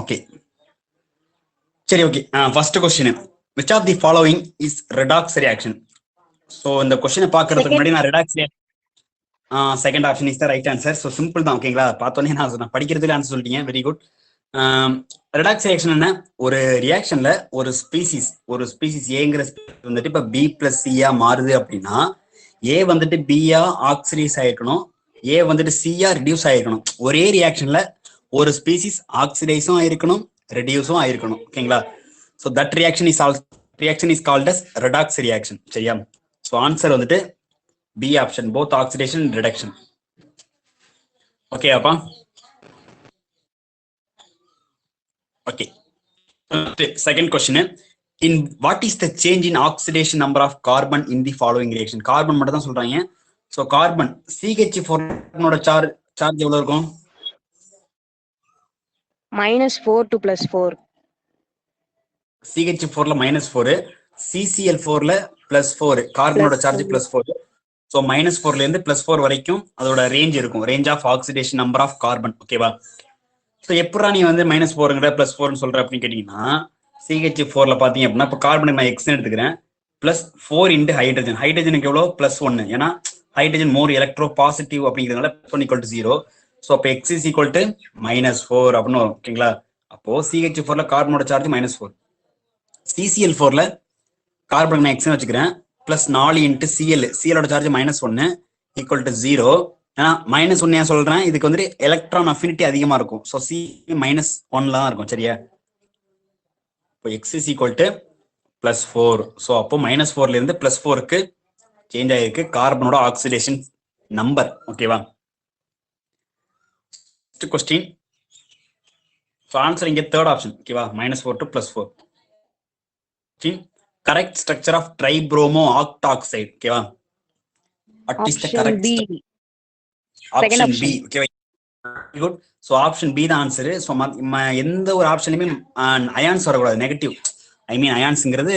Okay சரி okay first question which of the following is redox reaction so இந்த கொஸ்டினை பார்க்கறதுக்கு முன்னாடி நான் redox second option is the right answer. So simple தான் ஓகேங்களா. பார்த்தோன்னே நான் படிக்கிறதுல ஆன்சர் சொல்லிட்டீங்க, வெரி குட். ரெடாக்ஸ் ரியாக்ஷன் என்ன, ஒரு ரியாக்ஷன்ல ஒரு ஸ்பீசிஸ் ஏங்கிற வந்துட்டு இப்ப பி பிளஸ் சியா மாறுது அப்படின்னா ஏ வந்துட்டு பியா ஆக்சிடைஸ் ஆயிருக்கணும், ஏ வந்துட்டு சியா ரிடியூஸ் ஆயிருக்கணும். ஒரே ரியாக்ஷன்ல ஒரு ஸ்பீசிஸ் ஆக்சிடைஸும் ஆயிருக்கணும், ரெடியூஸும் ஆயிருக்கணும் ஓகேங்களா. So that reaction is called as redox reaction. சரியா. ஸோ ஆன்சர் வந்துட்டு B option, both oxidation and reduction. Okay, appa. Okay. Second question. In what is the change in oxidation number of carbon in the following reaction? Carbon மட்டும் தான் சொல்றாங்க. So carbon CH4 ஓட charge எவ்வளவு இருக்கும்? -4 to +4. CH4 ல -4, CCl4 ல +4, கார்பனோட charge +4. So -4ல இருந்து +4 வரைக்கும் அதோட ரேஞ்ச் இருக்கும், range of oxidation number of carbon. ஓகேவா. ஸோ எப்படா நீ வந்து -4ங்கிற +4 சொல்ற அப்படின்னு கேட்டீங்கன்னா, CH4ல பாத்தீங்க அப்படின்னா இப்போ கார்பனுக்கு நான் எக்ஸ் எடுத்துக்கிறேன், +4 இன்டு ஹைட்ரஜன். ஹைட்ரஜனுக்கு எவ்வளோ +1, ஏன்னா ஹைட்ரஜன் மோர் எலக்ட்ரோ பாசிட்டிவ் அப்படிங்கிறதுனால +1 = 0. ஸோ அப்போ x = -4 அப்படின்னு வரும் ஓகேங்களா. அப்போ CH4ல கார்பனோட சார்ஜ் -4, CCl4ல கார்பனுக்கு நான் எக்ஸ் வச்சுக்கிறேன், +4 இன்ட்டு சிஎலோட சார்ஜ் -1 = 0. ஏன்னா -1 ஏன் சொல்றேன், இதுக்கு வந்துட்டு எலக்ட்ரான் அஃபினிட்டி அதிகமா இருக்கும். ஸோ சி -1 தான் இருக்கும். சரியா. இப்போ எக்ஸ் +4. ஸோ அப்போ -4ல இருந்து +4க்கு சேஞ்ச் ஆயிருக்கு கார்பனோட ஆக்சிடேஷன் நம்பர். ஓகேவா. கொஸ்டின். ஸோ ஆன்சர் இங்கே தேர்ட் ஆப்ஷன். ஓகேவா, -4 to +4. correct structure of tribromo octoxide. Okay va, what is the correct B. option B. Okay, very good. So option B the answer. So எந்த ஒரு ஆப்ஷன்லயுமே ions வரக்கூடாது, negative. ஐ மீன் அயான்ஸ்ங்கிறது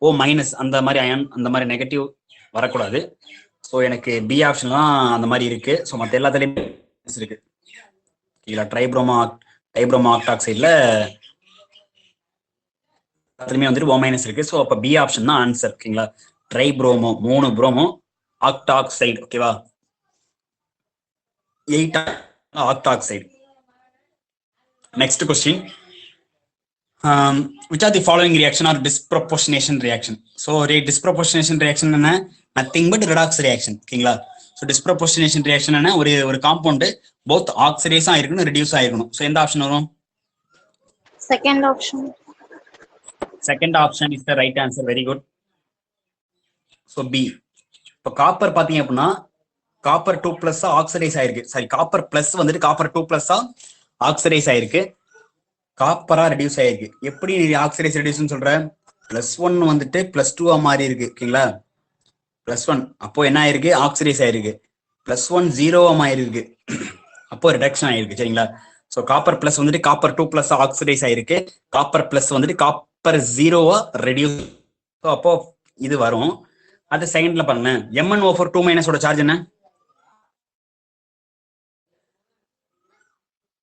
O- அந்த மாதிரி ion, அந்த மாதிரி negative வரக்கூடாது. So எனக்கு பி ஆப்ஷன் தான் அந்த மாதிரி இருக்கு. ஸோ மற்ற எல்லாத்துலயுமே இருக்கு. ட்ரைப்ரோமோ ஆக்டாக்சைட்ல எல்லாத்துலயுமே வந்துட்டு O- இருக்கு. ஸோ அப்ப பி ஆப்ஷன் தான் ஆன்சர். ஓகேங்களா. Tribromo 3 bromo octoxide. ஓகேவா, 8 octoxide. Next question. which are the following reaction are disproportionation reaction? So disproportionation reaction என்ன, nothing but redox reaction. ஓகேங்களா. ஸோ disproportionation reaction என்ன, ஒரு காம்பவுண்ட் போத் ஆக்சிடைஸ் ஆயிருக்கணும், reduce ஆயிருக்கணும். So எந்த ஆப்ஷன் வரும்? Second option. Second option is the right answer. Very good. So B. இப்போ copper பாத்தீங்க அப்படின்னா காப்பர் 2+ ஆக்சிடைஸ் ஆயிருக்கு. சாரி, காப்பர் பிளஸ் வந்துட்டு காப்பர் 2+ ஆக்சிடைஸ் ஆயிருக்கு, காப்பரா ரெடியூஸ் ஆயிருக்கு. எப்படி ஆக்சிடைஸ் ரெடியூஸ் சொல்ற, +1 வந்துட்டு +2 மாறி இருக்கு. ஓகேங்களா. +1 அப்போ என்ன ஆயிருக்கு, ஆக்சிடைஸ் ஆயிருக்கு. +1 0 ஆயிருக்கு, அப்போ ரிடக்ஷன் ஆயிருக்கு. சரிங்களா. ஸோ காப்பர் பிளஸ் வந்துட்டு காப்பர் 2+ ஆக்சிடைஸ் ஆயிருக்கு, காப்பர் பிளஸ் வந்துட்டு காப்பர் 0 ரெடியூஸ். அப்போ இது வரும். அது செகண்ட்ல பாருங்க, MnO4 2- ஓட சார்ஜ் என்ன,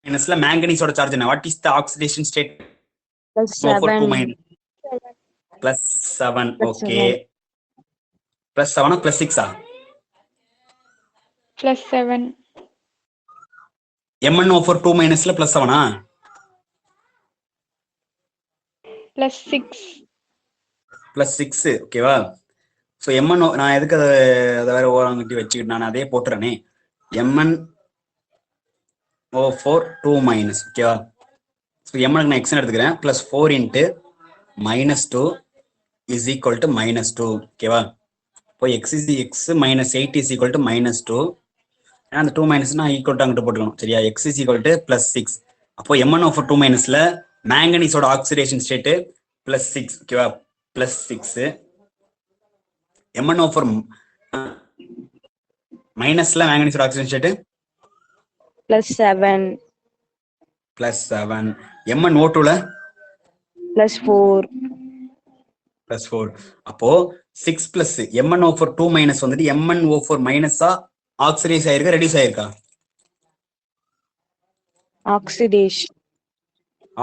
மைனஸ்ல மேங்கனீஸோட சார்ஜ் என்ன, what is the oxidation state? +7. +7. Okay, +7 +6 +7. MnO4 2- +7 +6. +6. ஓகேவா. ஸோ MnO நான் எதுக்கு அதை வேற ஓரங்கட்டி வச்சுக்கிட்டு நான் அதே போட்டுறேனே, MnO4 2-. ஓகேவா. ஸோ Mனுக்கு நான் எக்ஸ் எடுத்துக்கிறேன், +4 இன்ட்டு -2 இஸ் ஈக்குவல் டு -2. ஓகேவா. இப்போ x -8 இஸ் ஈக்குவல் டு -2. ஏன்னா அந்த 2- ஈக்குவல் டு அங்கிட்டு போட்டுக்கணும். சரியா. x is equal to +6. அப்போ MnO4 2- மேங்கனீஸோட ஆக்சிடேஷன் ஸ்டேட் +6. ஓகேவா, +6. MnO4 மைனஸ்ல மேங்கனீஸோட oxidation state +7. +7. MnO2ல +4. +4. அப்போ 6+ MnO4 2- வந்துட்டு MnO4- ஆக்சிடைஸ் ஆயிருக்கா, ரெடியூஸ் ஆயிருக்கா? Oxidation.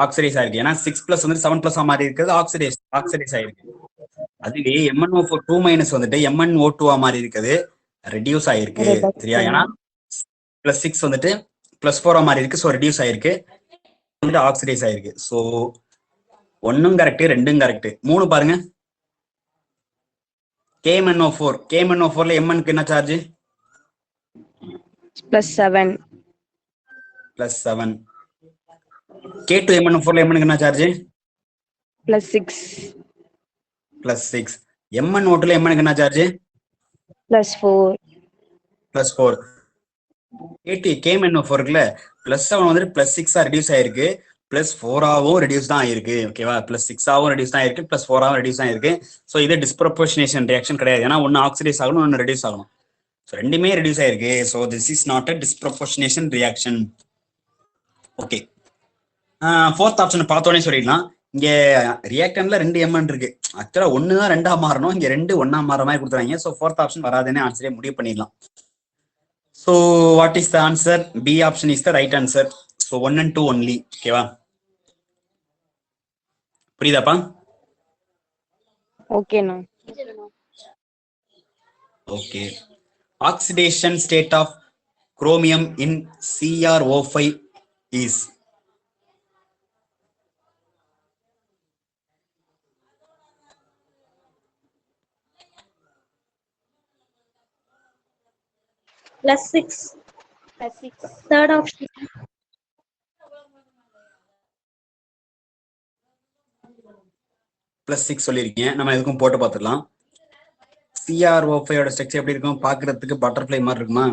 ஆக்சிடைஸ் ஆயிருக்கு. ஏன்னா 6+ வந்து 7+ மாறி இருக்கிறது ஆக்சிடைஸ் ஆயிருக்கு. அதுவே MnO4 2- வந்துட்டு MnO2 மாறி இருக்குது ரெடியூஸ் ஆயிருக்கு. சரியா? ஏன்னா +6 வந்துட்டு +4 மாறி இருக்கு. ஸோ ரெடியூஸ் ஆயிருக்கு, வந்துட்டு ஆக்சிடைஸ் ஆயிருக்கு. ஸோ 1ம் கரெக்ட், 2ம் கரெக்ட். 3 பாருங்க. KMnO4ல Mnக்கு என்ன சார்ஜ்? +7. +7. K2MnO4ல Mnக்கு என்ன சார்ஜ்? +6. +6. MnO2ல Mnக்கு என்ன சார்ஜ்? +4. +4. KMnO4ல +7 வந்துட்டு +6 ரெடியூஸ் ஆயிருக்கு, +4 ரெடியூஸ் தான் ஆயிருக்கு. ஓகேவா? +6 ரெடியூஸ் தான் ஆயிருக்கு, +4 ரெடியூஸ் ஆயிருக்கு. ஸோ இது டிஸ்ப்ரொபோர்ஷனேஷன் ரியாக்ஷன் கிடையாது. ஏன்னா ஒன்னு ஆக்சிடைஸ் ஆகணும், ஒன்னு ரெடியூஸ் ஆகணும். ஸோ ரெண்டுமே ரெடியூஸ் ஆயிருக்கு. So this is not a disproportionation reaction. Okay, 4th option பார்த்தோன்னே சொல்லிடலாம். இங்க ரியாக்டன்ல 2 Mn இருக்கு. ஆக்சுவலா 1 தான் 2ஆ மாறணும், இங்க 2 1ஆ மாற மாதிரி கொடுத்துறாங்க. ஸோ 4th ஆப்ஷன் வராதுன்னு ஆன்சரே முடிவு பண்ணிடலாம். So what is the answer? B option is the right answer. So 1 and 2 only. ஓகேவா? புரியுதாப்பா? ஓகேண்ணா. Okay. Oxidation state of chromium in CrO5 is +6. Third option. +6 சொல்லியிருக்கீங்க. நம்ம எதுக்கும் போட்டு பார்த்துடலாம். CrO5 ஓட ஸ்ட்ரக்சர் எப்படி இருக்கும்? பார்க்கறதுக்கு பட்டர்ஃப்ளை மாதிரி இருக்குமா?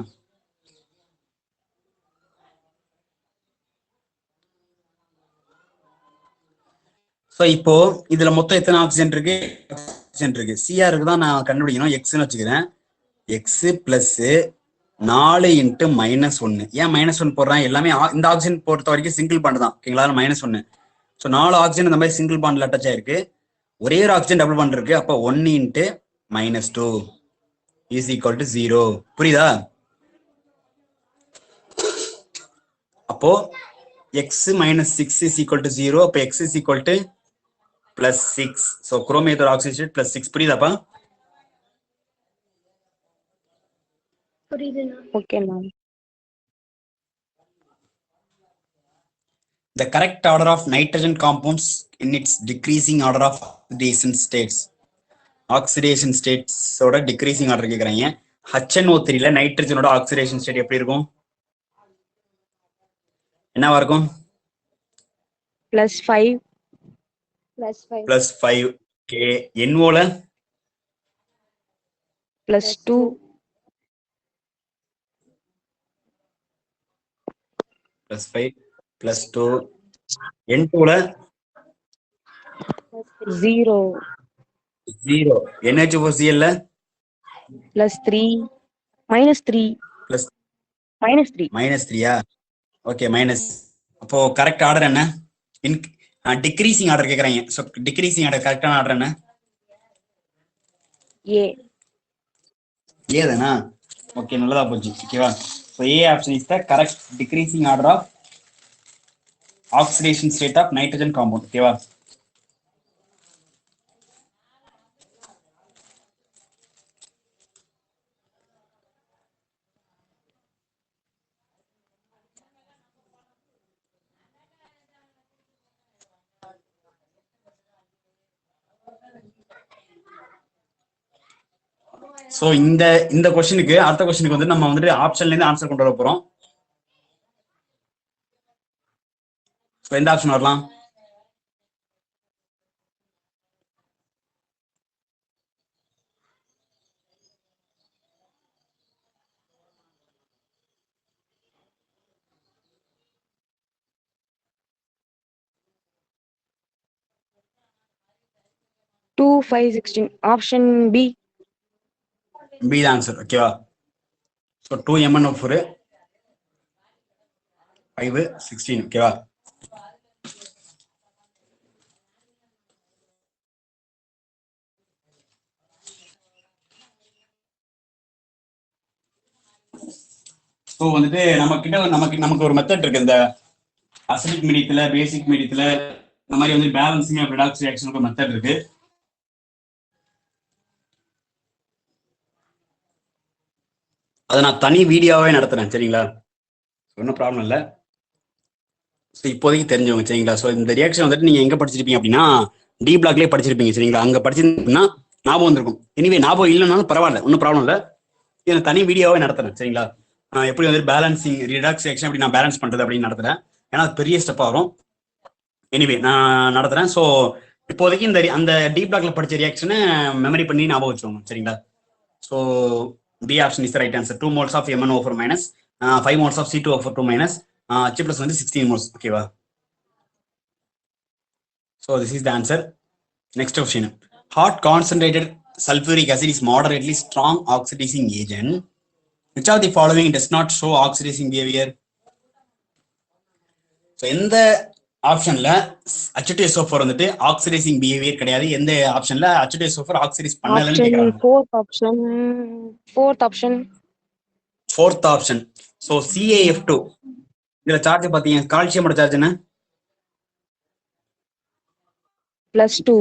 ஸோ இப்போ இதுல மொத்தம் எத்தனை ஆக்சிஜன் இருக்கு? ஆக்சிஜன் இருக்கு. Cr தான் நான் கண்டுபிடிக்கணும். எக்ஸ்ன்னு வச்சுக்கிறேன். X plus 4 × -1. ஏன் -1 போடுறேன்? எல்லாமே இந்த ஆக்சிஜன் பொறுத்த வரைக்கும் சிங்கிள் பாண்ட் தான். ஓகேங்களா? -1. ஸோ 4 ஆக்சிஜன் இந்த மாதிரி சிங்கிள் பாண்ட்ல அட்டாச் ஆயிருக்கு. ஒரே ஒரு ஆக்சிஜன் டபுள் பாண்ட் இருக்கு. அப்போ 1 × -2 இஸ் ஈக்குவல் டு 0. புரியுதா? அப்போ x - 6 இஸ் ஈக்குவல் டு 0. அப்போ x is equal to +6. So குரோமியத்தோட ஆக்சிஜன் +6. புரியுதாப்பா? ஓகேண்ணா. The correct order of nitrogen compounds in its decreasing order of oxidation states. Oxidation states ஓட decreasing order கேக்குறாங்க. HNO3ல நைட்ரஜனோட ஆக்சிடேஷன் ஸ்டேட் எப்படி இருக்கும்? என்னவா இருக்கும்? +5. +5. ஓகே. NOல +2. +5 +2. N2ல 0. 0. NH4Clல +3. -3. -3யா? Okay, minus. அப்போ கரெக்ட் ஆர்டர் என்ன? டிக்ரீசிங் ஆர்டர் கேக்குறாங்க. சோ டிக்ரீசிங் ஆர்டர் கரெக்டான ஆர்டர் என்ன? A. ஏ தானா? ஓகே, நல்லதா போச்சு. ஓகேவா? So A option is the correct decreasing order of oxidation state of nitrogen compound. ஓகேவா? சோ இந்த கொஸ்டினுக்கு அடுத்த கொஸ்டினுக்கு வந்து நம்ம வந்துட்டு ஆப்ஷன்ல இருந்து ஆன்சர் கொண்டு வர போறோம். சோ எந்த ஆப்ஷன் வரலாம்? Two, 5, 16. Option B. பி தான் ஆன்சர். ஓகேவா? So 2MnO4 5 16. ஓகேவா? ஸோ வந்துட்டு நமக்கு ஒரு மெத்தட் இருக்கு. இந்த அசிடிக் மீடியத்துல பேசிக் மீடியத்துல இந்த மாதிரி வந்து பேலன்சிங் ஆஃப் ரெடாக்ஸ் ரியாக்ஷனுக்கு மெத்தட் இருக்கு. அதை நான் தனி வீடியோவே நடத்துறேன் சரிங்களா, ஒன்றும் ப்ராப்ளம் இல்லை. ஸோ இப்போதைக்கு தெரிஞ்சவங்க சரிங்களா. ஸோ இந்த ரியாக்ஷன் வந்துட்டு நீங்க எங்க படிச்சிருப்பீங்க அப்படின்னா டி பிளாக்லேயே படிச்சிருப்பீங்க சரிங்களா. அங்க படிச்சிருந்தீங்கன்னா ஞாபகம் வந்திருக்கும். எனிவே ஞாபகம் இல்லைனாலும் பரவாயில்ல, ஒன்றும் ப்ராப்ளம் இல்லை. இதை தனி வீடியோவே நடத்துறேன் சரிங்களா. எப்படி வந்து பேலன்சிங் ரிடாக்ஸ் ரியாக்ஷன் எப்படி நான் பேலன்ஸ் பண்றது அப்படின்னு நடத்துறேன். ஏன்னா அது பெரிய ஸ்டெப் ஆகும். எனிவே நான் நடத்துறேன். ஸோ இப்போதைக்கு இந்த அந்த டி பிளாக்ல படிச்ச ரியாக்ஷனை மெமரி பண்ணி ஞாபகம் வச்சுக்கோங்க சரிங்களா. So B option is right answer. 2 moles of MnO4 minus 5 moles of C2O4 minus H plus வந்து 16 moles. ஓகேவா. So this is the answer. Next question. Hot concentrated sulfuric acid is moderately strong oxidizing agent. Which of the following does not show oxidizing behavior? So எந்த ஆப்ஷன்ல H2SO4 வந்துட்டு oxidising behaviour கிடையாது, எந்த ஆப்ஷன்ல H2SO4 oxidise பண்ணலன்னு கேக்குறாங்க. Fourth option. So CaF2 இதுல charge பாத்தீங்க, கால்சியமோட சார்ஜ் என்ன? +2.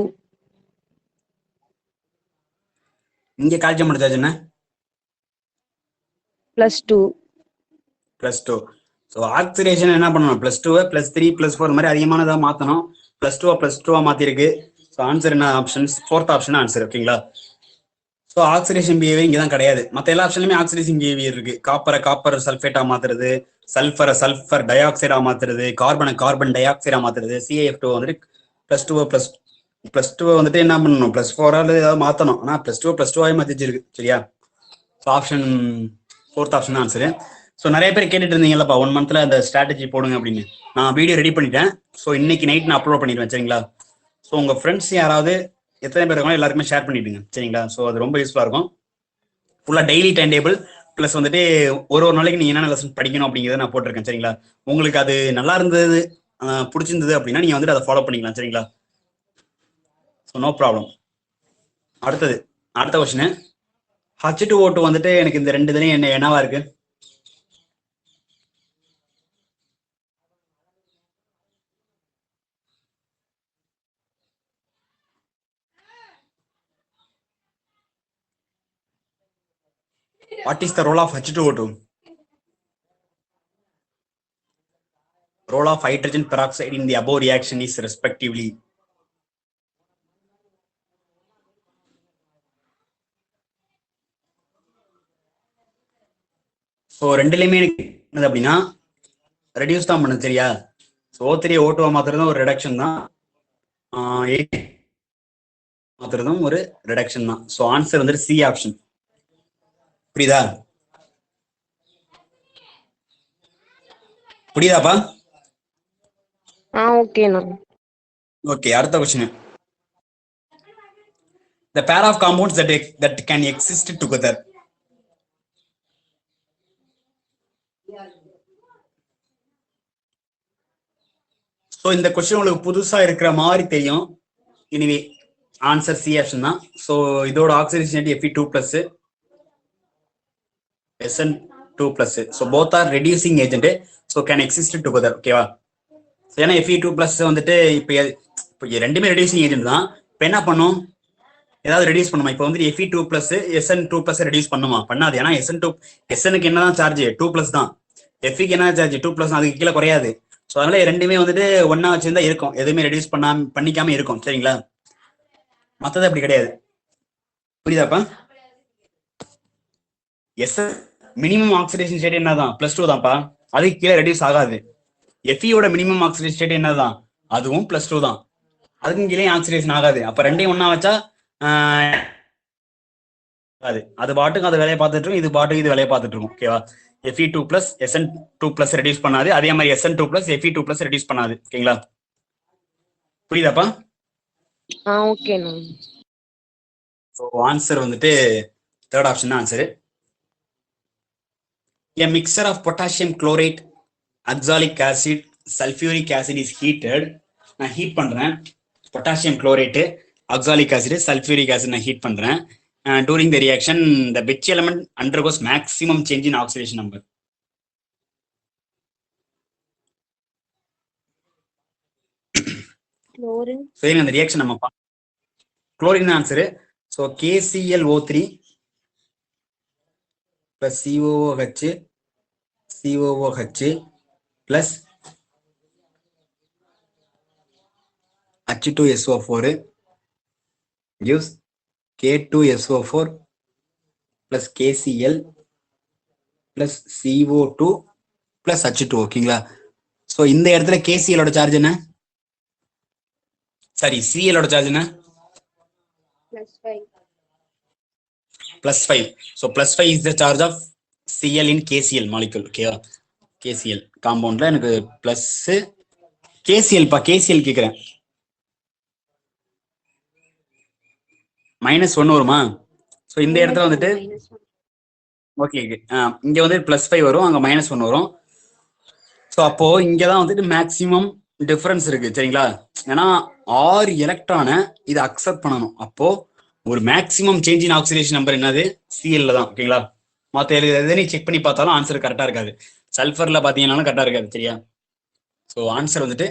இங்க கால்சியமோட சார்ஜ் என்ன? +2. +2. ஸோ ஆக்சிடேஷன் என்ன பண்ணணும்? +2 +3 +4 மாதிரி அதிகமானதா மாத்தணும். +2 +2 மாத்திருக்கு. ஸோ ஆன்சர் என்ன ஆப்ஷன்? Fourth option answer. ஓகேங்களா. ஸோ ஆக்சிடேஷன் பிஹேவியர் இங்கதான் கிடையாது. மற்ற எல்லா ஆப்ஷன்லயுமே ஆக்சிடேஷன் பிஹேவியர் இருக்கு. காப்பர் சல்ஃபேட்டா மாத்துறது, சல்ஃபர் டை ஆக்சைடா மாத்துறது, கார்பன் டை ஆக்சைடா மாத்துறது. CaF2 வந்துட்டு +2 வந்துட்டு என்ன பண்ணணும்? +4 ஏதாவது மாத்தணும். ஆனா +2 மாத்திச்சிருக்கு சரியா. So option fourth option answer. So நிறைய பேர் கேட்டுட்டு இருந்தீங்கல்லப்பா 1 monthல அந்த ஸ்ட்ராட்டஜி போடுங்க அப்படின்னு. நான் வீடியோ ரெடி பண்ணிட்டேன். ஸோ இன்னைக்கு நைட் நான் அப்லோட் பண்ணிடுவேன் சரிங்களா. ஸோ உங்க ஃப்ரெண்ட்ஸ் யாராவது எத்தனை பேர் இருக்காங்களோ எல்லாருக்குமே ஷேர் பண்ணிடுங்க சரிங்களா. ஸோ அது ரொம்ப யூஸ்ஃபுல்லா இருக்கும். ஃபுல்லா டெய்லி டைம் டேபிள் ப்ளஸ் வந்துட்டு ஒரு நாளைக்கு நீங்க என்னென்ன லெசன் படிக்கணும் அப்படிங்கிறத நான் போட்டிருக்கேன் சரிங்களா. உங்களுக்கு அது நல்லா இருந்தது, பிடிச்சிருந்தது அப்படின்னா நீங்க வந்துட்டு அதை ஃபாலோ பண்ணிக்கலாம் சரிங்களா. So no problem. அடுத்த கொஸ்டின். H2O2 வந்துட்டு எனக்கு இந்த 2 இதுலயும் என்னவா இருக்கு? What is the role of H2O2? Role of hydrogen peroxide in the above reaction is respectively. So ரெண்டுலையுமே என்னது அப்படின்னா ரெடியூஸ் தான் பண்ணது சரியா. ஸோ O3 மாத்துறதும் ஒரு ரிடக்ஷன் தான், மாத்துறதும் ஒரு ரிடக்ஷன் தான். ஸோ ஆன்சர் வந்துட்டு சி ஆப்ஷன். புரியுதாப்பா? ஓகே. அடுத்த question. The pair of compounds that can exist together. So இந்த கொஸ்டின் உங்களுக்கு புதுசா இருக்கிற மாதிரி தெரியும். எனிவே ஆன்சர் சி ஆப்ஷன் தான். ஸோ இதோட oxidation Fe2+ SN2+. So both are reducing agent. So can exist together. ஓகேவா. ஏன்னா Fe2+ வந்துட்டு இப்போ ரெண்டுமே ரெடியூசிங் ஏஜென்ட் தான். இப்போ என்ன பண்ணும்? ஏதாவது ரெடியூஸ் பண்ணுமா? இப்போ வந்து Fe2+ SN2+ ரெடியூஸ் பண்ணுமா? பண்ணாது. ஏன்னா SNக்கு என்னதான் சார்ஜ்? 2+ தான். Feக்கு என்ன சார்ஜ்? 2+. அதுக்கு கீழே குறையாது. ஸோ அதனால ரெண்டுமே வந்துட்டு ஒன்னா வச்சிருந்தா இருக்கும், எதுவுமே ரெடியூஸ் பண்ணிக்காம இருக்கும் சரிங்களா. மற்றது அப்படி கிடையாது. புரியுதாப்பா? மினிமம் ஆக்சிடேஷன் ஸ்டேட் என்னதான்? +2 தான்ப்பா. அதுக்கு கீழே ரெடியூஸ் ஆகாது. Feயோட மினிமம் ஆக்சிடேஷன் ஸ்டேட் என்னதான்? அதுவும் +2 தான். அதுக்கும் கீழே ஆக்சிடேஷன் ஆகாது. அப்ப ரெண்டையும் ஒன்னா வச்சா அது பாட்டுக்கு அது வேலையை பார்த்துட்டு இருக்கும், இது பாட்டுக்கு இது வேலையை பார்த்துட்டு இருக்கும். ஓகேவா. Fe2+ SN2+ ரெடியூஸ் பண்ணாது. அதே மாதிரி SN2+ Fe2+ ரெடியூஸ் பண்ணாது. ஓகேங்களா. புரியுதாப்பா? ஸோ ஆன்சர் வந்துட்டு தேர்ட் ஆப்ஷன் தான் answer. A mixture of potassium chlorate, oxalic acid, sulfuric acid is heated. நான் ஹீட் பண்றேன். Potassium chlorate, oxalic acid, sulfuric acid நான் ஹீட் பண்றேன். During the reaction, the which element undergoes maximum change in oxidation number? chlorine. சரி அந்த reaction நம்ம chlorine answer. So KClO3 plus COOH plus H2SO4 gives K2SO4 plus KCl plus CO2 plus H2. ஓகேங்களா? So இந்த இடத்துல KCl charge என்ன? Sorry, Cl charge என்ன? +5. +5. So +5 is the charge of Cl in KCl molecule. ஓகேவா? KCl காம்பவுண்ட்ல எனக்கு plus KCl கேக்குறேன். -1 வருமா? So இந்த இடத்துல வந்துட்டு ஓகே இங்க வந்து +5 வரும், அங்க -1 வரும். ஸோ அப்போ இங்கதான் வந்துட்டு மேக்சிமம் டிஃபரன்ஸ் இருக்கு. சரிங்களா? ஏன்னா 6 எலக்ட்ரானை இதை அக்செப்ட் பண்ணணும். அப்போ ஒரு maximum change in oxidation number என்னது? Cl தான். ஓகேங்களா? மற்ற எதை செக் பண்ணி பார்த்தாலும் ஆன்சர் கரெக்டா இருக்காது. சல்ஃபர்ல பாத்தீங்கன்னாலும் கரெக்டா இருக்காது. சரியா? ஸோ ஆன்சர் வந்துட்டு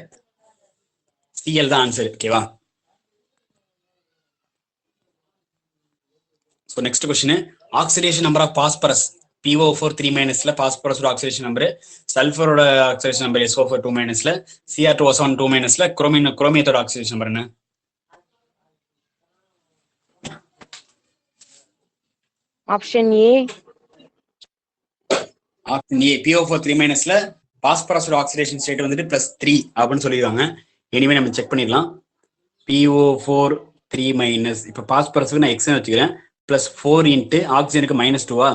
Cl தான் ஆன்சர். ஓகேவா? So next question, oxidation number of phosphorus PO4 3- பாஸ்பரஸோட ஆக்சிடேஷன் நம்பர், சல்ஃபரோட ஆக்சிடேஷன் நம்பர் SO4 2-ல, Cr2O7 2-ல, குரோமியத்தோட ஆக்சிடேஷன் நம்பர் என்ன? Option A. Option A PO4 3- பாஸ்பரஸோட ஆக்சிடேஷன் ஸ்டேட் வந்துட்டு +3 அப்படின்னு சொல்லிடுவாங்க. எனிவே நம்ம செக் பண்ணிடலாம். PO4 3- இப்ப பாஸ்பரஸுக்கு நான் எக்ஸ் வச்சுக்கிறேன், +4 இன்ட்டு ஆக்சிஜனுக்கு -2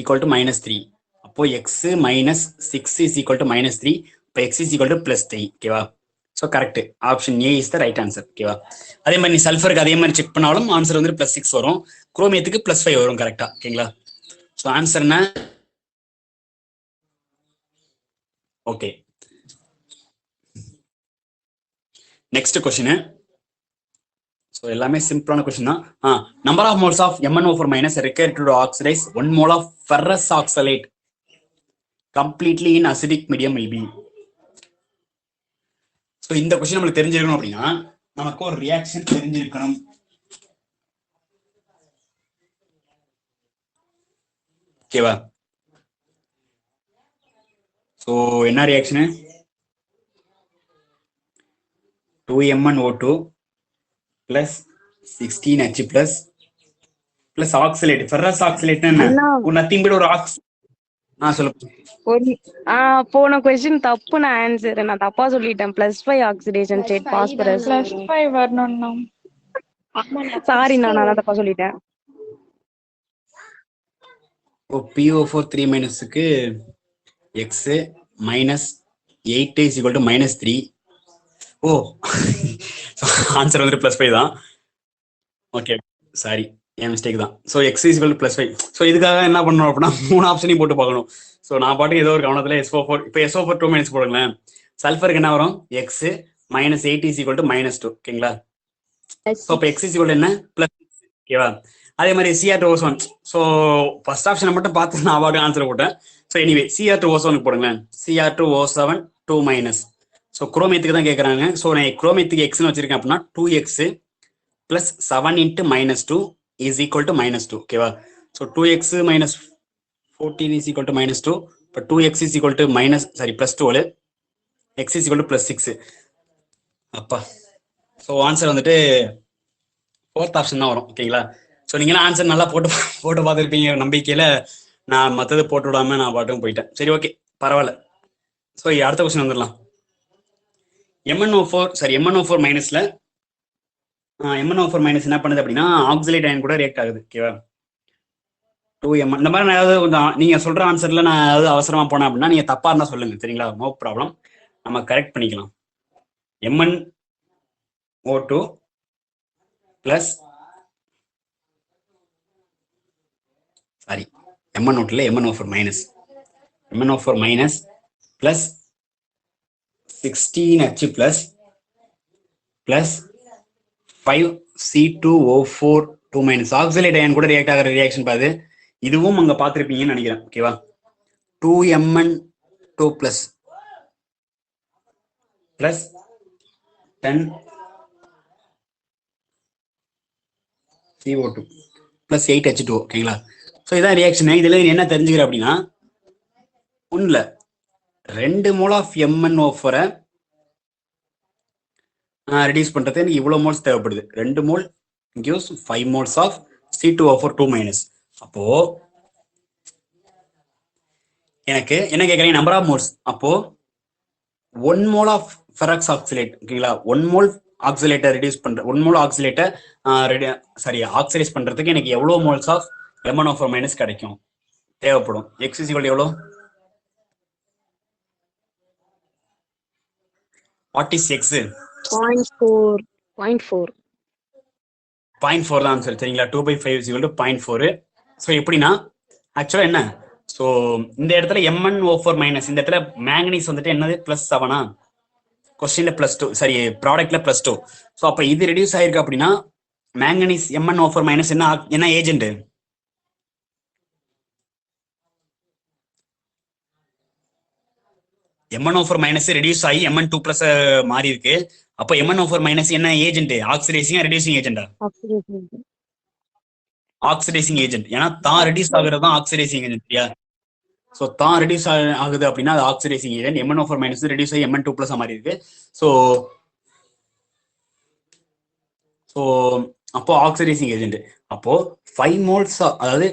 ஈக்குவல் டு -3. அப்போ எக்ஸ் -6 இஸ் ஈக்குவல் டு -3. இப்போ எக்ஸ் இஸ் ஈக்குவல் டு +3. ஓகேவா? So correct, option A is the right answer. ஓகேவா? அதே மாதிரி நீ சல்ஃபருக்கு அதே மாதிரி செக் பண்ணாலும் ஆன்சர் வந்து +6 வரும், குரோமியத்துக்கு +5 வரும். கரெக்டா? ஓகேங்களா? ஸோ ஆன்சர் என்ன? Okay, next question. ஸோ எல்லாமே சிம்பிளான கொஸ்டின் தான். Number of moles of MnO4- required to oxidize 1 mole of ferrous oxalate completely in acidic medium will be. So இந்த கொஸ்டின் நம்மளுக்கு தெரிஞ்சிருக்கணும் அப்படின்னா நமக்கு ஒரு ரியாக்ஷன் தெரிஞ்சிருக்கணும். ஓகேவா? ஸோ என்ன reaction? 2MnO2 plus 16H plus oxalate. ferrous oxalate என்ன? nothing but ஒரு சொல்லு. போன கொஸ்டின் தப்பு. நான் ஆன்சர் நான் தப்பா சொல்லிட்டேன். +5 ஆக்சிடேஷன் ஸ்டேட் பாஸ்பரஸ். +5 வரணும்னா சாரி, நான் தப்பா சொல்லிட்டேன். PO4 3- x -8 is equal to -3. ஓ ஆன்சர் வந்துட்டு +5 தான். ஓகே, சாரி, என் மிஸ்டேக் தான். So x is equal to +5. So இதுக்காக என்ன பண்ணணும் அப்படின்னா 3 ஆப்ஷனையும் போட்டு பார்க்கணும். ஸோ நான் பாட்டுக்கு ஏதோ ஒரு கவனத்தில் SO4 இப்போ SO4 2- போடுங்களேன். சல்ஃபருக்கு என்ன வரும்? X -8 is equal to -2. ஓகேங்களா? ஸோ இப்போ எக்ஸ் இஸ் ஈக்குவல் என்ன? +6. ஓகேவா? அதே மாதிரி Cr2O7. ஸோ ஃபர்ஸ்ட் ஆப்ஷனை மட்டும் பார்த்து நான் பாட்டு ஆன்சர் போட்டேன். ஸோ எனிவே Cr2O7 போடுங்களேன். Cr2O7 2-. ஸோ குரோமியத்துக்கு தான் கேட்குறாங்க. ஸோ நான் குரோமியத்துக்கு எக்ஸ்னு வச்சிருக்கேன் அப்படின்னா 2x plus 7 into -2 is equal to -2. ஓகேவா? So 2x - 14 is equal to -2. இப்போ 2x is equal to +12, x is equal to +6. அப்பா, ஸோ ஆன்சர் வந்துட்டு 4th ஆப்ஷன் தான் வரும். ஓகேங்களா? ஸோ நீங்களாம் ஆன்சர் நல்லா போட்டு பார்த்துருப்பீங்க நம்பிக்கையில நான் மற்றது போட்டு விடாம நான் பாட்டும் போயிட்டேன். சரி, ஓகே, பரவாயில்ல. ஸோ அடுத்த கொஸ்டின் வந்துடலாம். MnO4 MnO4- என்ன பண்ணுது அப்படின்னா ஆக்சிலேட் அயன் கூட ரியாக்ட் ஆகுது. ஓகேவா? 2M இந்த மாதிரி நான் ஏதாவது கொஞ்சம் நீங்க சொல்ற ஆன்சர்ல நான் ஏதாவது அவசரமா போனேன் அப்படின்னா நீங்க தப்பா இருந்தா சொல்லுங்க. சரிங்களா? நோ ப்ராப்ளம், நம்ம கரெக்ட் பண்ணிக்கலாம். MnO2 plus MnO4- plus 16H plus 5C2O4 2- oxalate ion கூட ரியாக்ட் ஆகிற ரியாக்ஷன் பாது. இதுவும் அங்க பார்த்துருப்பீங்கன்னு நினைக்கிறேன். ஓகேவா? 2Mn2 plus 10 CO2 plus 8 H2O. ஓகேங்களா? ஸோ இதான் ரியாக்ஷன். இதுல நீ என்ன தெரிஞ்சுக்கிற அப்படின்னா, ஒண்ணுல 2 மோல் ஆஃப் MnO4 ரெடியூஸ் பண்றது எனக்கு இவ்வளவு மோல்ஸ் தேவைப்படுது. 2 mole gives 5 moles of C2O4 2-. அப்போ எனக்கு என்ன கேட்கறீங்க? Number of moles. அப்போ 1 mole ஆஃப் ஃபெரக்ஸ் ஆக்சிலேட், ஓகேங்களா, 1 mole ஆக்சிலேட்டை ரெடியூஸ் பண்ற 1 mole ஆக்சிலேட்டை ஆக்சிடைஸ் பண்றதுக்கு எனக்கு எவ்வளவு மோல்ஸ் ஆஃப் MnO4- கிடைக்கும் தேவைப்படும்? X is equal to எவ்வளோ? What is X? 0.4 0.4 0.4 தான் ஆன்சர். சரிங்களா? 2/5 is equal to 0.4. ஸோ எப்படின்னா ஆக்சுவலா என்ன, ஸோ இந்த இடத்துல MnO4- இந்த இடத்துல மேங்கனீஸ் வந்துட்டு என்னது +7. கொஸ்டின்ல +2, சரி ப்ராடக்ட்ல +2. ஸோ அப்ப இது ரெடியூஸ் ஆயிருக்கு அப்படின்னா மேங்கனீஸ் MnO4- என்ன ஏஜென்ட்? MnO4- ரெடியூஸ் ஆகி Mn2+ மாறி இருக்கு. அப்ப MnO4- என்ன ஏஜென்ட்? ஆக்சிடைசிங் ரெடியூசிங் ஏஜென்டா? Oxidising agent. ஏன்னா தான் ரெடியூஸ் ஆகுறது தான் ஆக்சிடைசிங் ஏஜென்ட். சரியா? ஸோ தான் ரெடியூஸ் ஆகுது அப்படின்னா அது ஆக்சிடைசிங் ஏஜென்ட். MnO4- ரெடியூஸ் ஆகி Mn2+ மாறி இருக்கு. ஸோ அப்போ ஆக்சிடைசிங் ஏஜென்ட். அப்போ 5 moles அதாவது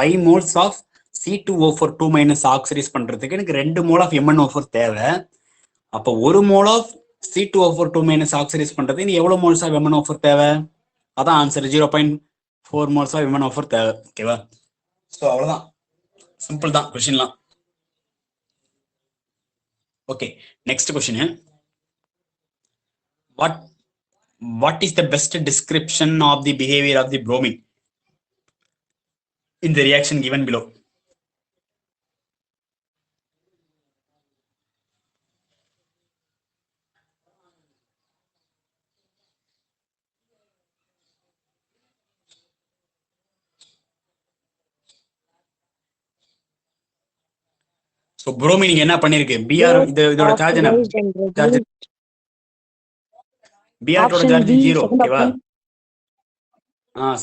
5 moles ஆஃப் C2O4 2- ஆக்சிடைஸ் பண்றதுக்கு எனக்கு 2 mole ஆஃப் MnO4 தேவை. அப்போ 1 mole ஆஃப் C2O4 2- ஆக்சிடைஸ் பண்றதுக்கு எனக்கு எவ்வளவு மோல்ஸ் ஆஃப் MnO4 தேவை? அதான் ஆன்சர். 0.4 moles ஆஃப் MnO4 தேவை. ஓகேவா? ஸோ அவ்வளவுதான், சிம்பிள் தான் கொஸ்டின்லாம். Okay, next question. What is the best description of the behavior of the bromine in the reaction given below? So bromine என்ன பண்ணிருக்கு? Br இதோட சார்ஜ் என்ன? சார்ஜ் Br ஓட சார்ஜ் 0. ஓகேவா?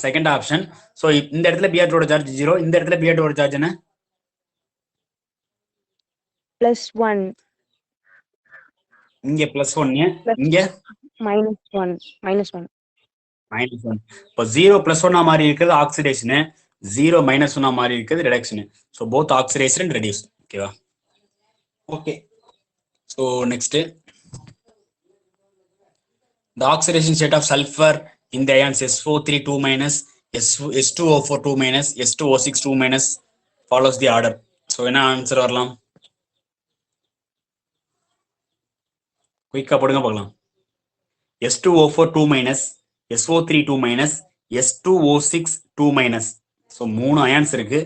Second option. சோ இந்த இடத்துல Br ஓட சார்ஜ் 0, இந்த இடத்துல Br ஓட சார்ஜ் என்ன? +1. இங்க +1, இங்க -1. -1. -1. இப்போ 0 +1 மாறி இருக்குது ஆக்சிடேஷன், 0 -1 மாறி இருக்குது reduction. So both oxidised and reduce. ஓகேவா? Okay, so next, the oxidation state of sulfur in the ions SO3 2-, S2O4 2-, S2O6 2- follows the order. So என்ன ஆன்சர் வரலாம்? குயிக்கா போடுங்க பார்க்கலாம். S2O4 2-, SO3 2-, S2O6 2-. So 3 ions இருக்கு.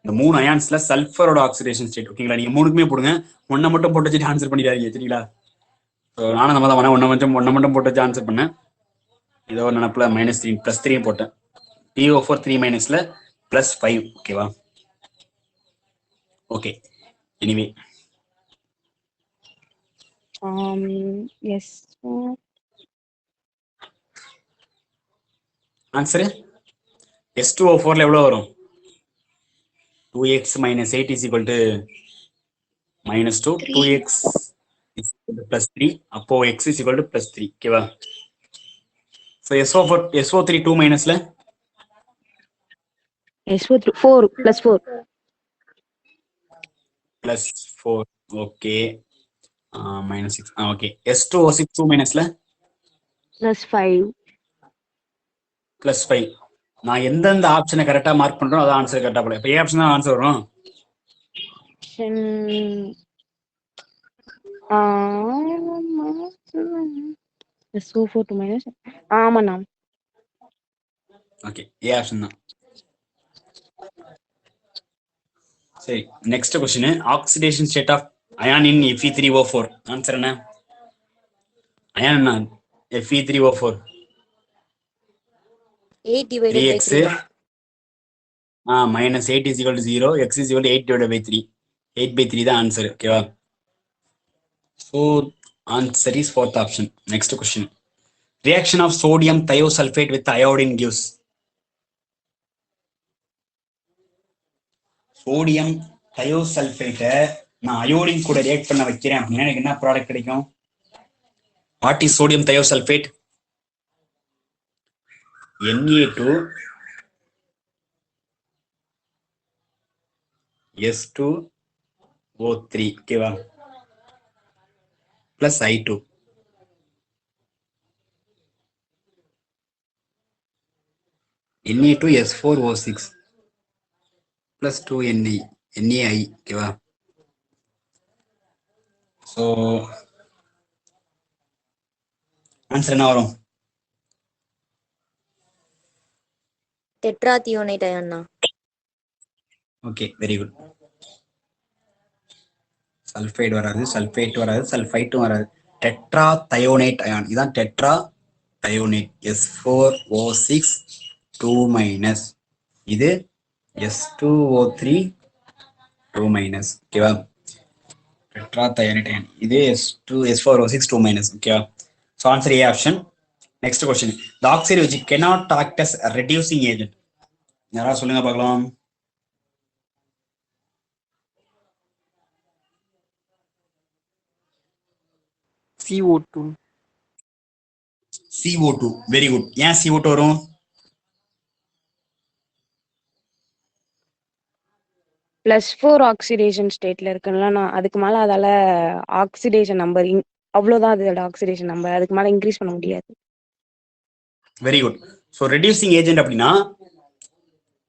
இந்த 3 அயான்ஸ்ல சல்ஃபரோட ஆக்சிடேஷன் ஸ்டேட். ஓகேங்களா? நீங்க 3க்குமே போடுங்க, ஒன்னை மட்டும் போட்டு வச்சுட்டு ஆன்சர் பண்ணிடாதீங்க. சரிங்களா? நானும் நம்ம தான் பண்ணேன், ஒன்னை மட்டும் போட்டு வச்சு ஆன்சர் பண்ணேன். ஏதோ ஒரு நினப்புல -3 +3 போட்டேன். PO4 3- +5. ஓகேவா? Okay, anyway Yes. Answer S2O4 எவ்வளவு வரும்? 2x - 8 is equal to -2, 2x is equal to +3. அப்போ x is equal to +3. ஓகேவா? So SO3 2- SO4 +4. +4. Okay, -6. Okay, S2O6 2- +5. +5. நான் எந்தெந்த ஆப்ஷனை கரெக்டா மார்க் பண்றோம் அதான் ஆன்சர் கரெக்டா போல. இப்போ ஏ ஆப்ஷன் தான் ஆன்சர் வரும். SO4 2-. ஆமாண்ணா. ஓகே, ஏ ஆப்ஷன் தான். சரி, next question. Oxidation state of ion in Fe3O4. Answer என்ன? அயான் என்ன? Fe3O4 8 divided by 3x 3. -8 is equal to 0, x is equal to 8 divided by 3. 8/3 தான் ஆன்சர். ஓகேவா? So Answer is fourth option. Next question. Reaction of sodium thiosulfate with iodine gives. Sodium thiosulfate நான் iodine கூட react பண்ண வைக்கிறேன் அப்படின்னா எனக்கு என்ன product கிடைக்கும்? What is sodium thiosulfate? Na2S2O3 ஓகேவா plus I2 Na2S4O6 plus 2Nai ஓகேவா ஸோ ஆன்சர் என்ன வரும்? டெட்ராதியோனைட் அயன்னா. Okay very good. சல்ஃபைடு வராது, சல்ஃபேட் வராது, சல்ஃபைட்டும் வராது. Tetrathionate ion. இதான் டெட்ரா தயோனேட். S4O6 2-. இது S2O3 2-. ஓகேவா டெட்ரா தயோனேட் அயான். இது S4O6 2-. ஓகேவா so answer A option. Next question. The oxide which cannot act as a reducing agent. யாராவது சொல்லுங்க பார்க்கலாம். CO2. CO2 very good. ஏன் CO2 வரும்? +4 ஆக்சிடேஷன் ஸ்டேட்ல இருக்குல்ல, நான் அதுக்கு மேல அதால ஆக்சிடேஷன் நம்பர் அவ்வளவுதான் அதோட ஆக்சிடேஷன் நம்பர், அதுக்கு மேல இன்க்ரீஸ் பண்ண முடியாது. Very good. So reducing agent அப்படின்னா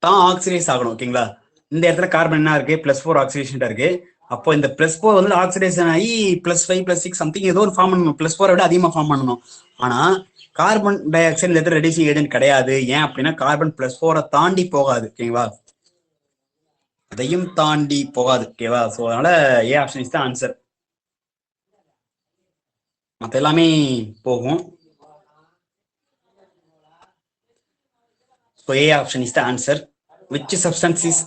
தான் ஆக்சிடைஸ் ஆகணும். ஓகேங்களா இந்த இடத்துல கார்பன் என்ன இருக்கு? +4 ஆக்சிடேஷன் இருக்கு. அப்போ இந்த +4 வந்து ஆக்சிடேஷன் ஆகி +5 +6 சம்திங் ஏதோ ஒரு ஃபார்ம் பண்ணணும். +4 விட அதிகமாக ஃபார்ம் பண்ணணும். ஆனா கார்பன் டை ஆக்சைடு இந்த இடத்துல ரெடியூசிங் ஏஜென்ட் கிடையாது. ஏன் அப்படின்னா கார்பன் +4 தாண்டி போகாது. ஓகேவா அதையும் தாண்டி போகாது. ஓகேவா ஸோ அதனால ஏ ஆப்ஷன் இஸ் த ஆன்சர். மற்ற எல்லாமே போகும். So A option is the answer. Which substance is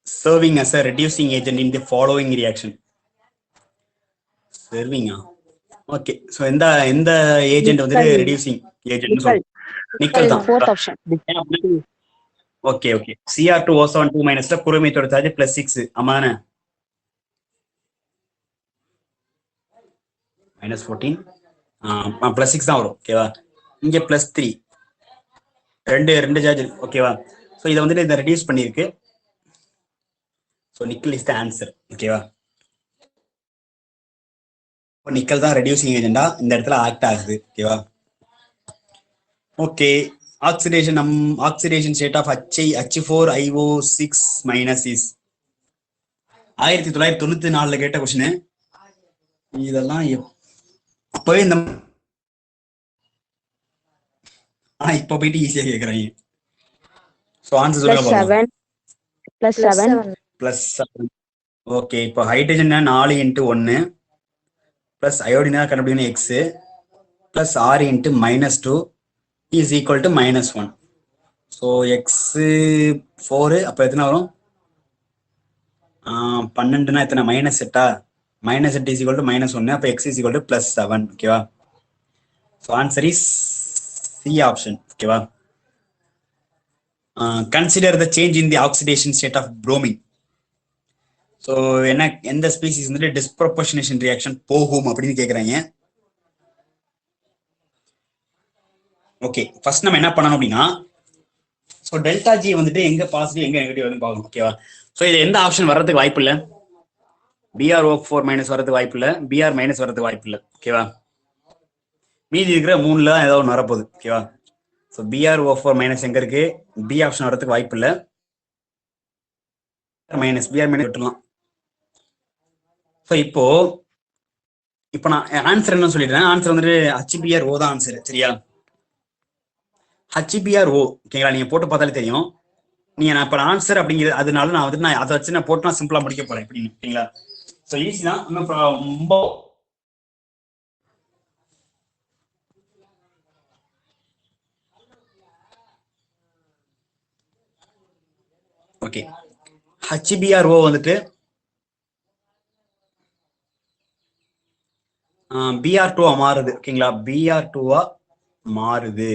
serving as a reducing agent in the following reaction? Serving okay. So எந்த ஏஜென்ட் வந்து reducing agent சொல்றோம்? நிக்கல் தான். Fourth option. Okay okay. Cr2O7 2- ல குரோமேட்டோட charge +6 ஆமாதானே? -14 +6 தான் வரும். ஓகேவா இங்க +3 ரெண்டு சார்ஜ். ஓகேவா ஸோ இதை வந்துட்டு இதை ரெடியூஸ் பண்ணியிருக்கு. So nickel is the answer. ஓகேவா நிக்கல் தான் ரெடியூசிங் ஏஜெண்டா இந்த இடத்துல ஆக்ட் ஆகுது. ஓகேவா okay. Oxidation state of H4IO6- is 1994 கேட்ட கொஸ்டின். இதெல்லாம் அப்பவே இந்த இப்ப போயிட்டு ஈஸியா கேக்குறாங்க. சோ ஆன்சர் சொல்லுங்க. +7. ஓகே இப்போ ஹைட்ரஜன் 4 × 1 பிளஸ் அயோடினா கண்டுபிடிக்கணும் x plus 6 × -2 is equal to -1. So x 4 அப்போ எத்தனை வரும்? 12னா எத்தனை? -8 -8 இஸ் ஈக்குவல் டு -1. அப்போ x இஸ் ஈக்குவல் டு +7. ஓகேவா so answer is C option. ஓகேவா consider the change in the oxidation state of bromine. So எந்த species வந்துட்டு டிஸ்ப்ரொபோர்ஷனேஷன் ரியாக்ஷன் போகும் அப்படின்னு கேட்குறாங்க. ஓகே ஃபர்ஸ்ட் நம்ம என்ன பண்ணணும் அப்படின்னா ஸோ டெல்டா ஜி வந்துட்டு எங்க பாசிட்டிவ் எங்க நெகட்டிவ் வந்து பார்க்கணும். ஓகேவா ஸோ இது எந்த ஆப்ஷன் வர்றதுக்கு வாய்ப்பு இல்லை? Br O4- வரதுக்கு வாய்ப்பு இல்லை, Br- வரதுக்கு வாய்ப்பு இல்லை. ஓகேவா மீதி இருக்கிற 3ல தான் ஏதோ ஒன்று வரப்போகுது. ஓகேவா ஸோ Br O4- எங்க இருக்கு? பி ஆப்ஷன் வரதுக்கு வாய்ப்பு இல்லை. Br- விட்டுலாம். ஸோ இப்போ நான் ஆன்சர் என்ன சொல்லிடுறேன். ஆன்சர் வந்துட்டு HBrO தான் ஆன்சர். சரியா HBrO. ஓகேங்களா நீங்க போட்டு பார்த்தாலே தெரியும். நீங்க நான் இப்போ ஆன்சர் அப்படிங்கிறது அதனால நான் வந்துட்டு நான் அதை வச்சு நான் போட்டு நான் சிம்பிளா முடிக்க போறேன். எப்படின்னு ஓகேங்களா ஸோ ஈஸி தான். ரொம்ப ஓகே HBrO வந்துட்டு Br2 மாறுது ஓகேங்களா, Br2 மாறுது.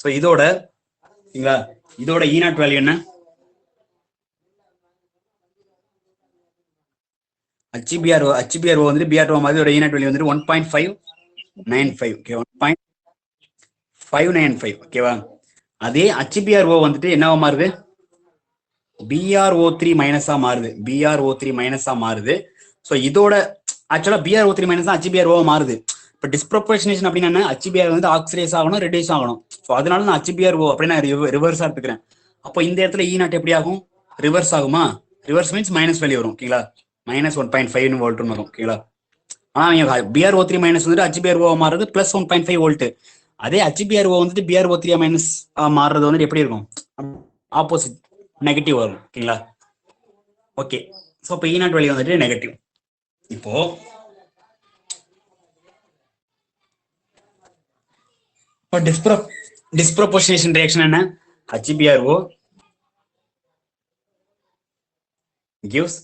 ஸோ இதோட ஓகேங்களா, இதோட E0 வேல்யூ என்ன? HBRO வந்துட்டு Br2 மாதிரி இதோட E0 வேல்யூ வந்துட்டு 1.595 ஓகே, 1.595 ஓகேவா. அதே HBRO வந்துட்டு என்னவா மாறுது? BrO3 மைனஸா மாறுது, BrO3 மைனஸா மாறுது. ஸோ இதோட ஆக்சுவலா BrO3 மைனஸ் தான் HBRO மாறுது. இப்போ டிஸ்ப்ரொபோர்ஷனேஷன் அப்படின்னா HBR வந்து ஆக்சிடைஸ் ஆகணும், ரெடியூஸ் ஆகணும். ஸோ அதனால நான் HBRO அப்படின்னா ரிவர்ஸா எடுத்துக்கிறேன். அப்போ இந்த இடத்துல E0 எப்படி ஆகும்? ரிவர்ஸ் ஆகுமா? ரிவர்ஸ் மீன்ஸ் மைனஸ் வேல்யூ வரும் ஓகேங்களா, -1.5 வோல்ட்னு வரும் ஓகேங்களா. ஆனா BrO3 மைனஸ் வந்துட்டு HBRO மாறுறது +1.5 வோல்ட். அதே HBRO வந்துட்டு BrO3 மைனஸ் மாறுறது வந்துட்டு எப்படி இருக்கும்? ஆப்போசிட், நெகட்டிவ் வரும் ஓகேங்களா. ஓகே, ஸோ இப்போ E0 வேல்யூ வந்துட்டு நெகட்டிவ். இப்போ டிஸ்ப்ரொபோர்ஷனேஷன் ரியாக்ஷன் என்ன? HBRO gives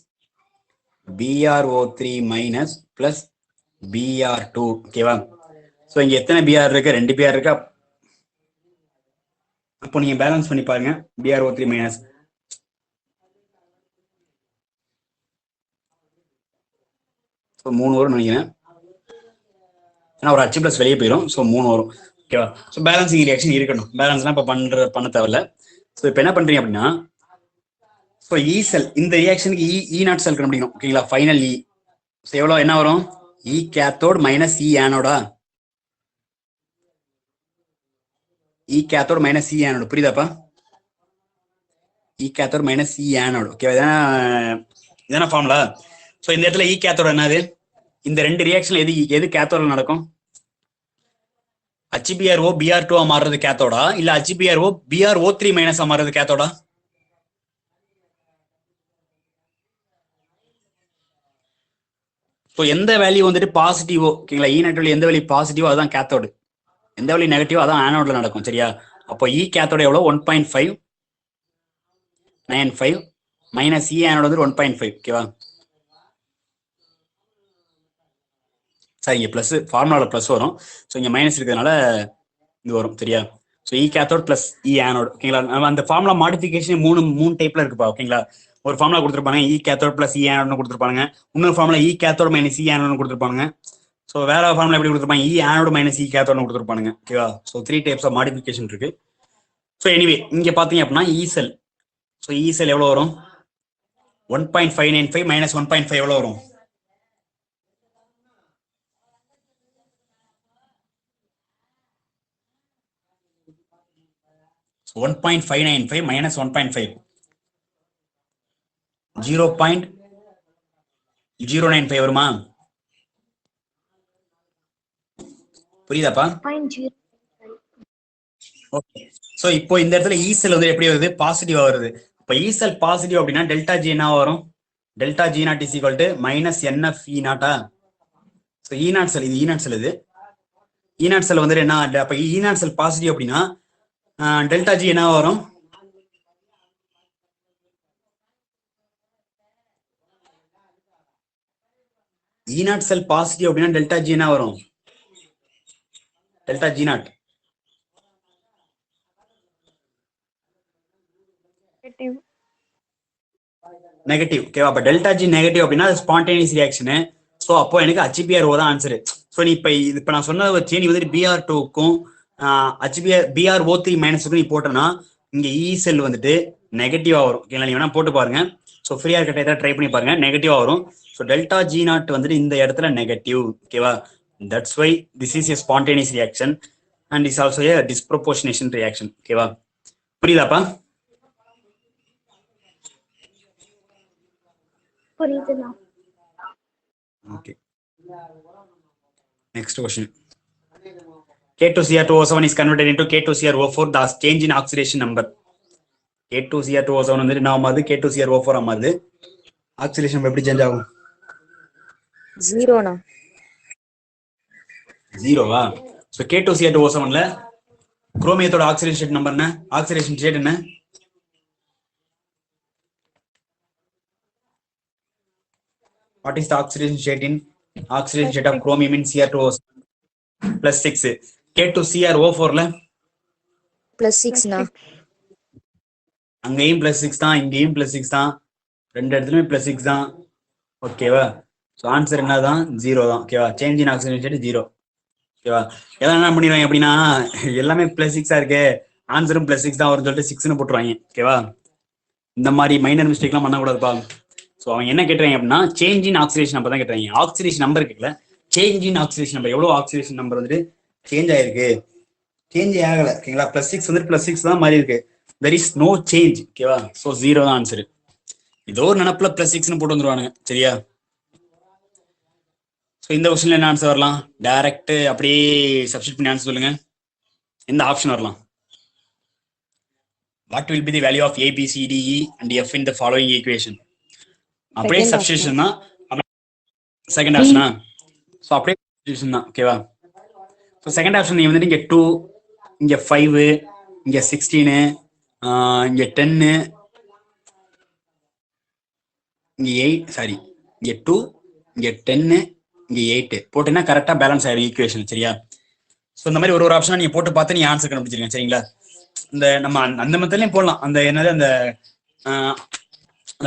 BrO3 minus plus Br2 ஓகேவா. ஸோ இங்க எத்தனை Br இருக்கு? 2 Br இருக்கா. அப்போ நீங்க பேலன்ஸ் பண்ணி பாருங்க. BrO3 மைனஸ் ஸோ 3 வரும் நினைக்கிறேன், ஏன்னா ஒரு H பிளஸ் வெளியே போயிடும். ஸோ 3 வரும் ஓகேவா. ஸோ பேலன்சிங் ரியாக்ஷன் இருக்கணும். பேலன்ஸ்லாம் இப்போ பண்ண தேவையில்ல. ஸோ இப்போ என்ன பண்றீங்க அப்படின்னா, ஸோ இ செல் இந்த ரியாக்ஷனுக்கு E0 செல் கண்டுபிடிக்கணும் ஓகேங்களா. ஃபைனல் இ ஸோ எவ்வளோ என்ன வரும்? இ கேத்தோட் மைனஸ் இ ஆனோடா, இ கேத்தோட் மைனஸ் இ ஆனோடு, புரியுதாப்பா? இ கேத்தோட் மைனஸ் இ ஆனோடு ஓகே, இதான ஃபார்முலா. ஸோ இந்த இடத்துல இ கேத்தோட என்னது? இந்த ரெண்டு ரியாக்ஷன்ல எது கேத்தோட நடக்கும்? HBRO Br2 மாறுறது கேத்தோடா, இல்ல HBRO BrO3 மைனஸ் மாறுறது கேத்தோடா? ஸோ எந்த வேல்யூ வந்துட்டு பாசிட்டிவோ ஓகேங்களா, E0 எந்த வேல்யூ பாசிட்டிவோ அதுதான் கேத்தோடு, எந்த வேல்யூ நெகட்டிவோ அதான் ஆனோட்ல நடக்கும் சரியா. அப்போ இ கேத்தோட எவ்வளோ? 1.595 மைனஸ் இ ஆனோட வந்து 1.5 ஓகேவா. சார் இங்க பிளஸ், ஃபார்முலால பிளஸ் வரும். ஸோ இங்க மைனஸ் இருக்கிறதுனால இது வரும் சரியா. ஸோ இ கேத்தோட் பிளஸ் இ ஆனோட் ஓகேங்களா. நம்ம அந்த ஃபார்முலா மாடிஃபிகேஷன் மூணு டைப்ல இருக்குப்பா ஓகேங்களா. ஒரு ஃபார்முலா கொடுத்துருப்பாங்க இ கேத்தோட் பிளஸ் இ ஆனோட்னு கொடுத்துருப்பாங்க. இன்னொரு ஃபார்முலா இ கேத்தோட் மைனஸ் இ ஆனோட்னு கொடுத்துருப்பாங்க. ஸோ வேற ஃபார்முலா எப்படி கொடுத்துருப்பாங்க? இ ஆனோட் மைனஸ் இ கேத்தோட்னு கொடுத்துருப்பாங்க ஓகேவா. ஸோ 3 டைப்ஸ் ஆஃப் மாடிஃபிகேஷன் இருக்கு. ஸோ எனிவே இங்க பாத்தீங்க அப்படின்னா இ செல், ஸோ இ செல் எவ்வளவு வரும்? 1.595 மைனஸ் 1.5 எவ்வளவு வரும்? So 1.595 minus 1.5 0.095 வருமா? புரியுதாப்பா? ஓகே. சோ இப்போ இந்த இடத்துல இ செல் வந்து எப்படி வருது? பாசிட்டிவா வருது. இப்போ இ செல் பாசிட்டிவ் அப்படின்னா டெல்டா ஜி என்ன வரும்? Delta G nought is equal to minus N F E நாட்டா. ஸோ இ நாட் செல், இது இ நாட் செல், இது இ நாட் செல் வந்துட்டு என்ன? அப்ப இ நாட் செல் பாசிட்டிவ் அப்படின்னா டெல்டா ஜி என்ன வரும்? இ நாட் செல் பாசிட்டிவ் அப்படின்னா டெல்டா ஜி என்ன வரும்? டெல்டா ஜி நாட் நெகட்டிவ் ஓகேவா. அப்ப டெல்டா ஜி நெகட்டிவ் அப்படின்னா அது ஸ்பான்டேனியஸ் ரியாக்ஷனு. ஸோ அப்போ எனக்கு HBRO தான் ஆன்சரு. ஸோ நீ இப்போ நான் சொன்னதை வச்சு நீ வந்துட்டு BR2க்கும் BrO3 மைனஸுக்கும் நீ போட்டோன்னா இங்க இ செல் வந்துட்டு நெகட்டிவா வரும் ஓகேங்களா. நீ வேணா போட்டு பாருங்க. ஸோ ஃப்ரீயா இருக்க ஏதாவது ட்ரை பண்ணி பாருங்க, நெகட்டிவா வரும். ஸோ டெல்டா ஜி நாட் வந்துட்டு இந்த இடத்துல நெகட்டிவ் ஓகேவா. That's why this is a spontaneous reaction and is also a disproportionation reaction ஓகேவா. புரியுதாப்பா? புரியுதுண்ணா. Okay. Next question. K2Cr2O7 is converted into K2Cr4. The change in oxidation number. K2Cr2O7 வந்து என்ன ஆகுது? K2Cr4 ஆகுது. ஆக்சிடேஷன் எப்படி சேஞ்ச் ஆகும்? 0ண்ணா. 0வா? சோ K2Cr2O7ல குரோமியத்தோட ஆக்சிடேஷன் நம்பர் என்ன? ஆக்சிடேஷன் ஸ்டேட் என்ன? What is the oxidation state in oxidation state of chromium in Cr2O +6. K2CrO4ல +6ண்ணா. அங்கேயும் +6 தான், இங்கேயும் +6 தான், ரெண்டு இடத்துலயுமே +6 தான். ஓகேவா? ஸோ ஆன்சர் என்னதான்? 0 தான். ஓகேவா? Change in oxidation state 0. ஓகேவா? எல்லாம் என்ன பண்ணிடுவாங்க அப்படின்னா எல்லாமே +6 இருக்கு, ஆன்சரும் +6 தான் வரும்னு சொல்லிட்டு 6ன்னு போட்டுருவாங்க. ஓகேவா? இந்த மாதிரி மைனர் மிஸ்டேக்லாம் பண்ணக்கூடாதுப்பா. ஸோ அவங்க என்ன கேட்டுறாங்க அப்படின்னா சேஞ்ச் இன் ஆக்சிடேஷன் நம்பர் தான் கேட்டுறாங்க. ஆக்சிடேஷன் நம்பர் கேட்கல, சேஞ்ச் இன் ஆக்சிடேஷன் நம்பர். எவ்வளோ ஆக்சிடேஷன் நம்பர் வந்துட்டு சேஞ்ச் ஆயிருக்கு, சேஞ்ச் ஆகல. ஓகேங்களா? +6 வந்துட்டு +6 தான் மாறி இருக்கு. There is no change. ஓகேவா? ஸோ 0 தான் ஆன்சர். ஏதோ ஒரு நினப்புல +6ன்னு போட்டு வந்துருவானுங்க. சரியா? ஸோ இந்த கொஸ்டின்ல என்ன ஆன்சர் வரலாம்? டைரக்ட் அப்படியே சப்ஸ்டிட் பண்ணி ஆன்சர் சொல்லுங்க. எந்த ஆப்ஷன் வரலாம்? What will be the value of A, B, C, D, E and F in the following equation? அப்படியே Second சப்ஸ்டிட்யூஷன் தான். செகண்ட் ஆப்ஷனா? ஸோ அப்படியே சப்ஸ்டிட்யூஷன் தான். ஓகேவா? ஸோ செகண்ட் ஆப்ஷன் நீ வந்துட்டு இங்கே 2, இங்கே 5, இங்கே 16, இங்கே 10, இங்கே 8, சாரி இங்கே 2, இங்கே 10, இங்கே 8 போட்டுன்னா கரெக்டாக பேலன்ஸ் ஆயிடும் ஈக்குவேஷன். சரியா? ஸோ இந்த மாதிரி ஒரு ஒரு ஆப்ஷனா நீங்க போட்டு பார்த்து நீ ஆன்சர் கண்டுபிடிச்சிருங்க. சரிங்களா? இந்த நம்ம அந்த மெத்தட்லயும் போடலாம். அந்த என்னது அந்த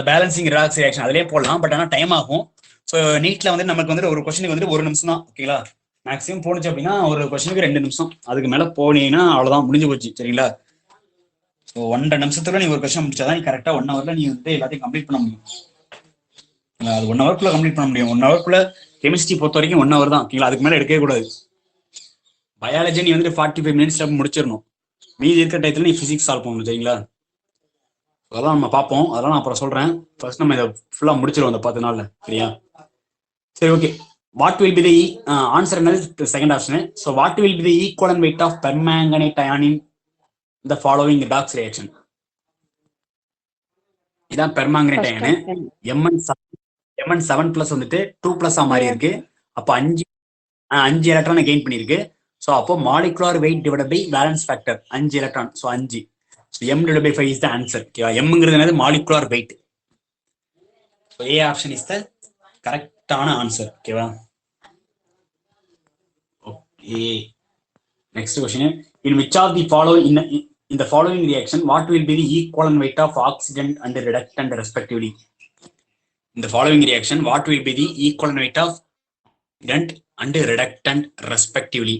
பேலன்சிங் ரிலாக்ஸ் ரியாக்ஷன் அதுலயே போடலாம். பட் ஆனால் டைம் ஆகும். ஸோ நீட்ல வந்து நமக்கு வந்துட்டு ஒரு கொஸ்டினுக்கு வந்துட்டு 1 நிமிஷம் தான். ஓகேங்களா? மேக்ஸிமம் போனுச்சு அப்படின்னா ஒரு கொஸ்டினுக்கு 2 நிமிஷம். அதுக்கு மேல போனீங்கன்னா அவ்வளவுதான், முடிஞ்சு போச்சு. சரிங்களா? ஸோ 1.5 நிமிஷத்துல நீ ஒரு கொஸ்டின் முடிச்சாதான் நீ கரெக்டா 1 ஹவர்ல நீ வந்து எல்லாத்தையும் கம்ப்ளீட் பண்ண முடியும். அது 1 ஹவர்க்குள்ள கம்ப்ளீட் பண்ண முடியும். 1 ஹவர்க்குள்ள கெமிஸ்ட்ரி பொறுத்த வரைக்கும் 1 ஹவர் தான். ஓகேங்களா? அதுக்கு மேல எடுக்கவே கூடாது. பயாலஜி நீ வந்துட்டு 45 மினிட்ஸ்ல முடிச்சிடணும். மீதி இருக்கிற டயத்துல நீ பிசிக்ஸ் சால்வ் பண்ணணும். சரிங்களா? அதெல்லாம் நம்ம பார்ப்போம், அதெல்லாம் நான் அப்புறம் சொல்றேன். ஃபர்ஸ்ட் நம்ம இதை ஃபுல்லா முடிச்சிருவோம் அந்த 10 நாள்ல. சரியா? சரி, okay. What will be the answer என்னது? Second option. So what will be the equivalent weight of permanganate ion in the following redox reaction? இதான் பெர்மாங்கனேட் அயானு. Mn7+ வந்துட்டு 2+ மாறி இருக்கு. அப்போ 5 எலக்ட்ரானை கெயின் பண்ணிருக்கு. ஸோ அப்போ molecular weight divide by valency factor 5 electron. So 5. So M/5 is the answer. ஓகேவா? எம்ங்கிறது என்னது? Molecular weight. So A option is the கரெக்டான ஆன்சர். ஓகேவா? Okay. Next question. In which of the following in the following reaction what will be the equivalent weight of oxidant and reductant respectively? In the following reaction what will be the equivalent weight of oxidant and reductant respectively?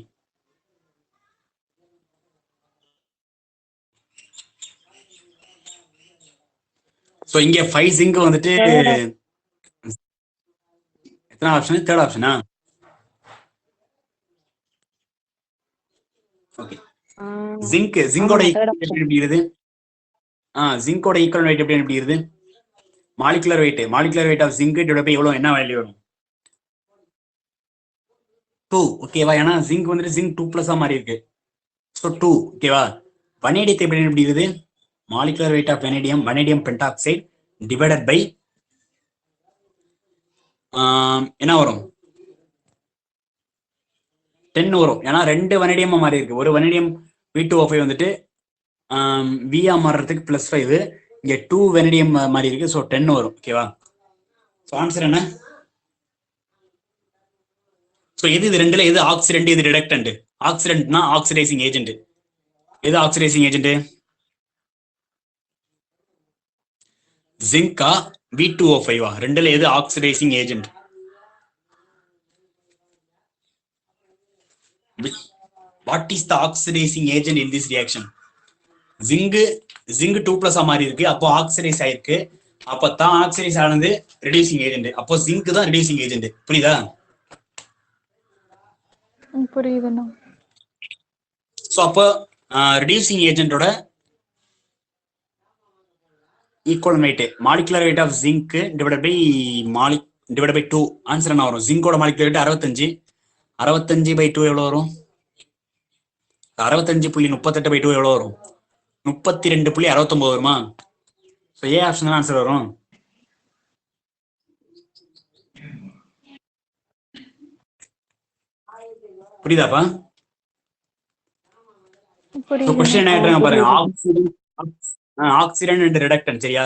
So இங்க 5 zinc வந்துட்டு எத்தனை option? Third ஆப்ஷனா? Okay. ஜிங்கோட எப்படி இருக்குது? ஜிங்கோட equal weight எப்படி இருக்குது? Molecular weight of zinc divide by எவ்வளவு, என்ன வேல்யூ வரும்? 2. ஓகேவா? ஏன்னா ஜிங்க் வந்துட்டு ஜிங்க் 2+ மாறி இருக்கு. ஸோ 2. ஓகேவா? வனேடியத்தை எப்படி இருக்குது? Molecular weight of vanadium pentoxide divided by என்ன வரும்? 10 வரும். ஏன்னா 2 வனேடியமா மாறி இருக்கு. ஒரு வனேடியம் V2O5 வந்துட்டு வியா மாறுறதுக்கு +5, இங்க 2 வெனடியம் மாறி இருக்கு. ஸோ 10 வரும். ஓகேவா? ஸோ ஆன்சர் என்ன? ஸோ இது ரெண்டுல எது ஆக்சிடென்ட், இது ரிடக்டன்ட்? ஆக்சிடென்ட்னா ஆக்சிடைசிங் ஏஜென்ட். எது ஆக்சிடைசிங் ஏஜென்ட்? ஜிங்கா V2O5? ரெண்டுல எது oxidising agent? What is the oxidizing agent in this reaction? Zinc 2+ மாறி இருக்கு. அப்போ ஆக்சிடைஸ் ஆயிருக்கு. அப்போ தான் ஆக்சிடைஸ் ஆனது ரெடியூசிங் ஏஜென்ட். அப்போ ஜிங்க் தான் ரெடியூசிங் ஏஜென்ட். புரியுதா? புரியுதுண்ணா. ஸோ அப்போ ரெடியூசிங் ஏஜென்ட்டோட equal weight molecular weight of zinc divide by 2. Answer என்ன வரும்? ஜிங்கோட மாலிகுலர் வெயிட் 65. 65/2 எவ்வளவு வரும்? 65.38/2 எவ்வளவு வரும்? 32.69 வருமா? ஸோ ஏ ஆப்ஷன் தான் ஆன்சர் வரும். புரியுதாப்பா? கொஸ்டின் என்ன கேட்டாங்க பாருங்க. Oxidant and reductant. சரியா?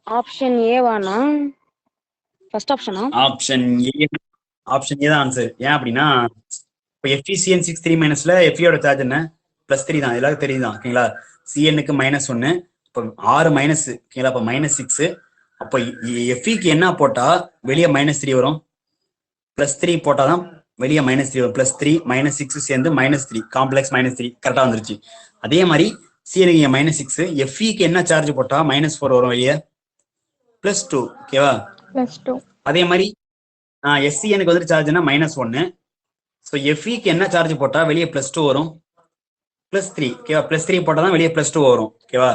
ஆப்ஷன் ஏவானா ஃபர்ஸ்ட் ஆப்ஷனா? Option A. ஆப்ஷன் ஏ தான் ஆன்சர். ஏன் அப்படின்னா இப்போ எஃப்இசிஎன் 6 3 மைனஸ்ல எஃப்இயோட சார்ஜ் என்ன? +3 தான், எல்லாருக்கும் தெரியுதான் ஓகேங்களா. சிஎன்னுக்கு -1, இப்போ 6 மைனஸ் ஓகேங்களா, இப்போ -6. அப்போ எஃப்இக்கு என்ன போட்டா வெளியே -3 வரும்? +3 போட்டாதான் வெளியே -3 வரும். +3 -6 சேர்ந்து -3, காம்ப்ளெக்ஸ் -3 கரெக்டா வந்துருச்சு. அதே மாதிரி சிஎனுக்கு -6, எஃப்இக்கு என்ன சார்ஜ் போட்டா -4 வரும் வெளியே? +2 ஓகேவா. +2. அதே மாதிரி எஸ்சிஎனுக்கு வந்து சார்ஜ்னா -1. ஸோ எஃப்இக்கு என்ன சார்ஜ் போட்டா வெளியே +2 வரும்? +3 ஓகேவா. +3 போட்டா தான் வெளியே +2 வரும் ஓகேவா.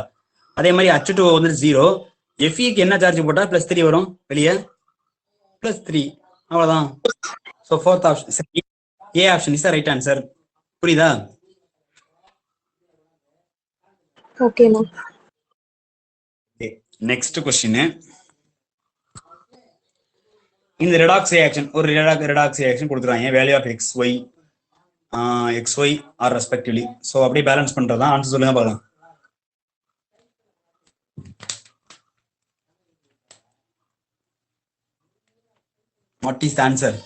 அதே மாதிரி H2O வந்து 0. எஃப்இக்கு என்ன சார்ஜ் போட்டா +3 வரும் வெளியே? +3. அவ்வளவுதான். So fourth option A option is right answer. புரியுதா? ஓகேண்ணா. Next question. இந்த ரெடாக்ஸ் ரியாக்ஷன் ஒரு ரெடாக்ஸ் ரியாக்ஷன் கொடுத்துருவாங்க. Value of XY are respectively. So அப்படியே பேலன்ஸ் பண்றதா. ஆன்சர் சொல்லுங்க பார்க்கலாம். What is the answer?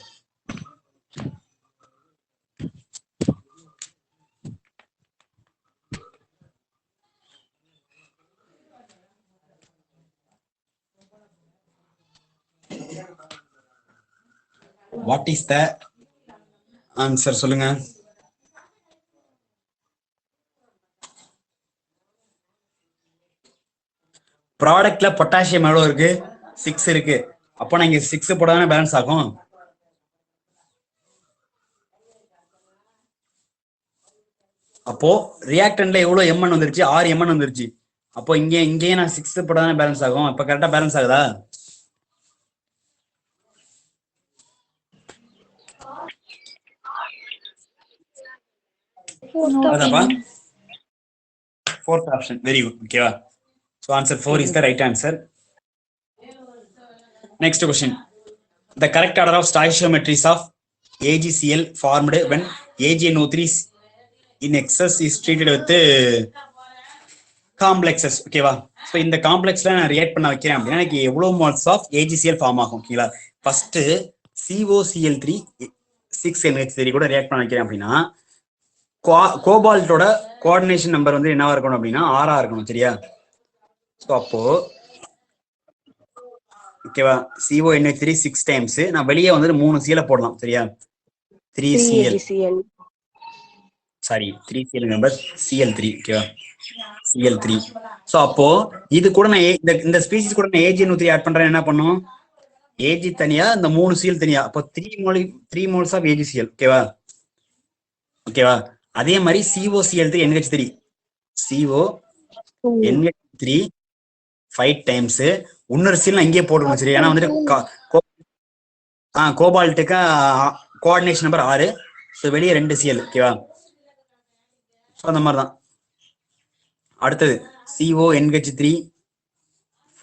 What is the answer சொல்லுங்க. ப்ராடக்ட்ல பொட்டாசியம் எவ்வளவு இருக்கு? 6 இருக்கு. அப்போ நான் இங்க 6 போடாம பேலன்ஸ் ஆகும். அப்போ ரியாக்டன்ட்ல எவ்வளவு mn வந்துருச்சு? 6 mn வந்துருச்சு. அப்போ இங்கேயே நான் 6 போடாம பேலன்ஸ் ஆகும். இப்ப கரெக்டா பேலன்ஸ் ஆகுதா? Fourth option. Very good. Okay. So answer 4 is the right answer. Next question. The correct order of stoichiometries of AgCl formed when AgNO3 in excess is treated with complexes. ஓகேவா. So இந்த காம்ப்ளெக்ஸ்ல நான் react பண்ண வைக்கிறேன் அப்படின்னா எனக்கு எவ்வளவு moles of AgCl form ஆகும்? ஓகேங்களா. ஃபர்ஸ்ட் COCl3 6NH3 கூட ரியாக்ட் பண்ண வைக்கிறேன் அப்படின்னா கோபால்ட்டோட கோஆர்டினேஷன் நம்பர் வந்து என்னவா இருக்கணும் அப்படின்னா 6 இருக்கணும். சரியா. ஸோ அப்போ ஓகேவா, CONH3 6 டைம்ஸ் நான் வெளியே வந்து 3 CL போடலாம். சரியா. 3CL sorry 3CL number Cl3 ஓகேவா. Cl3. ஸோ அப்போ இது கூட நான் இந்த ஸ்பீசிஸ் கூட நான் AgNO3 ஆட் பண்றேன். என்ன பண்ணும்? Ag தனியா, இந்த 3 CL தனியா. அப்போ 3 moles ஆஃப் AgCl. ஓகேவா. ஓகேவா. அதே மாதிரி COCl3 NH3 CONH3 5 டைம்ஸ் இன்னொரு சீல் இங்கே போட்டுக்கணும். சரி. ஏன்னா வந்துட்டு கோபால்ட்டுக்கு கோஆர்டினேஷன் நம்பர் 6. ஸோ வெளியே 2 CL. ஓகேவா. ஸோ அந்த மாதிரி தான். அடுத்தது CONH3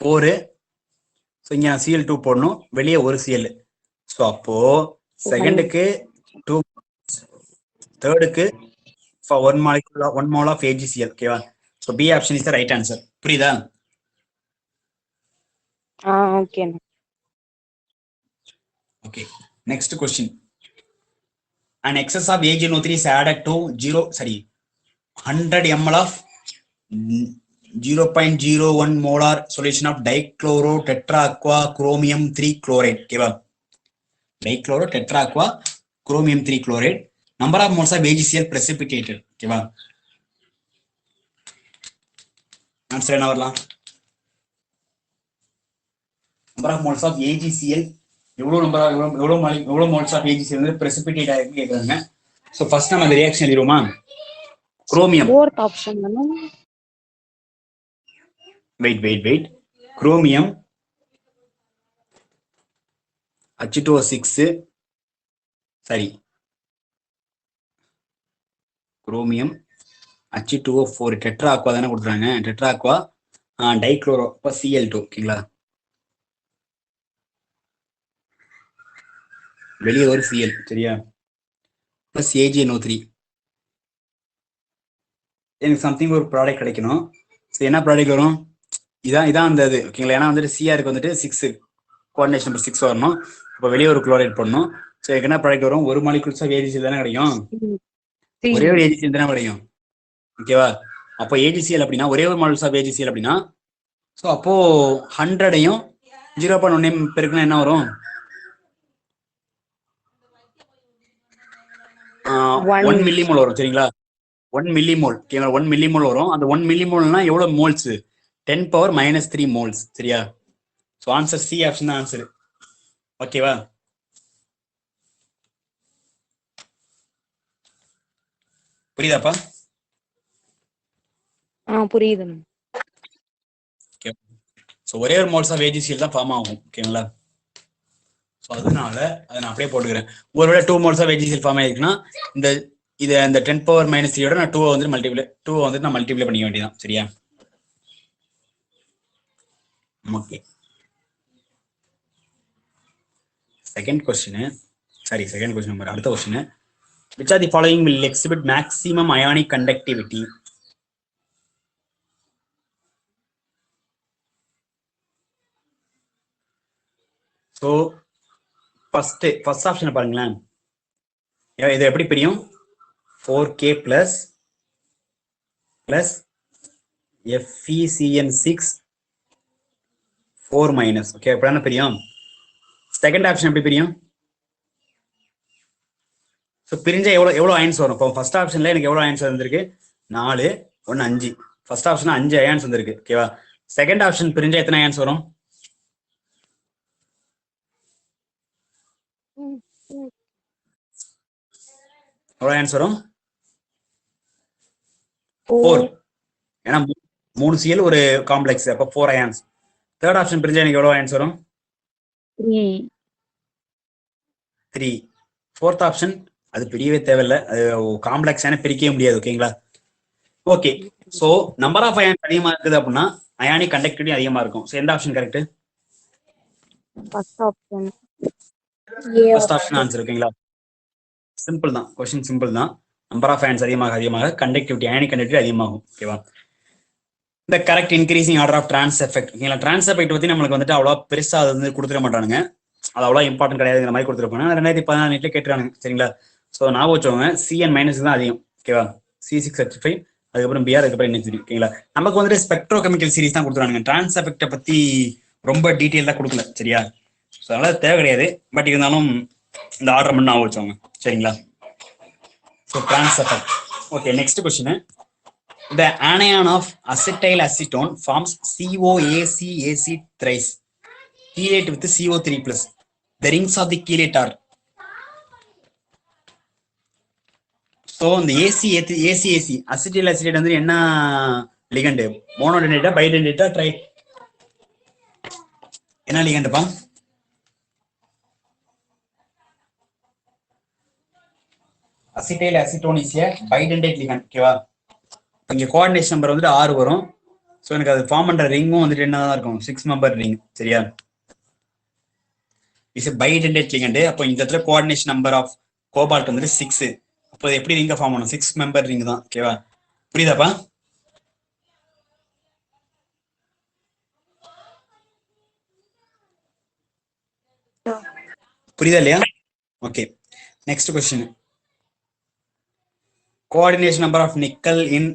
4. ஸோ இங்கே நான் Cl2 போடணும். வெளியே 1 CL. ஸோ அப்போ செகண்டுக்கு 2, தேர்டுக்கு 1 mole of AgCl. ஓகேவா. So B option is the right answer. புரியுதா? Okay. Okay. Next question. An excess of AgNO3 is added to 100 ml of 0.01 molar solution of dichlorotetraaqua chromium 3 chloride. Okay. Dichlorotetraaqua chromium 3 chloride. Number of moles of AgCl precipitated. Okay. Answer என்ன வரலாம்? Number of moles of AgCl எவ்வளவு moles of AgCl வந்து precipitate ஆயிருக்கு கேக்குறாங்க. So first நம்ம இந்த reaction எழுதுவோமா? Chromium. Fourth option தான? Wait. Chromium H2O6 சரி. குரோமியம் H2O4 டெட்ரா அக்வா தானே கொடுத்துறாங்க. Tetra Aqua dichloro Cl2. ஓகேங்களா. வெளியே ஒரு Cl. சரியா. Plus AgNO3. எனக்கு சம்திங் ஒரு ப்ராடக்ட் கிடைக்கணும். என்ன ப்ராடக்ட் வரும்? இதான் அந்த இது ஓகேங்களா. ஏன்னா வந்துட்டு சிஆருக்கு வந்துட்டு 6 கோஆர்டினேஷன் நம்பர் 6 வரணும். இப்போ வெளியே ஒரு குளோரைட் பண்ணணும். ஸோ என்ன ப்ராடக்ட் வரும்? ஒரு மாலிகுல்ஸா ஏஜிசிஎல் தானே கிடைக்கும். ஒரே ஒரு ஏஜிசிஎல் தானே கிடைக்கும். ஓகேவா? அப்போ ஏஜிசிஎல் அப்படின்னா ஒரே ஒரு மாலிகுல்ஸ் ஆஃப் ஏஜிசிஎல் அப்படின்னா ஸோ அப்போ 100ஐயும் 0.1 பெருக்குனா என்ன வரும்? 1 மில்லிமோல் வரும். சரிங்களா? 1 மில்லிமோல். ஓகேங்களா? 1 மில்லிமோல் வரும். அந்த 1 மில்லிமோல்னா எவ்வளவு மோல்ஸ்? 10⁻³ மோல்ஸ். சரியா? ஸோ ஆன்சர் சி ஆப்ஷன் தான் ஆன்சர். ஓகேவா? புரியுதாப்பா? புரியுது. ஸோ ஒரே ஒரு மோல்ஸ் ஆஃப் ஏஜிசிஎல் தான் ஃபார்ம் ஆகும். ஓகேங்களா? ஸோ அதனால அதை நான் அப்படியே போட்டுக்கிறேன். ஒருவேளை 2 மோல்ஸ் ஆஃப் ஏஜிசிஎல் ஃபார்ம் ஆயிருக்குன்னா இந்த 10⁻³ நான் 2 வந்து நான் மல்டிப்ளை பண்ணிக்க வேண்டியதான். சரியா? ஓகே. செகண்ட் கொஸ்டின் அடுத்த question. Which are the following will exhibit maximum ionic conductivity? So first option பாருங்களேன். இது எப்படி பிரியும்? 4K plus FeCN6 4 minus. Okay, எப்படின்னா பிரியும். செகண்ட் ஆப்ஷன் எப்படி பிரியும்? ஸோ பிரிஞ்சா எவ்வளோ அயன்ஸ் வரும்? இப்போ ஃபர்ஸ்ட் ஆப்ஷன்ல எனக்கு எவ்வளோ அயன்ஸ் வந்திருக்கு? 4 1 5. ஃபர்ஸ்ட் ஆப்ஷன் 5 அயன்ஸ் வந்திருக்கு. ஓகேவா? செகண்ட் ஆப்ஷன் பிரிஞ்சா எத்தனை அயன்ஸ் வரும்? எவ்வளோ அயன்ஸ் வரும்? 4. ஏன்னா 3 Cl ஒரு காம்ப்ளெக்ஸ், அப்போ 4 அயன்ஸ். தேர்ட் ஆப்ஷன் பிரிஞ்சா எனக்கு எவ்வளோ அயன்ஸ் வரும்? 3. ஃபோர்த் ஆப்ஷன் அது பிரியவே தேவையில்லை, அது காம்ப்ளெக்ஸ் பிரிக்கவே முடியாது. ஓகேங்களா? Okay. So number of ions அதிகமா இருக்குது அப்படின்னா அயானிக் கண்டக்டிவிட்டி அதிகமா இருக்கும். ஸோ எந்த option correct? First option answer. ஓகேங்களா? சிம்பிள் தான், கொஸ்டின் சிம்பிள் தான். நம்பர் ஆஃப் அயான்ஸ் அதிகமாக கண்டக்டிவிட்டி, அயானிக் கண்டக்டிவிட்டி அதிகமாகும். ஓகேவா? இந்த correct increasing order of trans effect. ஓகேங்களா? டிரான்ஸ் எஃபெக்ட் பத்தி நம்மளுக்கு வந்துட்டு அவ்வளோ பெருசா அது வந்து கொடுத்துட மாட்டானுங்க, அது அவ்வளோ இம்பார்ட்டன்ட் கிடையாதுங்கிற மாதிரி கொடுத்துருப்பாங்க. 2014 கேட்டுறானுங்க. சரிங்களா? ஸோ நான் வச்சவங்க CN- தான் அதிகம். ஓகேவா? C6H5, அதுக்கப்புறம் BR, அதுக்கப்புறம் NH3. ஓகேங்களா? நமக்கு வந்துட்டு ஸ்பெக்ட்ரோ கெமிக்கல் சீரிஸ் தான் கொடுத்துறானுங்க. டிரான்ஸ் எஃபெக்டை பத்தி ரொம்ப டீட்டெயில் தான் கொடுக்கல. சரியா? ஸோ அதனால தேவை கிடையாது. பட் இருந்தாலும் இந்த ஆர்டர் பண்ணி நான் வச்சவங்க. சரிங்களா? So trans effect. Okay, next question. The anion of acetyl acetone forms COACAC thrice. Chelate with CO3+. The rings of the chelate are. So இந்த ACAC அசிட்டைல் அசிட்டேட் வந்து என்ன லிகண்ட்? மோனோடென்டேட்டா, பைடென்டேட்டா, ட்ரை என்ன லிகண்ட்ப்பா? Acetyl acetone is a bidentate ligand. ஓகேவா? இங்க coordination number வந்துட்டு 6 வரும். ஸோ எனக்கு அது ஃபார்ம் பண்ற ரிங்கும் வந்துட்டு என்னதான் இருக்கும்? 6 மெம்பர் ரிங். சரியா? Is bidentate ligand. அப்போ இந்த இடத்துல கோஆர்டினேஷன் நம்பர் ஆஃப் கோபால்ட் வந்துட்டு 6. அப்போ எப்படி ரிங்க ஃபார்ம் பண்ணும்? 6 மெம்பர் ரிங் தான். ஓகேவா? புரியுதாப்பா? புரியுதா இல்லையா? Okay, next question. Coordination number of nickel in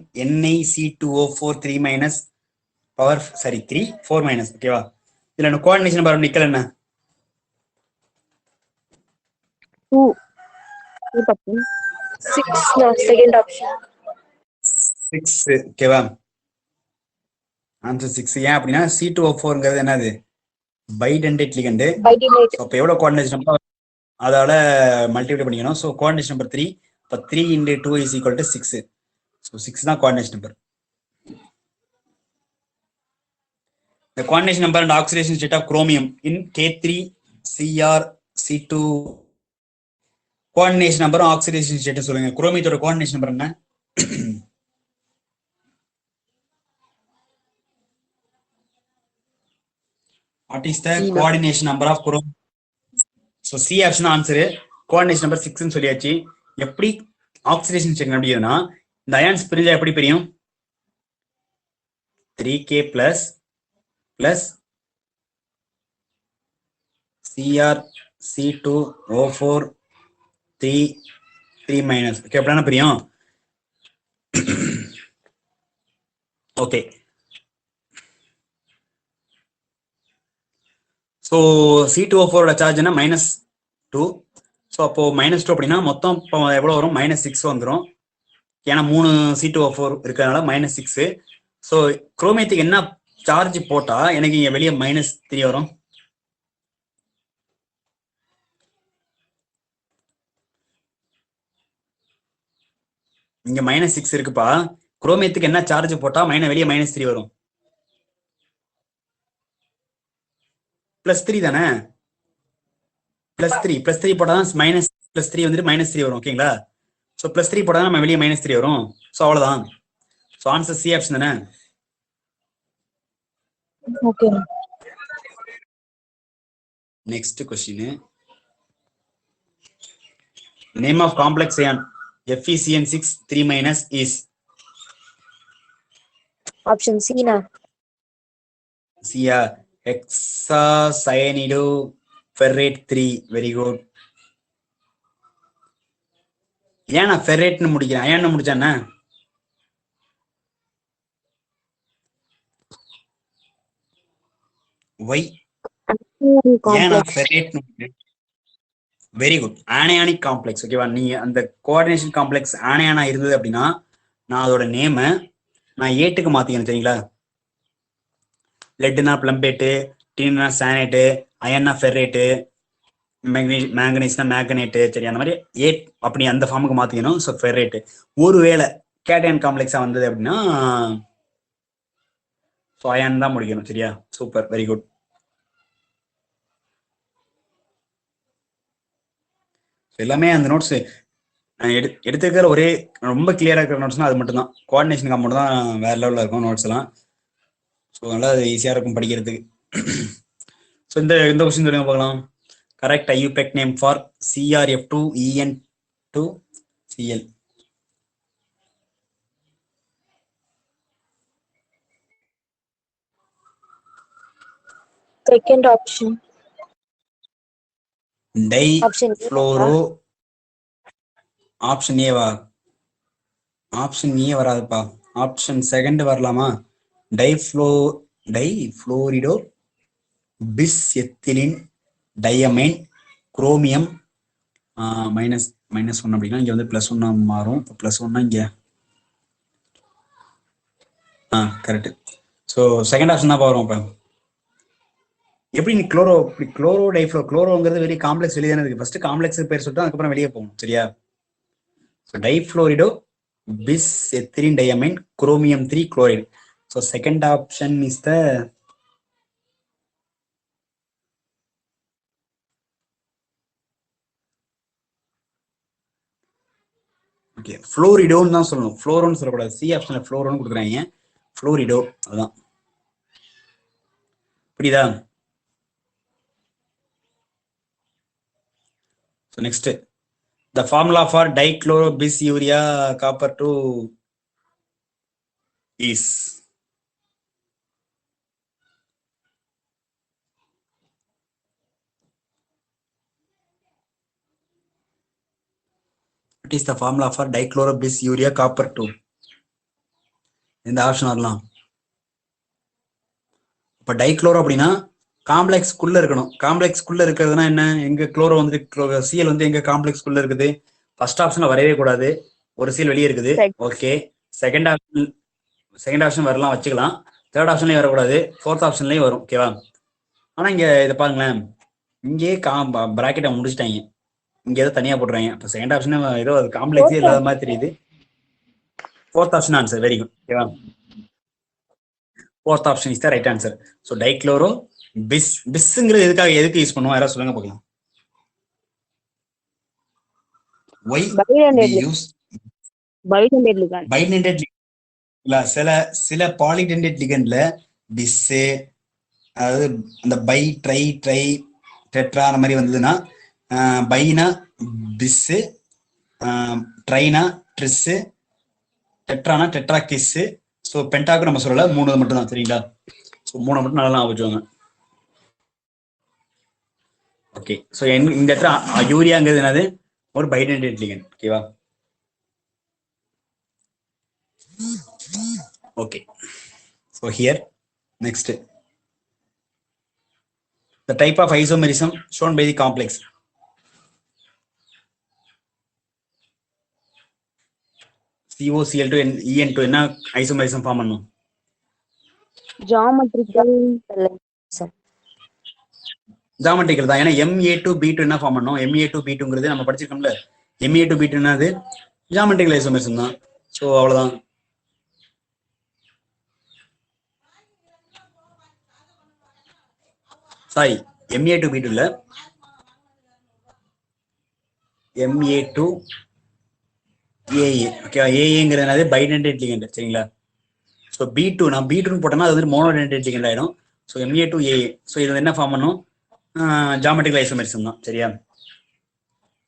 NiC2O4 3 power 3 4 ஓகேவா? இதுல கோஆர்டினேஷன் நம்பர் ஆஃப் நிக்கல் என்ன? 2. 6 செகண்ட் ஆப்ஷன் 6. ஓகேவா? ஆன்சர் 6. ஏன் அப்படின்னா C2O4ங்கிறது என்னது? பைடென்டேட் லிகண்ட். அப்போ எவ்வளவு கோஆர்டினேஷன் நம்பர் அதால மல்டிப்ளை பண்ணிக்கணும். So coordination number 3. இப்போ 3 × 2 = 6. ஸோ 6 தான் coordination number. The coordination number and oxidation state of chromium in K3CrC2. Coordination நம்பரும் ஆக்சிடேஷன் ஸ்டேட் சொல்லுங்க. குரோமியத்தோட கோஆர்டினேஷன் நம்பர் என்ன? What is the coordination number of chromium? So C option answer. Coordination number 6 ன்னு சொல்லியாச்சு. எப்படி oxidation state அப்படின்னா இந்த ions பிரிஞ்சா எப்படி பிரியும்? 3K plus plus CrC2O4 3 minus. Okay, அப்படின்னா புரியும். ஓகே, ஸோ C2O4 சார்ஜ் என்ன -2. ஸோ அப்போ -2 அப்படின்னா மொத்தம் இப்போ எவ்வளோ வரும்? -6 வந்துடும். ஏன்னா 3 C2O4 இருக்கிறதுனால -6. ஸோ குரோமேத்துக்கு என்ன சார்ஜ் போட்டா எனக்கு இங்க வெளியே -3 வரும்? இங்க -6 இருக்குப்பா. குரோமேத்துக்கு என்ன சார்ஜ் போட்டா வெளியே -3 வரும்? +3 தானே? +3 போட்டா தான் +3 வந்துட்டு -3 வரும். ஓகேங்களா? ஸோ +3 போட்டா நம்ம வெளியே -3 வரும். ஸோ அவ்வளவுதான். ஸோ ஆன்சர் சி ஆப்ஷன் தானே? Okay. Next question. Name of complex ion FeCN6 3- is? Option C na. C. Hexacyanide ferrate 3. Very good. ஏன் நான் ஃபெரேட்னு முடிக்கிறேன்? அயன்னு முடிச்சானே? ஒய் ஏன் நான் ஃபெரேட்னு முடிக்கிறேன்? Very good. Anionic complex. ஓகேவா? நீ அந்த கோஆர்டினேஷன் காம்ப்ளெக்ஸ் ஆனையானா இருந்தது அப்படின்னா நான் அதோட நேமை நான் ஏட்டுக்கு மாத்திக்கணும். சரிங்களா? லெட்னா பிளம்பேட்டு, டீனா சானேட்டு, அயன்னா ஃபெரேட்டு, மேங்கனீஸ்னா மேங்கனேட்டு. சரி, அந்த மாதிரி ஏட் அப்படி அந்த ஃபார்முக்கு மாத்திக்கணும். ஸோ ஃபெரேட்டு. ஒருவேளை கேட்டையான் காம்ப்ளெக்ஸா வந்தது அப்படின்னா ஸோ அயன் தான் முடிக்கணும். சரியா? Super, very good. எல்லாமே அந்த நோட்ஸ் எடுத்துக்கிற ஒரே ரொம்ப கிளியரா இருக்கிற நோட்ஸ்னா அது மட்டும் தான். கோஆர்டினேஷன் காம்பவுண்ட் தான் வேற லெவலில் இருக்கும் நோட்ஸ் எல்லாம். ஸோ நல்லா அது ஈஸியாக இருக்கும் படிக்கிறதுக்கு. ஸோ இந்த கொஸ்டின் சொல்லுங்க பார்க்கலாம். Correct IUPAC name for CrF2En2Cl. Second option. Difluoro. Option ஏவா? ஆப்ஷன் ஏ வராதுப்பா. ஆப்ஷன் செகண்ட் வரலாமா? Difluorido bis ethylene diamine chromium -1 அப்படின்னா இங்க வந்து +1 மாறும். இப்போ +1 இங்க கரெக்ட். ஸோ செகண்ட் ஆப்ஷன் தான் வரும். இப்போ எப்படி நீ குளோரோ டைஃப்ளோ குளோரோங்கிறது வெளியே காம்ப்ளெக்ஸ் வெளியே தானே இருக்கு. ஃபர்ஸ்ட் காம்ப்ளெக்ஸ் பேர் சொல்லிட்டு அதுக்கப்புறம் வெளியே போகும். சரியா? So difluorido bis ethylene diamine chromium 3 chloride. So second option is the okay. ஃப்ளோரிடோன்னு தான் சொல்லணும், ஃப்ளோரோன்னு சொல்லக்கூடாது. சி ஆப்ஷன்ல ஃப்ளோரோன்னு கொடுக்குறாங்க. ஃப்ளோரிடோ அதுதான். புரியுதா? So next the formula for dichlorobisurea copper 2 is? What is the formula for dichlorobisuria copper 2? இந்த ஆப்ஷன் வரலாம். இப்ப டைக்ளோரோ அப்படின்னா காம்ப்ளெக்ஸ் குள்ள இருக்கணும். காம்ப்ளெக்ஸ் குள்ள இருக்கிறதுனா என்ன? எங்க குளோரோ வந்து சிஎல் வந்து எங்க காம்ப்ளெக்ஸ் குள்ள இருக்குது? ஃபர்ஸ்ட் ஆப்ஷன்ல வரவே கூடாது. ஒரு சிஎல் வெளியே இருக்குது. ஓகே. செகண்ட் ஆப்ஷன் வரலாம், வச்சுக்கலாம். தேர்ட் ஆப்ஷன்லயும் வரக்கூடாது. ஃபோர்த் ஆப்ஷன்லயும் வரும். ஓகேவா? ஆனா இங்க இதை பாருங்களேன், இங்கே பிராக்கெட்டை முடிச்சிட்டாங்க. இங்க ஏதோ தனியா போடுறாங்க. இப்போ செகண்ட் ஆப்ஷன் ஏதோ அது காம்ப்ளெக்ஸே இல்லாத மாதிரி தெரியுது. Fourth option answer. Very good. ஓகேவா? Fourth option is the right answer. So dichloro பிஸ்ங்கிறது எதுக்கு யூஸ் பண்ணுவோம்? யாராவது சொல்லுங்க பார்க்கலாம். ஒய் யூஸ் பைடென்டேட் இல்ல சில பாலிடென்டேட் லிகண்ட்ல பிஸ், அதாவது அந்த பை ட்ரை டெட்ரா அந்த மாதிரி வந்ததுன்னா பைனா பிஸ், ட்ரைனா ட்ரிஸ், டெட்ரானா டெட்ரா கிஸ். ஸோ பென்டாக்கு நம்ம சொல்லல, 3 மட்டும் தான். சரிங்களா? ஸோ 3 மட்டும் நல்லா வச்சுக்கோங்க. ஓகே, ஸோ இந்த இடத்துல யூரியாங்கிறது என்னது, ஒரு பைடென்டேட் லிகண்ட். ஓகேவா? Okay, so here next the type of isomerism shown by the complex. COCl2 En2 என்ன ஐசோமெரிசம் ஃபார்ம் பண்ணும்? ஜாமெட்ரிக்கல் ஜாமெட்ரிக்கல் தான். ஏன்னா Ma2B2 என்ன ஃபார்ம் பண்ணும்? Ma2B2ங்கிறது நம்ம படிச்சிருக்கோம்ல. Ma2B2 என்னது? ஜாமெட்ரிக்கல் ஐசோமெரிசம் தான். ஸோ அவ்வளவுதான். சாரி, Ma2B2 இல்ல, Ma2AA. ஓகே, ஏஏங்கிறது என்னது? பைடென்டேட் லிகண்ட். சரிங்களா? ஸோ B2 நான் B2 போட்டோம்னா அது வந்து மோனோடென்டேட் லிகண்ட் ஆயிடும். So Ma2AA. ஸோ இது என்ன ஃபார்ம் பண்ணும்? ஜாமெட்ரிக்கல் ஐசோமெரிசம் தான். சரியா?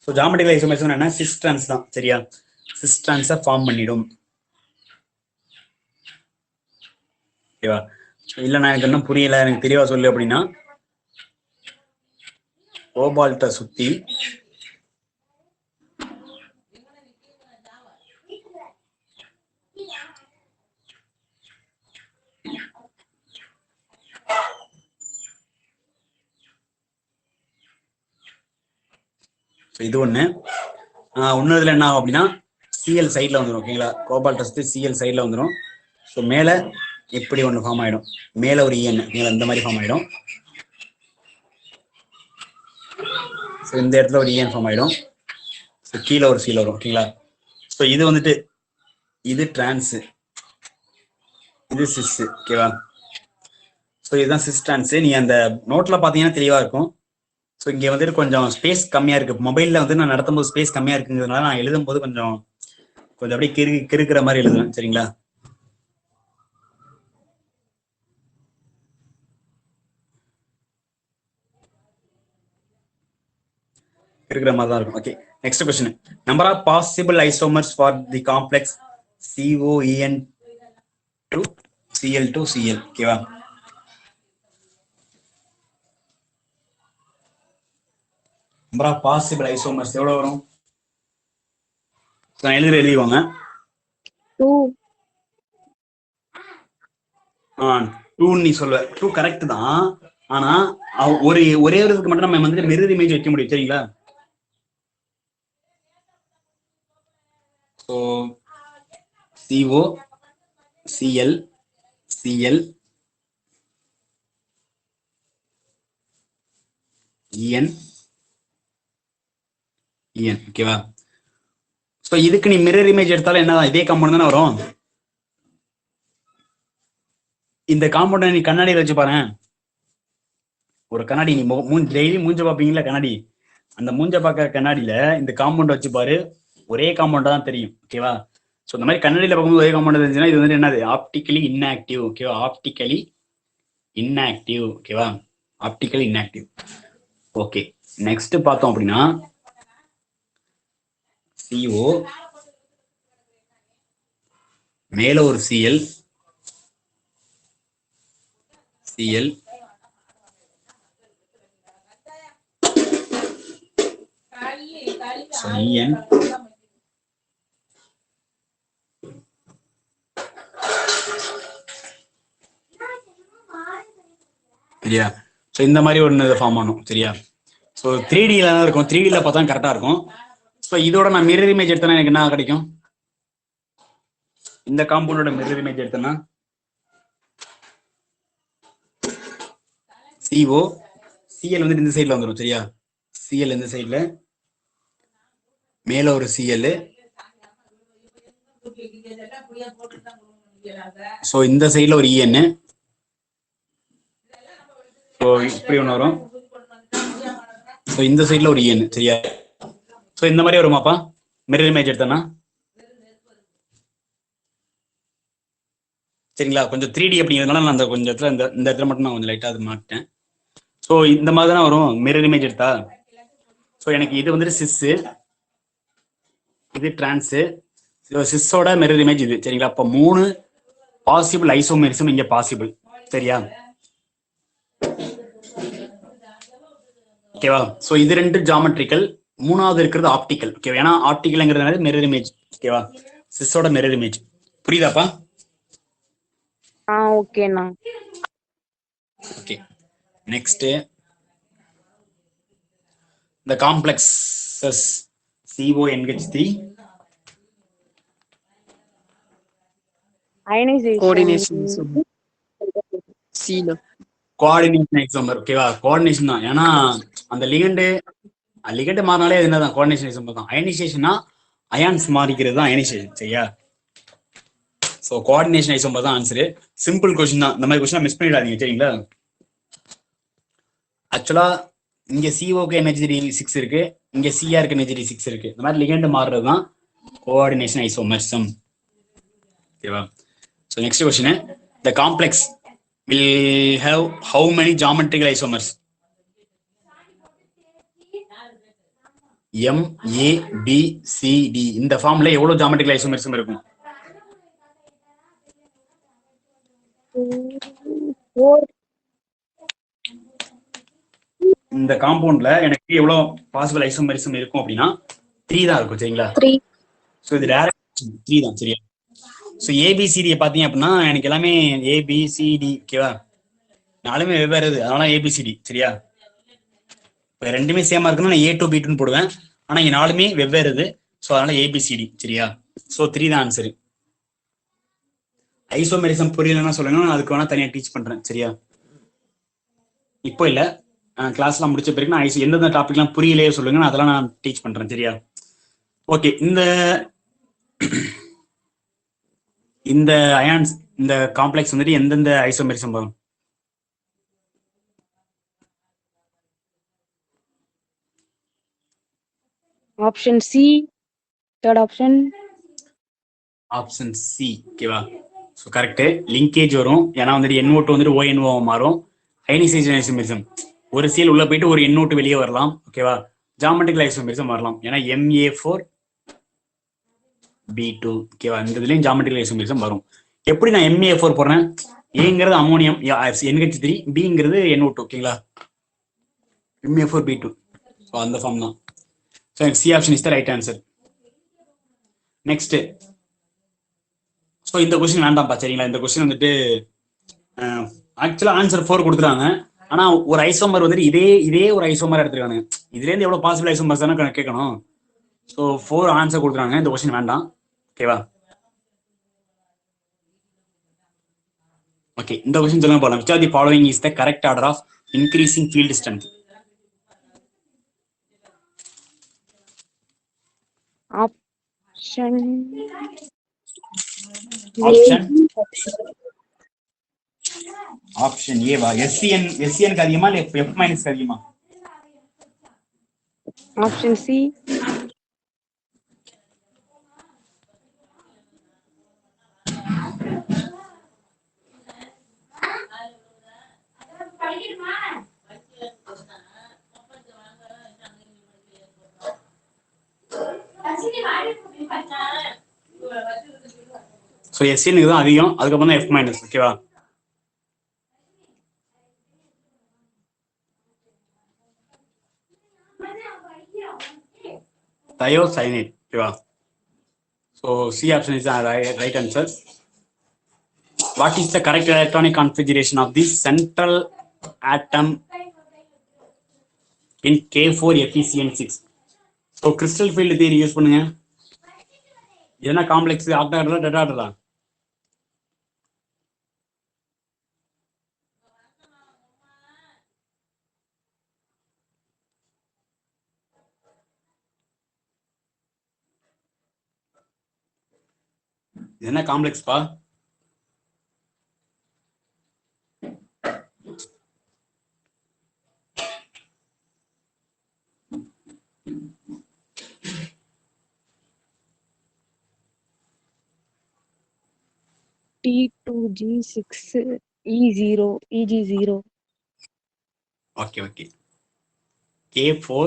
ஸோ ஜாமெட்ரிக்கல் ஐசோமெரிசம் என்ன? சிஸ்ட்ரான்ஸ் தான். சரியா? சிஸ்ட்ரான்ஸை ஃபார்ம் பண்ணிடும். ஓகேவா? இல்ல நான் எனக்கு இன்னும் புரியல, எனக்கு தெளிவா சொல்லு அப்படின்னா, கோபால்ட்டை சுத்தி இது ஒண்ணு. இன்னொருதுல என்ன ஆகும் அப்படின்னா, சிஎல் சைட்ல வந்துடும். ஓகேங்களா? கோபால்ட்டை சுத்தி சிஎல் சைட்ல வந்துடும். ஸோ மேல இப்படி ஒன்று ஃபார்ம் ஆயிடும். மேல ஒரு EN மேல இந்த மாதிரி ஃபார்ம் ஆயிடும். ஸோ இந்த இடத்துல ஒரு EN ஃபார்ம் ஆயிடும். ஸோ கீழே ஒரு சீல் வரும். ஓகேங்களா? ஸோ இது வந்துட்டு இது டிரான்ஸ், இது சிஸ். ஓகேவா? ஸோ இதுதான் சிஸ் டிரான்ஸ். நீ அந்த நோட்ல பாத்தீங்கன்னா தெளிவா இருக்கும். ஸோ இங்க வந்துட்டு கொஞ்சம் ஸ்பேஸ் கம்மியா இருக்கு. மொபைல்ல வந்து நான் நடத்தும் போது ஸ்பேஸ் கம்மியா இருக்குங்கிறதுனால நான் எழுதும் போது கொஞ்சம் அப்படியே கிறுக்கிற மாதிரி எழுதுவேன். சரிங்களா? இருக்கிற மாதிரி தான் இருக்கும். Okay, next question. Number of possible isomers for the complex COEN2 Cl2 Cl. ஓகேவா? நம்பர் ஆஃப் பாசிபிள் ஐசோமர்ஸ் எவ்வளவு வரும்? நான் எழுதிவாங்க. 2 நீ சொல்லுவ. 2 கரெக்ட் தான். ஆனா ஒரே ஒரு இதுக்கு மட்டும் நம்ம வந்து மிரர் இமேஜ் வைக்க முடியும். சரிங்களா? So CO CL CL EN EN. ஓகேவா? ஸோ இதுக்கு நீ மிரர் இமேஜ் எடுத்தாலும் என்னதான் இதே காம்பவுண்ட் தானே வரும். இந்த காம்பவுண்டை நீ கண்ணாடியில் வச்சு பாரு. ஒரு கண்ணாடி நீ டெய்லி மூஞ்ச பார்ப்பீங்களா கண்ணாடி, அந்த மூஞ்ச பார்க்க கண்ணாடியில இந்த காம்பவுண்ட் வச்சு பாரு, ஒரே காம்பவுண்டா தான் தெரியும். ஓகேவா? ஸோ இந்த மாதிரி கண்ணாடியில் பார்க்கும்போது ஒரே காம்பவுண்ட் தெரிஞ்சுன்னா இது வந்து என்னது? Optically inactive. ஓகேவா? Optically inactive. ஓகேவா? Optically inactive. ஓகே, நெக்ஸ்ட் பார்த்தோம் அப்படின்னா CO மேல ஒரு Cl Cl EN சரியா? ஸோ இந்த மாதிரி ஒன்று ஃபார்ம் ஆகும். சரியா? ஸோ 3Dல தான் இருக்கும். 3Dல பார்த்தா கரெக்டா இருக்கும். ஸோ இதோட நான் மிரர் இமேஜ் எடுத்தேன்னா எனக்கு என்ன கிடைக்கும்? இந்த காம்பவுண்டோட மிரர் இமேஜ் எடுத்தேன்னா CO CL வந்து இந்த சைட்ல வந்துடும். சரியா? CL இந்த சைட்ல, மேல ஒரு CL. ஸோ இந்த சைட்ல ஒரு EN. ஸோ இப்படி ஒன்று வரும். ஸோ இந்த சைட்ல ஒரு EN. சரியா? ஸோ இந்த மாதிரி வருமாப்பா மிரர் இமேஜ் எடுத்தேன்னா. சரிங்களா? கொஞ்சம் 3D அப்படிங்கிறதுனால நான் அந்த கொஞ்சம் இடத்துல இந்த இடத்துல மட்டும் நான் கொஞ்சம் லைட்டாக அது மாட்டேன். ஸோ இந்த மாதிரி தானே வரும் மிரர் இமேஜ் எடுத்தா. ஸோ எனக்கு இது வந்துட்டு சிஸ்ஸு, இது டிரான்ஸு, சிஸ்ஸோட மிரர் இமேஜ் இது. சரிங்களா? அப்போ 3 பாசிபிள் ஐசோமெரிசம் இங்கே பாசிபிள். சரியா? ஓகேவா? ஸோ இது ரெண்டு ஜாமெட்ரிக்கல், மூணாவது இருக்கிறது ஆப்டிக்கல். ஓகேவா? ஏன்னா ஆப்டிக்கல்ங்கிறது மிரர் இமேஜ். ஓகேவா? சிஸோட மிரர் இமேஜ். புரியுதாப்பா? ஓகேண்ணா. Okay, next the complexes CONH3 ionisation coordination China. Coordination isomer. ஓகேவா? கோஆர்டினேஷன் தான். ஏன்னா அந்த லிகண்டு மாறினாலே அது என்னதான் கோஆர்டினேஷன் ஐசோமர் தான். அயனைசேஷனா அயான்ஸ் மாறிக்கிறது தான் அயனைசேஷன். சரியா? ஸோ கோஆர்டினேஷன் ஐசோமர் தான் ஆன்சரு. சிம்பிள் கொஸ்டின் தான். இந்த மாதிரி கொஸ்டின் மிஸ் பண்ணிடாதீங்க. சரிங்களா? ஆக்சுவலா இங்க சிஓக்கு NH3 6 இருக்கு, இங்க சிஆருக்கு NH3 6 இருக்கு. இந்த மாதிரி லிகண்ட் மாறுறது தான் கோஆர்டினேஷன் ஐசோமர்சம். ஓகேவா? So next question, the complex will have how many geometrical isomers? M, A, B, C, D. இந்த ஃபார்ம்ல எவ்வளவு ஜாமெட்ரிக்கல் ஐசோமர்ஸும் இருக்கும்? 4. இந்த காம்பவுண்ட்ல எனக்கு எவ்வளவு பாசிபிள் ஐசோமரிசம் இருக்கும் அப்படின்னா 3 தான் இருக்கும். சரிங்களா? 3. ஸோ இது டைரக்ட் 3 தான். சரியா? ஸோ ஏபிசிடியை பார்த்தீங்க அப்படின்னா எனக்கு எல்லாமே ஏபிசிடி. ஓகேவா? நாலுமே வெவ்வேறு, அதனால ஏபிசிடி. சரியா? இப்போ ரெண்டுமே சேமா இருக்குன்னா நான் A2 B2 போடுவேன். ஆனா இங்க நாலுமே வெவ்வேறு, ஸோ அதனால ஏபிசிடி. சரியா? ஸோ 3 தான் ஆன்சரு. ஐசோமெரிசம் புரியலன்னா சொல்லுங்க, நான் அதுக்கு வேணா தனியாக டீச் பண்றேன். சரியா? இப்போ இல்ல, கிளாஸ்லாம் முடிச்ச பிறகு நான் எந்தெந்த டாபிக்லாம் புரியலையே சொல்லுங்க, நான் அதெல்லாம் நான் டீச் பண்றேன். சரியா? ஓகே, இந்த அயான்ஸ், இந்த காம்ப்ளெக்ஸ் வந்துட்டு எந்தெந்த ஐசோமெரிசம் வரும்? Option C, third option. Option C. ஓகேவா? So correct. லிங்கேஜ் வரும். ஏன்னா வந்துட்டு NO2 வந்துட்டு ONO மாறும். அயனைசேஷன் ஐசோமெரிசம், ஒரு சீல் உள்ள போயிட்டு ஒரு NO2 வெளியே வரலாம். ஓகேவா? ஜாமெட்ரிக்கல் ஐசோமெரிசம் வரலாம். ஏன்னா Ma4B2. ஓகேவா? இந்த இதுலயும் ஜாமெட்ரிக்கல் ஐசோமெரிசம் வரும். எப்படி நான் Ma4 போடுறேன்? ஏங்கிறது அமோனியம் NH3, பிங்கிறது NO2. ஓகேங்களா? Ma4B2. ஸோ அந்த ஃபார்ம் தான். ஸோ எனக்கு C option is the right answer. Next, so இந்த கொஸ்டின் வேண்டாம்ப்பா. சரிங்களா? இந்த கொஸ்டின் வந்துட்டு ஆக்சுவலா ஆன்சர் 4 கொடுத்துறாங்க. ஆனா ஒரு ஐசோமர் வந்துட்டு இதே ஒரு ஐசோமர் எடுத்துருக்காங்க. இதுல இருந்து எவ்வளவு பாசிபிள் ஐசோமர்ஸ் தானே கேட்கணும். ஸோ 4 ஆன்சர் கொடுத்துறாங்க. இந்த கொஸ்டின் வேண்டாம். ஓகேவா? ஓகே, இந்த கொஸ்டின் சொல்லுங்க போலாம். which of the following is the correct order of increasing field strength? Option option Eva? SCN அதிகமா இல்ல F- அதிகமா? Option C. ஸோ SCN தான் அதிகம், அதுக்கப்புறம் தான் F-. ஓகேவா? thiocyanate. ஓகேவா? So C option is right answer. What is the correct electronic configuration of the central atom in K4FeCN6? So crystal field theory use பண்ணுங்க. என்ன காம்ப்ளெக்ஸ்? ஆக்டாஹெட்ரா டெட்ராஹெட்ரா? என்ன காம்ப்ளெக்ஸ்பா? T2G6 E0 EG0. Okay okay. K4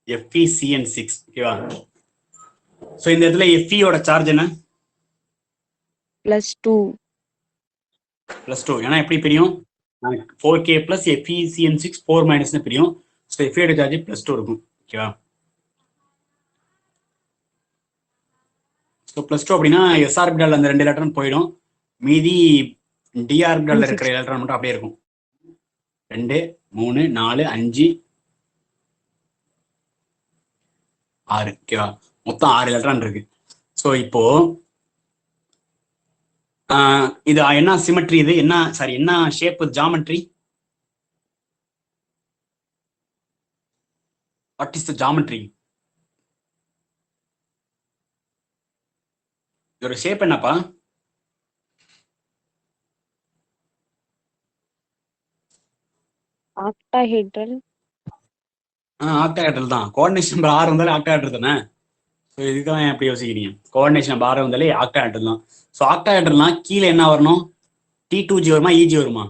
FeCN6. ஓகேவா? So இந்த இடத்துல Feயோட charge என்ன? +2. +2. ஏன்னா எப்படி பிரியும்? 4K plus FeCN6 4 மைனஸ்னு பிரியும். ஸோ எஃப்ஏடு சார்ஜ் +2 இருக்கும். ஓகேவா? ஸோ +2 அப்படின்னா எஸ் ஆர்பிட்டால் அந்த 2 எலக்ட்ரான் போயிடும். மீதி டி ஆர்பிட்டால் இருக்கிற எலக்ட்ரான் மட்டும் அப்படியே இருக்கும். 2 3 4 5 6. ஓகேவா? மொத்தம் 6 எலக்ட்ரான் இருக்கு. ஸோ இப்போ இது என்ன சிமெட்ரி, இது என்ன சாரி என்ன shape, geometry? What is the geometry? இதோட ஷேப் என்னப்பா? ஆக்டாஹெட்ரல். ஆக்டாஹெட்ரல் தான். கோஆர்டினேஷன் நம்பர் 6 வந்தாலே ஆக்டாஹெட்ரல் தானே. ஸோ இதுதான் எப்படி யோசிக்கிறீங்க? கோஆர்டினேஷன் நம்பர் 6 வந்தாலே ஆக்டாஹெட்ரல் தான். ஸோ ஆக்டாஹெட்ரல்னா கீழே என்ன வரணும்? T2G வருமா EG வருமா?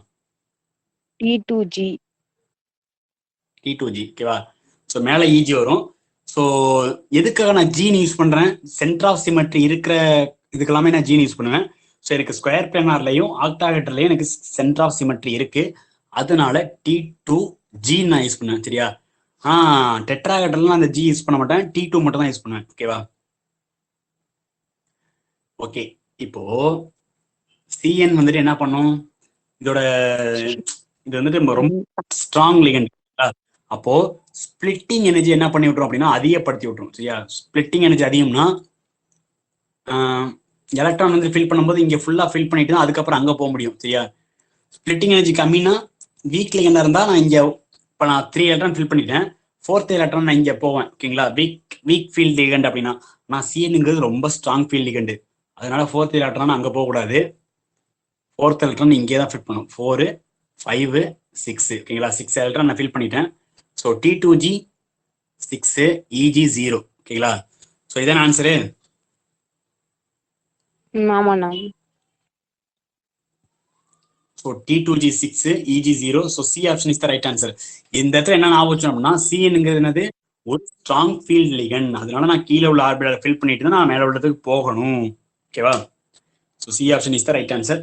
T2G. T2G. ஓகேவா? ஸோ மேலே EG வரும். ஸோ எதுக்காக நான் ஜீன் யூஸ் பண்றேன்? சென்டர் ஆஃப் சிமெட்ரி இருக்கிற இதுக்கெல்லாமே நான் ஜீன் யூஸ் பண்ணுவேன். ஸோ எனக்கு ஸ்கொயர் பிளானார்லையும் ஆக்டாஹெட்ரலையும் எனக்கு சென்டர் ஆஃப் சிமெட்ரி இருக்கு. அதனால T2G நான் யூஸ் பண்ணுவேன். சரியா? டெட்ராஹெட்ரல்லாம் அந்த G யூஸ் பண்ண மாட்டேன். T2 மட்டும் தான் யூஸ் பண்ணுவேன். ஓகேவா? ஓகே. இப்போ CN வந்துட்டு என்ன பண்ணும்? இதோட இது வந்துட்டு ரொம்ப ஸ்ட்ராங் லிகண்ட். அப்போ ஸ்பிளிட்டிங் எனர்ஜி என்ன பண்ணி விட்டுரும் அப்படின்னா அதிகப்படுத்தி விட்டுரும். சரியா? ஸ்பிளிட்டிங் எனர்ஜி அதிகம்னா எலக்ட்ரான் வந்து ஃபில் பண்ணும்போது இங்க ஃபுல்லா ஃபில் பண்ணிட்டு தான் அதுக்கப்புறம் அங்க போக முடியும். சரியா? ஸ்பிளிட்டிங் எனர்ஜி கம்மினா வீக் லிகண்டா இருந்தா நான் இங்க இப்போ நான் 3 எலக்ட்ரான் ஃபில் பண்ணிட்டேன். 4th எலக்ட்ரான் நான் இங்க போவேன். ஓகேங்களா? வீக் ஃபீல்ட் லிகண்ட் அப்படின்னா நான் CNங்கிறது ரொம்ப ஸ்ட்ராங் ஃபீல்ட் லிகண்ட். அதனால 4th எலக்ட்ரான் அங்க போகக்கூடாது. 4th எலக்ட்ரான் இங்கே தான் ஃபில் பண்ணும். 4 5 6. ஓகேங்களா? 6 எலக்ட்ரான் நான் ஃபில் பண்ணிட்டேன். So T2G 6 EG 0. ஓகேங்களா? ஸோ இதான் ஆன்சரு. ஆமாண்ணா. So T2G 6 EG 0. So C option is the right answer. இந்த இடத்துல என்ன ஞாபகம் வச்சோம் அப்படின்னா CNங்கிறது என்னது? ஒரு ஸ்ட்ராங் ஃபீல்ட் லிகண்ட். அதனால நான் கீழே உள்ள ஆர்பிட்டால ஃபில் பண்ணிட்டு தான் நான் மேலே உள்ளதுக்கு போகணும். ஓகேவா? So C option is the right answer.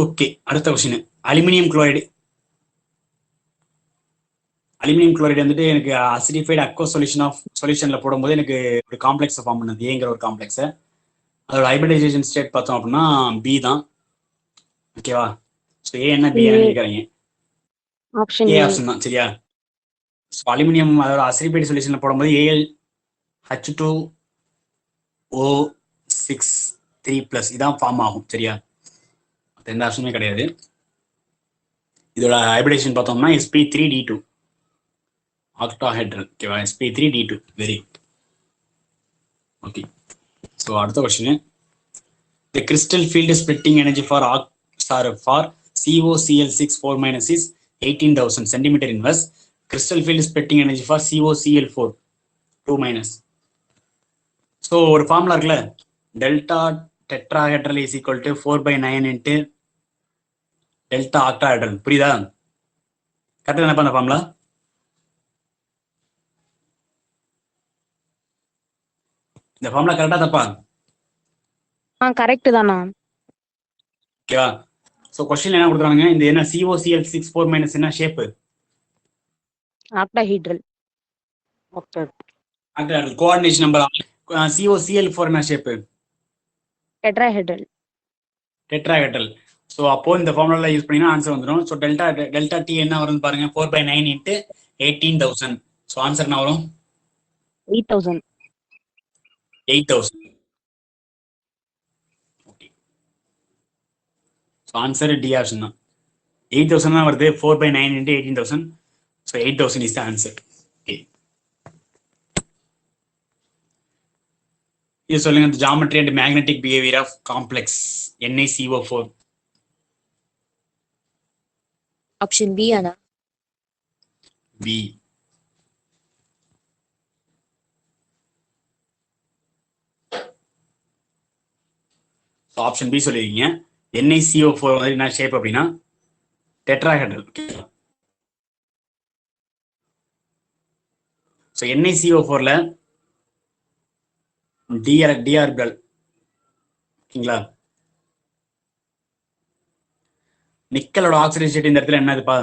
Okay, அடுத்த question. Aluminium chloride. Aluminium chloride வந்துட்டு எனக்கு அசிடிஃபைடு அக்வா சொல்யூஷன்ல போடும்போது எனக்கு ஒரு காம்ப்ளெக்ஸ் ஃபார்ம் பண்ணது, ஏங்கிற ஒரு காம்ப்ளெக்ஸ். அதோட ஹைபிரிடைசேஷன் ஸ்டேட் பார்த்தோம் அப்படின்னா B தான். ஓகேவா? ஸோ ஏ என்ன பி என்ன கேட்குறீங்க? ஆப்ஷன் ஏ ஆப்ஷன் தான். சரியா? ஸோ அலுமினியம் அதோட அசிடிஃபைடு சொல்யூஷன்ல போடும்போது AlH2O6 3+ இதான் ஃபார்ம் ஆகும். சரியா? எந்த ஆப்ஷனுமே கிடையாது. இதோட ஹைபிரிடேஷன் பார்த்தோம்னா sp3d2 ஆக்டாஹெட்ரல். ஓகேவா? sp3d2. Very okay. ஸோ அடுத்த question. The crystal field splitting energy for COCl6 4- is 18,000 centimeter inverse. Crystal field splitting energy for COCl4 2-. So ஒரு ஃபார்முலா இருக்குல்ல, delta tetrahedral is equal to 4/9 into delta octahedral. புரியுதா? கரெக்டாக என்னப்பா அந்த formula? இந்த formula கரெக்டா தப்பா? கரெக்ட் தானா? ஓகேவா? ஸோ கொஸ்டின் என்ன கொடுக்குறாங்க? இந்த என்ன COCl6 4- என்ன shape? Octahedral. Octahedral. Coordination number COCl4 என்ன ஷேப்பு? டெட்ராஹெட்ரல். டெட்ராஹெட்ரல். ஸோ அப்போ இந்த ஃபார்முலா யூஸ் பண்ணினா ஆன்சர் வந்துடும். ஸோ டெல்டா T என்ன வரும்னு பாருங்க, 4/9 இன்ட்டு 18,000. ஸோ ஆன்சர் என்ன வரும்? 8,000. 8,000. Okay. So answer D option தான். 8,000 தான் வருது. 4/9 into 18,000. So 8,000 is the answer. Okay. இது சொல்லுங்க, geometry and magnetic behaviour of complex NaCO4. Option B அண்ணா. B. ஸோ ஆப்ஷன் பி சொல்லியிருக்கீங்க. NaCO4 வந்து என்ன ஷேப் அப்படின்னா டெட்ராஹெட்ரல். ஸோ NaCO4ல டி ஆர்பிட்டால். ஓகேங்களா? நிக்கலோட ஆக்சிடைஸ் ஸ்டேட் இந்த இடத்துல என்னதுப்பா?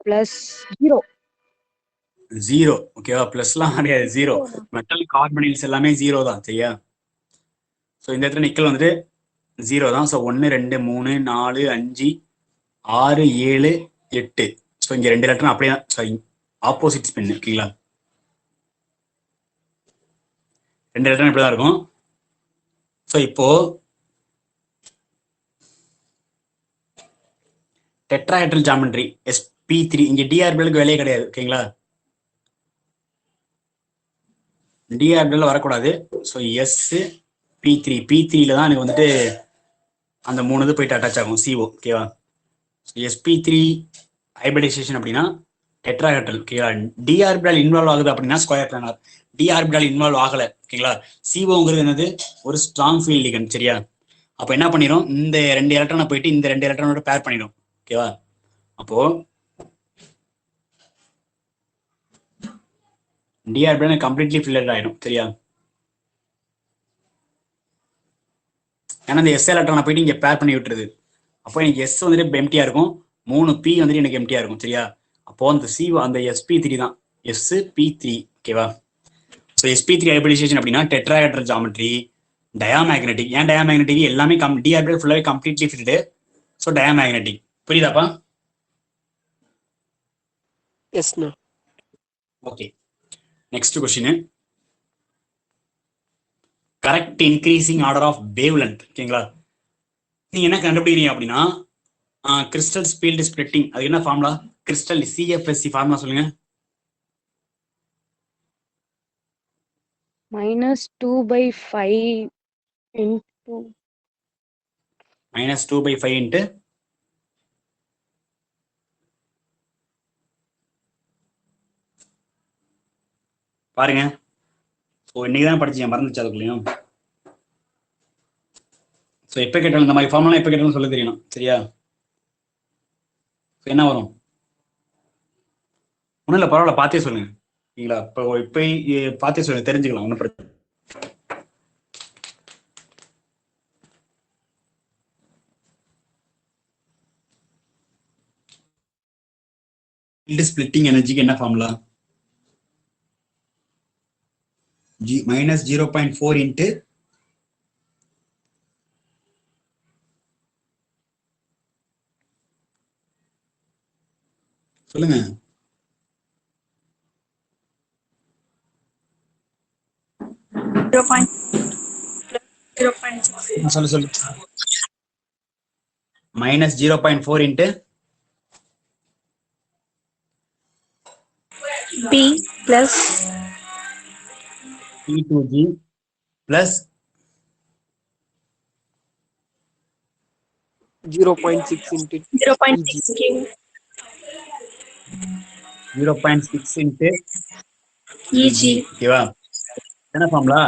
+0. 0. ஓகேவா? பிளஸ்லாம் கிடையாது, 0. மெட்டல் கார்பனைல்ஸ் எல்லாமே 0 தான், சரியா? ஸோ இந்த இடத்துல நிக்கல் வந்துட்டு 0 தான். ஸோ 1 2 3 4 5 6 7 8. ஸோ இங்க 2 எலக்ட்ரான் அப்படியே தான், சாரி ஆப்போசிட் ஸ்பின், ஓகேங்களா? 2 எலக்ட்ரான் இப்படி தான் இருக்கும். ஸோ இப்போ டெட்ராஹெட்ரல் ஜாமெட்ரி sp3 இங்க d ஆர்பிட்டலுக்கு வேலையே கிடையாது, ஓகேங்களா? d ஆர்பிட்டல் வரக்கூடாது. ஸோ p3 தான் எனக்கு வந்துட்டு அந்த 3 இது போயிட்டு அட்டாச் ஆகும், CO, ஓகேவா? sp3 ஹைபிரிடைசேஷன் அப்படின்னா டெட்ராஹெட்ரல், ஓகேவா? d ஆர்பிட்டல் இன்வால்வ் ஆகுது அப்படின்னா square planar. d orbital involve ஆகல, ஓகேங்களா? CO என்னது? ஒரு ஸ்ட்ராங் ஃபீல்ட் லிகண்ட், சரியா? அப்ப என்ன பண்ணிரும், இந்த 2 எலக்ட்ரானை போயிட்டு இந்த 2 எலக்ட்ரானோட பேர் பண்ணிடும், ஓகேவா? அப்போ d ஆர்பிட்டல் கம்ப்ளீட்லி ஃபில்லட் ஆயிடும், சரியா? ஏன்னா இந்த s எலக்ட்ரானை போயிட்டு இங்க பேர் பண்ணி விட்டுருது. அப்போ எனக்கு s வந்துட்டு எம்டியா இருக்கும், 3p வந்துட்டு எனக்கு எம்டியா இருக்கும், சரியா? அப்போ அந்த அந்த sp3 தான் sp3, ஓகேவா? ஸோ sp3 ஹைபிரிடைசேஷன் அப்படின்னா டெட்ராஹெட்ரல் ஜாமெட்ரி, டயாமேக்னெட்டிக். ஏன் டயாமேக்னெட்டிக்? எல்லாமே d ஆர்பிட்டல் ஃபுல்லாவே கம்ப்ளீட்லி ஃபில்டு. So diamagnetic. புரியுதாப்பா? எஸ்ண்ணா. Okay, next question. Correct increasing order of wavelength, ஓகேங்களா? நீங்க என்ன கண்டுபிடிக்கிறீங்க அப்படின்னா கிறிஸ்டல் ஃபீல்டு ஸ்பிளிட்டிங். அது என்ன ஃபார்முலா? கிறிஸ்டல் CFSC ஃபார்முலா சொல்லுங்க. -2/5 into -2/5 இன்ட்டு பாருங்க. ஸோ இன்னைக்கு தான் படிச்சேன், மறந்துச்சு அதுக்குள்ளேயும். ஸோ எப்போ கேட்டாலும் இந்த மாதிரி ஃபார்முலா எப்போ கேட்டாலும் சொல்ல தெரியணும், சரியா? என்ன வரும்? ஒன்றும் இல்லை, பரவாயில்ல, பார்த்தே சொல்லுங்க, சரிங்களா? இப்போ பார்த்தே சொல்லுங்க, தெரிஞ்சுக்கலாம், ஒன்றும் பிரச்சனை. ஃபீல்டு ஸ்பிளிட்டிங் எனர்ஜிக்கு என்ன ஃபார்முலா? -0.4 இன்ட்டு சொல்லுங்க. சொல்லு. -0.4 into P plus P2G plus 0.6 into 0.6 Q 0.6 into EG. ஓகேவா? என்ன formula?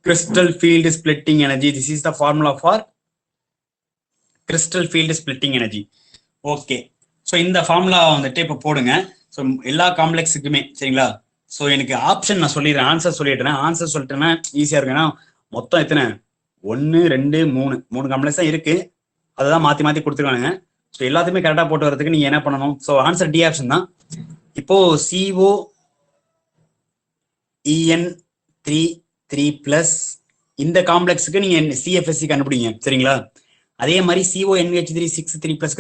crystal field splitting energy. This is the formula for crystal field splitting energy. Okay, so இந்த ஃபார்முலா வந்துட்டு இப்போ போடுங்க. ஸோ எல்லா காம்ப்ளெக்ஸுக்குமே, சரிங்களா? ஸோ எனக்கு ஆப்ஷன் நான் சொல்லிடுறேன், ஆன்சர் சொல்லிடுறேன். ஆன்சர் சொல்லிட்டேன்னா ஈஸியாக இருக்கும். ஏன்னா மொத்தம் எத்தனை? 1 2 3 காம்ப்ளெக்ஸ் தான் இருக்கு. அதுதான் மாற்றி மாற்றி கொடுத்துருவானுங்க. ஸோ எல்லாத்தையுமே கரெக்டாக போட்டு வரதுக்கு நீங்கள் என்ன பண்ணணும்? ஸோ ஆன்சர் டி ஆப்ஷன் தான். இப்போ CO EN3 இந்த காம்ப்ளெக்ஸுக்கு நீங்க CFSC கண்டுபிடிங்க, சரிங்களா? அதே மாதிரி CONH3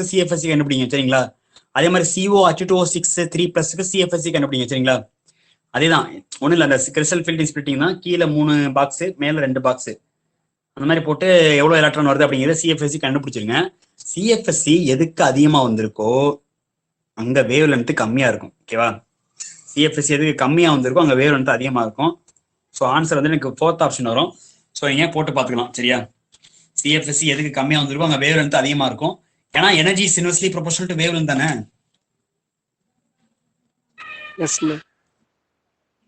CFSC கண்டுபிடிங்க, சரிங்களா? அதே மாதிரி COH2O6 3+க்கு CFSC கண்டுபிடிங்க, சரிங்களா? அதேதான், ஒன்றும் இல்லை, அந்த கிறிஸ்டல் ஃபீல்டு ஸ்பிளிட்டிங் தான். கீழே 3 பாக்ஸ், மேலே 2 பாக்ஸ், அந்த மாதிரி போட்டு எவ்வளோ எலக்ட்ரான் வருது அப்படிங்கிறத CFSC கண்டுபிடிச்சிருங்க. CFSC எதுக்கு அதிகமாக வந்திருக்கோ அங்கே வேவ் லென்த் கம்மியாக இருக்கும், ஓகேவா? CFSC எதுக்கு கம்மியாக வந்திருக்கோ அங்கே வேவ் லென்த் அதிகமாக இருக்கும். ஸோ ஆன்சர் வந்து எனக்கு 4th ஆப்ஷன் வரும். ஸோ நீங்கள் போட்டு பார்த்துக்கலாம், சரியா? CFSC எதுக்கு கம்மியாக வந்திருக்கும் அங்கே வேவ் லென்த் அதிகமாக இருக்கும். ஏன்னா energy is inversely proportional to wavelength தானே.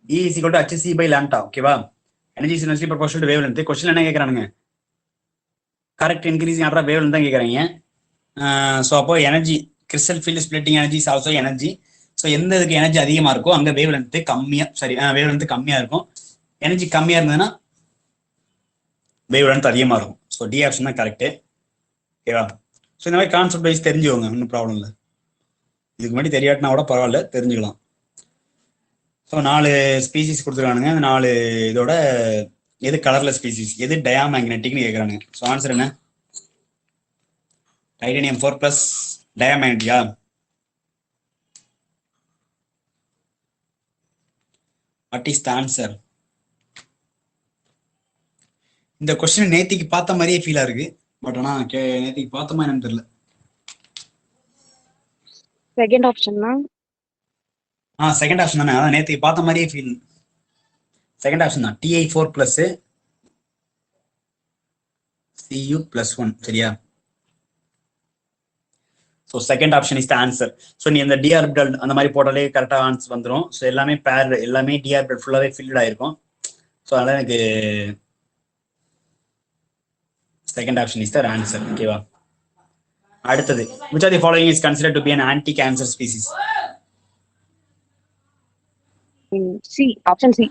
E is equal to hc/λ, ஓகேவா? Energy is inversely proportional to wavelength. Question என்ன கேட்குறானுங்க? Correct increasing order wavelength தான் கேட்குறாங்க. ஸோ அப்போ energy crystal field splitting energy is also energy. So எந்த இதுக்கு energy அதிகமாக இருக்கோ அங்கே வேவ் லென்த் கம்மியாக, சரி, வேவ் லென்த் கம்மியாக இருக்கும். எனர்ஜி கம்மியாக இருந்ததுன்னா வேவ் லென்த் அதிகமாக இருக்கும். ஸோ ஸோ டி ஆப்ஷன் தான் கரெக்ட். ஓகேவா? ஸோ இந்த மாதிரி கான்செப்ட் வைஸ் தெரிஞ்சுக்கோங்க, ஒன்றும் ப்ராப்ளம் இல்லை. இதுக்கு முன்னாடி தெரியாட்டினா கூட பரவாயில்ல, தெரிஞ்சுக்கலாம். ஸோ 4 ஸ்பீசிஸ் கொடுத்துருக்கானுங்க. அந்த 4 இதோட எது கலர்ல ஸ்பீசிஸ், எது டயாமேக்னெட்டிக்னு கேட்குறானுங்க. ஸோ ஆன்சர் என்ன? டைட்டானியம் 4 + டயாமேக்னெட்டிக்கா? What is the answer? இந்த கொஸ்டின் நேத்திக்கு பார்த்த மாதிரியே ஃபீலா இருக்கு. பட் ஆனா நேத்திக்கு பார்த்தோமா என்னன்னு தெரியல. செகண்ட் ஆப்ஷன் தான். செகண்ட் ஆப்ஷன் தானே, அதான் நேத்திக்கு பார்த்த மாதிரியே ஃபீல். செகண்ட் ஆப்ஷன் தான், Ti4 + Cu+1. சரியா? So second option is the answer. So நீ இந்த டி ஆர்பிட்டல் அந்த மாதிரி போட்டாலே கரெக்டாக ஆன்சர் வந்துடும். ஸோ எல்லாமே பேர், எல்லாமே டி ஆர்பிட்டல் ஃபுல்லாகவே ஃபில்ட் ஆயிருக்கும். ஸோ அதனால எனக்கு second option is the answer. ஓகேவா? அடுத்தது, which of the following is considered to be an anti-cancer species? C, option C.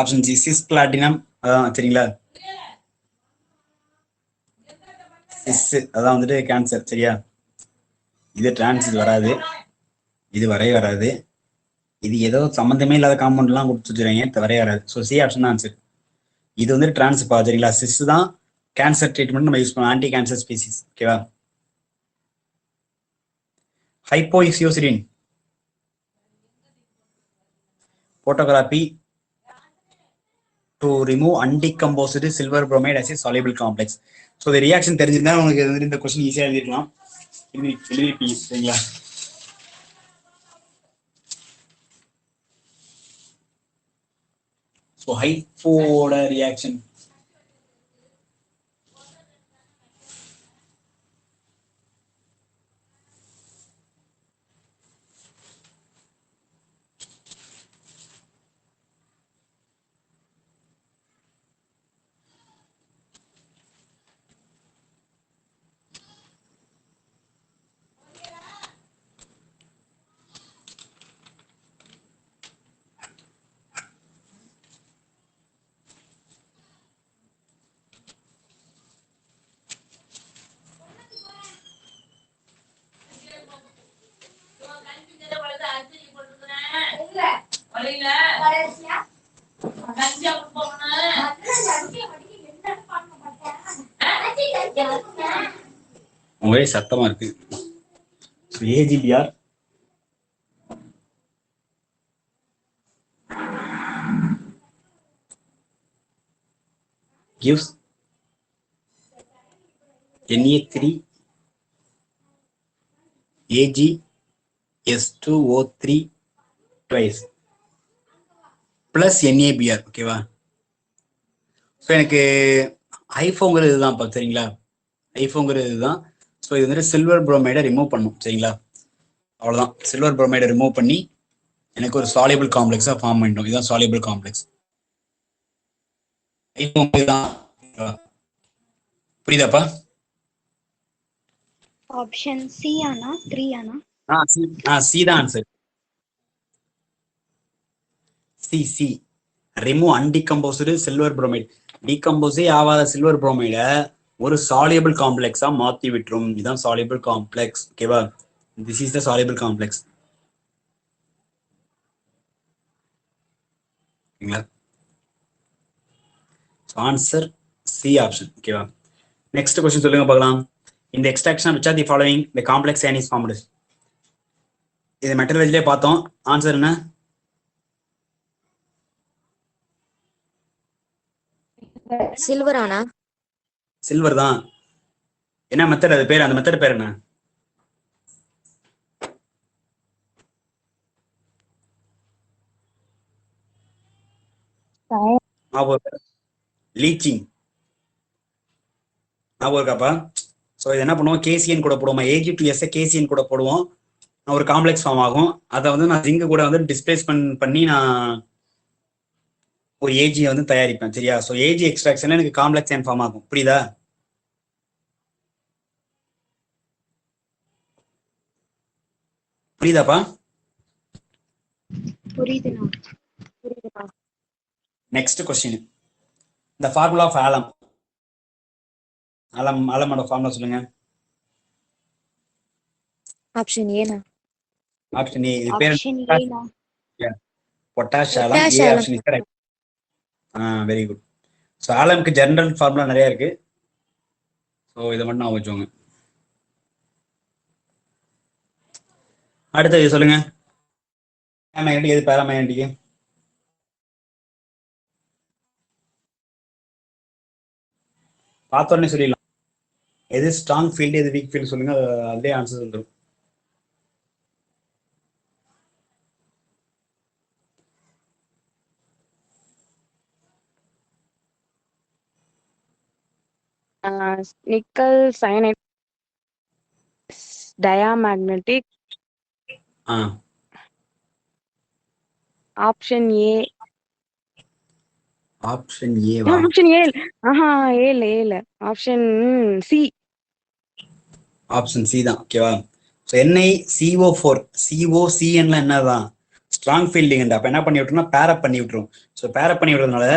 Option C, sis platinum. அதான் சரிங்களா? சிஸ் அதான் வந்துட்டு கேன்சர். சரியா? இது டிரான்ஸ், இது வராது, இது வரவே வராது. இது ஏதோ சம்மந்தமே இல்லாத காம்பவுண்ட்லாம் கொடுத்து வச்சுருவாங்க, வரவே வராது. ஸோ சி ஆப்ஷன் தான் ஆன்சர். இது வந்து டிரான்ஸ்பா. சரிங்களா? சிஸ் தான் கேன்சர் ட்ரீட்மெண்ட் நம்ம யூஸ் பண்ணுவோம், ஆன்டி கேன்சர் ஸ்பீசிஸ். ஓகேவா? ஹைப்போஇசியோசிடின் photography to remove undecomposed silver bromide as a soluble complex. So இந்த ரியாக்ஷன் தெரிஞ்சிருந்தா உங்களுக்கு இந்த கொஸ்டின் ஈஸியாக எழுதிருக்கலாம். எழுதிருப்பீங்க. சரிங்களா? ஸோ ஹைப்போட ரியாக்ஷன் ஒரே சத்தமா இருக்கு. AGPR gives Na3 AgS2O3 twice plus NaBr. ஓகேவா? ஸோ எனக்கு ஐஃபோங்கிறது இதுதான். சரிங்களா? ஐஃபோங்கிறது இதுதான். ஸோ இது வந்துட்டு சில்வர் புரோமைடை ரிமூவ் பண்ணும். சரிங்களா? அவ்வளோதான். சில்வர் புரோமைடை ரிமூவ் பண்ணி எனக்கு ஒரு சாலிபிள் காம்ப்ளெக்ஸாக ஃபார்ம் பண்ணிடும். இதுதான் சாலிபிள் காம்ப்ளெக்ஸ். புரியுதாப்பா? ஆப்ஷன் சி ஆனா 3 ஆனா? சி தான் answer. C remove undecomposed silver bromide. டிகம்போஸே ஆகாத சில்வர் புரோமைடை ஒரு சாலியபிள் காம்ப்ளெக்ஸா மாத்தி விட்டுரும். இதுதான் சாலியபிள் காம்ப்ளெக்ஸ். ஓகேவா? This is the soluble complex. ஓகேங்களா? Answer C option. ஓகேவா? நெக்ஸ்ட் क्वेश्चन சொல்லுங்க பார்க்கலாம். இந்த extraction which of the following the complex ion is formed? இது மெட்டலர்ஜிலே பார்த்தோம். ஆன்சர் என்ன? சில்வர் ஆனா? சில்வர் தான். என்ன மெத்தட் அது பேர்? அந்த மெத்தட் பேர் என்ன? லீச்சிங். ஞாபகம் இருக்காப்பா? ஸோ இது என்ன பண்ணுவோம், கேசியன் கூட போடுவோம். Ag2S கேசியன் கூட போடுவோம், ஒரு காம்ப்ளெக்ஸ் ஃபார்ம் ஆகும். அதை வந்து நான் ஜிங்க் கூட வந்து டிஸ்பிளேஸ் பண்ணி நான் ஒரு ஏஜியை வந்து தயாரிப்பேன். சரியா? ஸோ ஏஜி எக்ஸ்ட்ராக்ஷன்ல எனக்கு காம்ப்ளெக்ஸ் அயன் ஃபார்ம் ஆகும். புரியுதா? புரியுதாப்பா? புரியுதுண்ணா. Next question, the formula of alum. அலமோட ஃபார்முலா சொல்லுங்க. ஆப்ஷன் ஏனா? Option A. இது பேர் Option A na. Potash alum. Potash a alum. Option is correct. Very good. So ஆலம்க்கு ஜெனரல் ஃபார்முலா நிறைய இருக்கு. ஸோ இதை மட்டும் நான் வச்சுக்கோங்க. அடுத்தது சொல்லுங்க. மேக்னெட்டிக் எது பேராமேக்னெட்டிக்? பார்த்த உடனே சொல்லிடலாம். எது ஸ்ட்ராங் ஃபீல்டு எது வீக் ஃபீல்டு சொல்லுங்க, அதே ஆன்சர் வந்துடும். Nickel cyanide diamagnetic. Option A. Option ஏவா? Option A. ஏல ஆப்ஷன் சி. ஆப்ஷன் சி தான். ஓகேவா? ஸோ NiCO4 COCN என்னதான் ஸ்ட்ராங் ஃபீல்டிங். அப்ப என்ன பண்ணி விட்டுருன்னா பேரப் பண்ணி விட்டுரும். ஸோ பேரப் பண்ணி விடுறதுனால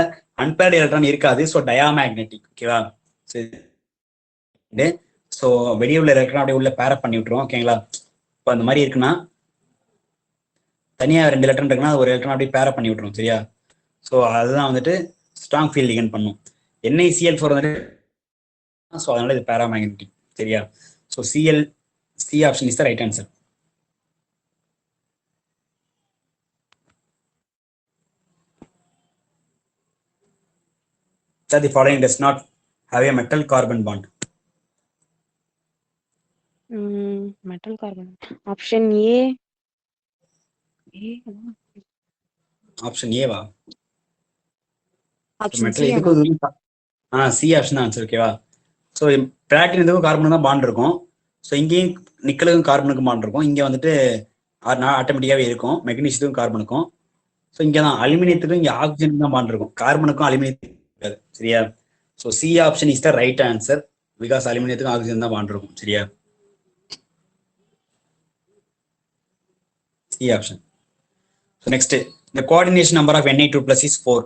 அன்பேர்டு எலக்ட்ரான் இருக்காது. So diamagnetic. ஓகேவா? ஸோ வெளியே உள்ள எலக்ட்ரான் அப்படியே உள்ள பேரப் பண்ணி விட்டுரும். ஓகேங்களா? இப்போ அந்த மாதிரி இருக்குன்னா தனியாக 2 எலக்ட்ரான் இருக்குன்னா அது ஒரு எலக்ட்ரான் அப்படியே பேரப் பண்ணி விட்டுரும். சரியா? ஸோ அதுதான் வந்துட்டு ஸ்ட்ராங் ஃபீல்டிங் பண்ணும். NiCl4 வந்துட்டு ஸோ அதனால இது பேராமேக்னெட்டிக். சரியா? So C option is the right answer. The following does not have a metal carbon bond. Metal carbon. Option A. Option ஏவா? ஆப்ஷன் மெட்டல் சி இதுக்கு சி ஆப்ஷன் தான் answer. ஓகேவா? So platinum இதுக்கும் கார்பனும் தான் bond இருக்கும். So இங்கேயும் நிக்கலுக்கும் கார்பனுக்கும் bond இருக்கும். இங்கே வந்துட்டு ஆட்டோமேட்டிக்காகவே இருக்கும். மெக்னீஷியத்துக்கும் கார்பனுக்கும். ஸோ இங்கே தான் அலுமினியத்துக்கும் இங்கே ஆக்சிஜனுக்கும் தான் பாண்ட் இருக்கும். கார்பனுக்கும் அலுமினியத்துக்கும் இருக்காது. சரியா? So C option is the right answer. Because அலுமினியத்துக்கும் ஆக்சிஜன் தான் பாண்ட் இருக்கும். சரியா? C option. So next the coordination number of Na2 plus is 4.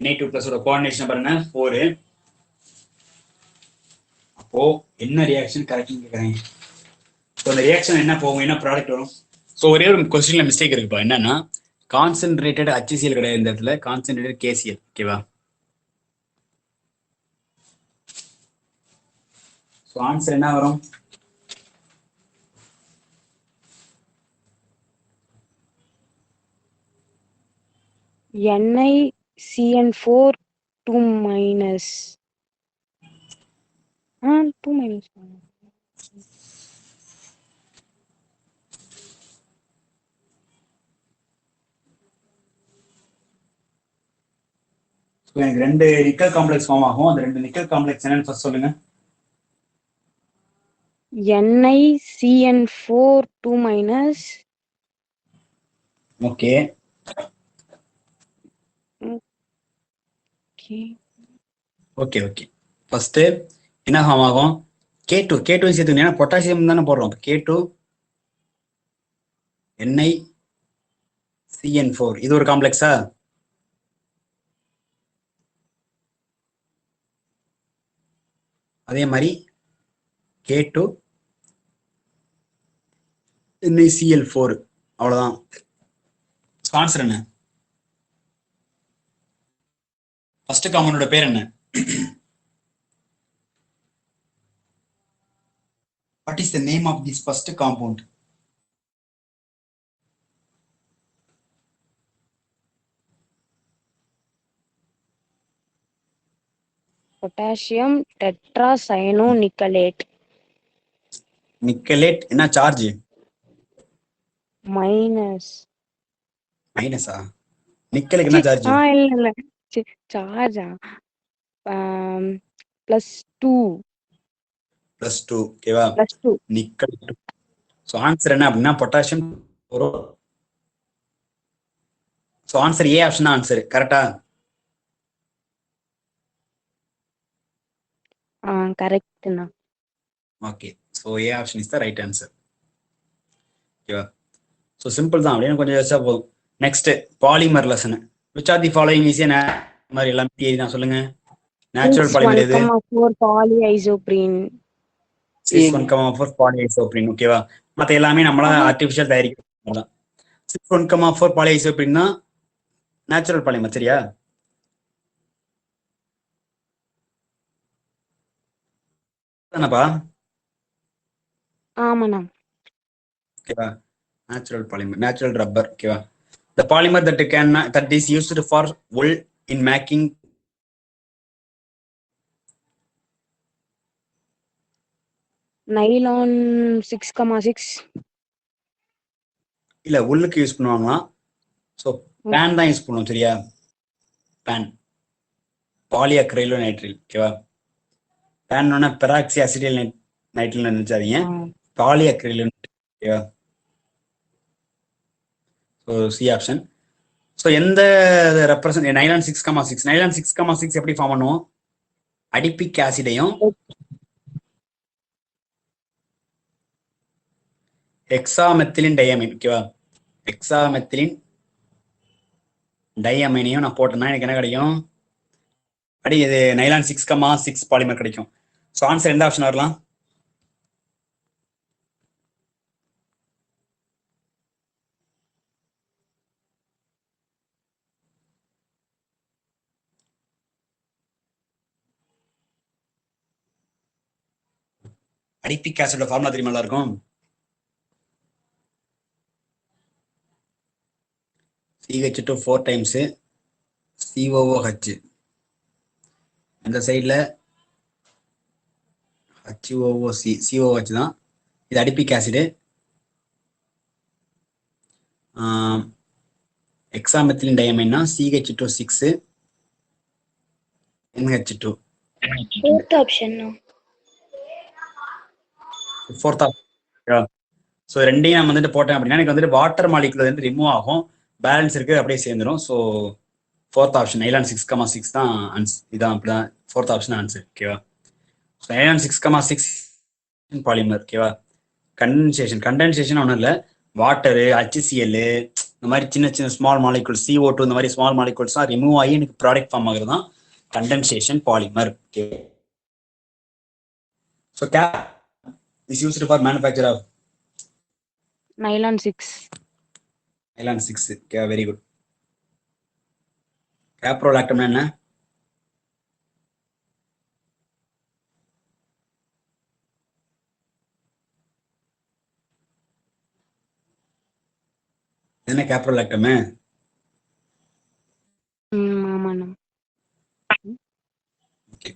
Na2 plus ஓட coordination number என்ன? 4. அப்போ என்ன ரியாக்ஷன் கரெக்ட்னு கேக்குறாங்க. ஸோ அந்த ரியாக்ஷன் என்ன போகும், என்ன ப்ராடக்ட் வரும்? ஸோ ஒரே ஒரு கொஸ்டின்ல மிஸ்டேக் இருக்குப்பா. என்னன்னா கான்சென்ட்ரேட்டட் HCl கிடையாது இந்த இடத்துல, கான்சென்ட்ரேட்டட் KCl. ஓகேவா? ஸோ ஆன்சர் என்ன வரும்? NiCN4 2 minus 2 minus. எனக்கு 2 நிக்கல் காம்ப்ளெக்ஸ் ஃபார்ம் ஆகும். அந்த 2 நிக்கல் காம்ப்ளெக்ஸ் என்னன்னு ஃபர்ஸ்ட் சொல்லுங்க. NiCN4 2 minus. Okay okay okay. First என்ன ஃபார்ம் ஆகும்? K2 சேர்த்துக்கணும். ஏன்னா பொட்டாசியம் தானே போடுறோம். K2 NiCN4 இது ஒரு காம்ப்ளெக்ஸா? அதே மாதிரி K2 NiCl4 அவ்வளவுதான். ஆன்சர் என்ன? ஃபர்ஸ்ட் காம்பவுண்டோட பேர் என்ன? What is the name of this first compound? Potassium tetracyanonicolate. Nickelate என்ன சார்ஜ்? மைனஸ். மைனஸா? நிக்கலுக்கு என்ன சார்ஜ்? இல்ல சார்ஜா? +2. +2. ஓகேவா? +2. நிக்கல். ஸோ ஆன்சர் என்ன அப்படின்னா potassium. So answer A option தான் ஆன்சர். கரெக்டா? கரெக்ட்ண்ணா. Okay. So A option is the right answer. ஓகேவா? ஸோ சிம்பிள் தான். அப்படின்னு கொஞ்சம் யோசிச்சா போதும். Next polymer lesson. Which are the following is மாதிரி எல்லாமே தியரி தான். சொல்லுங்க. நேச்சுரல் பாலிமர் எது? 1,4 polyisoprene. 6,1,4 பாலிஐசோப்ரின். ஓகேவா? மத்த எல்லாமே நம்மளா ஆர்டிஃபிஷியல் தயாரிக்கிறோம். 6,1,4 பாலிஐசோப்ரின் தான் நேச்சுரல் பாலிமர். சரியா? தானப்பா? ஆமாண்ணா. ஓகேவா? Natural polymer, natural rubber. ஓகேவா? The polymer that is used for wool in making nylon 6,6. இல்ல உள்ளுக்கு யூஸ் பண்ணுவாங்களாம். ஸோ பேன் தான் யூஸ் பண்ணுவோம். சரியா? PAN polyacrylonitrile. ஓகேவா? பேன் பெராக்சி அசிடைல் நைட்ரில் நினைச்சாதீங்க, பாலிஅக்ரைலோநைட்ரில். ஓகேவா? So C option. ஸோ எந்த ரெப்ரசன்ட் நைலான் 6,6 நைலான் 6,6 எப்படி ஃபார்ம் பண்ணுவோம்? அடிபிக் ஆசிடையும் ஹெக்ஸாமெத்திலின் டையமைன். ஓகேவா? ஹெக்ஸாமெத்திலின் டையமைனையும் நான் போட்டேன்னா எனக்கு என்ன கிடைக்கும்? இது நைலான் 6,6 பாலிமர் கிடைக்கும். ஸோ ஆன்சர் எந்த ஆப்ஷன் வரலாம்? அடிபிக் ஆசிடோட ஃபார்முலா தெரியுமா இருக்கும்? CH2 4 times COOH. இந்த சைடில் HOOC, COOH தான். இது அடிபிக் ஆசிடு. ஹெக்ஸாமெத்திலின் டையமைன்னா CH2 6 NH2. Fourth option. Fourth option. So ரெண்டையும் நம்ம வந்துட்டு போட்டேன் அப்படின்னா எனக்கு வந்துட்டு வாட்டர் மாலிகுலர் வந்து ரிமூவ் ஆகும், பேலன்ஸ் இருக்கு அப்படியே சேர்ந்துடும். ஸோ ஃபோர்த் ஆப்ஷன் நைலான் 6,6 தான் ஆன்சர். இதான் அப்படிதான் ஃபோர்த் ஆப்ஷன் ஆன்சர். ஓகேவா? So nylon 6,6 polymer. ஓகேவா? கண்டென்சேஷன் ஒன்றும் இல்லை, வாட்டரு, HCl இந்த மாதிரி சின்ன சின்ன ஸ்மால் மாலிகுல், CO2 இந்த மாதிரி ஸ்மால் மாலிகுல்ஸ்லாம் ரிமூவ் ஆகி எனக்கு ப்ராடக்ட் ஃபார்ம் ஆகுறது தான் condensation polymer. Okay. So cap is used for manufacture of nylon 6. nylon 6. Okay, very good. caprolactam என்ன? என்ன caprolactam? ஆமாண்ணா. Okay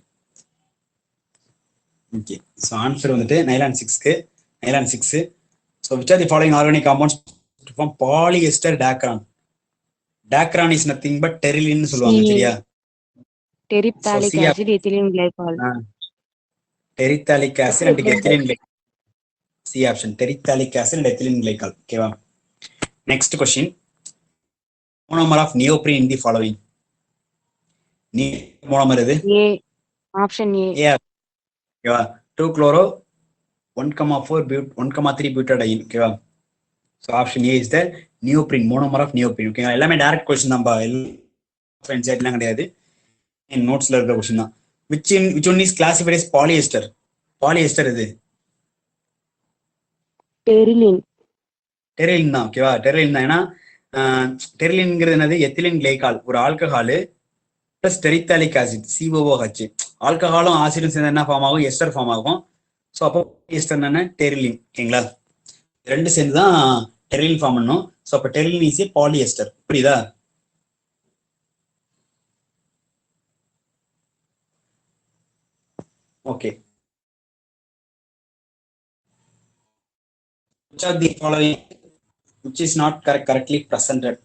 okay. ஸோ ஆன்சர் வந்துட்டு நைலான் 6க்கு nylon 6. So which are the following organic compounds to form polyester Dacron? Dacron is nothing but Terylene சொல்லுவாங்க. சரியா? Terephthalic acid, ethylene glycol. Terephthalic acid and ethylene glycol. C option. Terephthalic acid and ethylene glycol. Okay, next question. Monomer of neoprene in the following. Monomer is A. Option A. Yeah. 2-chloro 1,3 butadiene. Okay. So option A is the neoprene, monomer of neoprene. Okay. எல்லாமே direct question நம்ப friends எல்லாம் கிடையாது. In notes ல இருக்க question தான். Which one is classified as polyester? Polyester இது Terylene. Terylene தான். ஓகேவா? டெரிலின் தான். ஏன்னா டெரிலின்ங்கிறது என்னது? எத்திலின் கிளைகால், ஒரு alcohol plus terephthalic acid COOH. ஆல்கஹாலும் ஆசிடும் சேர்ந்து என்ன ஃபார்ம் ஆகும்? எஸ்டர் ஃபார்ம் ஆகும். ஸோ அப்போ எஸ்டர் என்ன? டெரிலின். ஓகேங்களா? ரெண்டு சேர்ந்து தான் டெரிலின் ஃபார்ம் பண்ணும். ஸோ அப்போ டெரிலின் இஸ் ஏ பாலிஎஸ்டர். புரியுதா? Okay. Which of the following which is not correctly presented?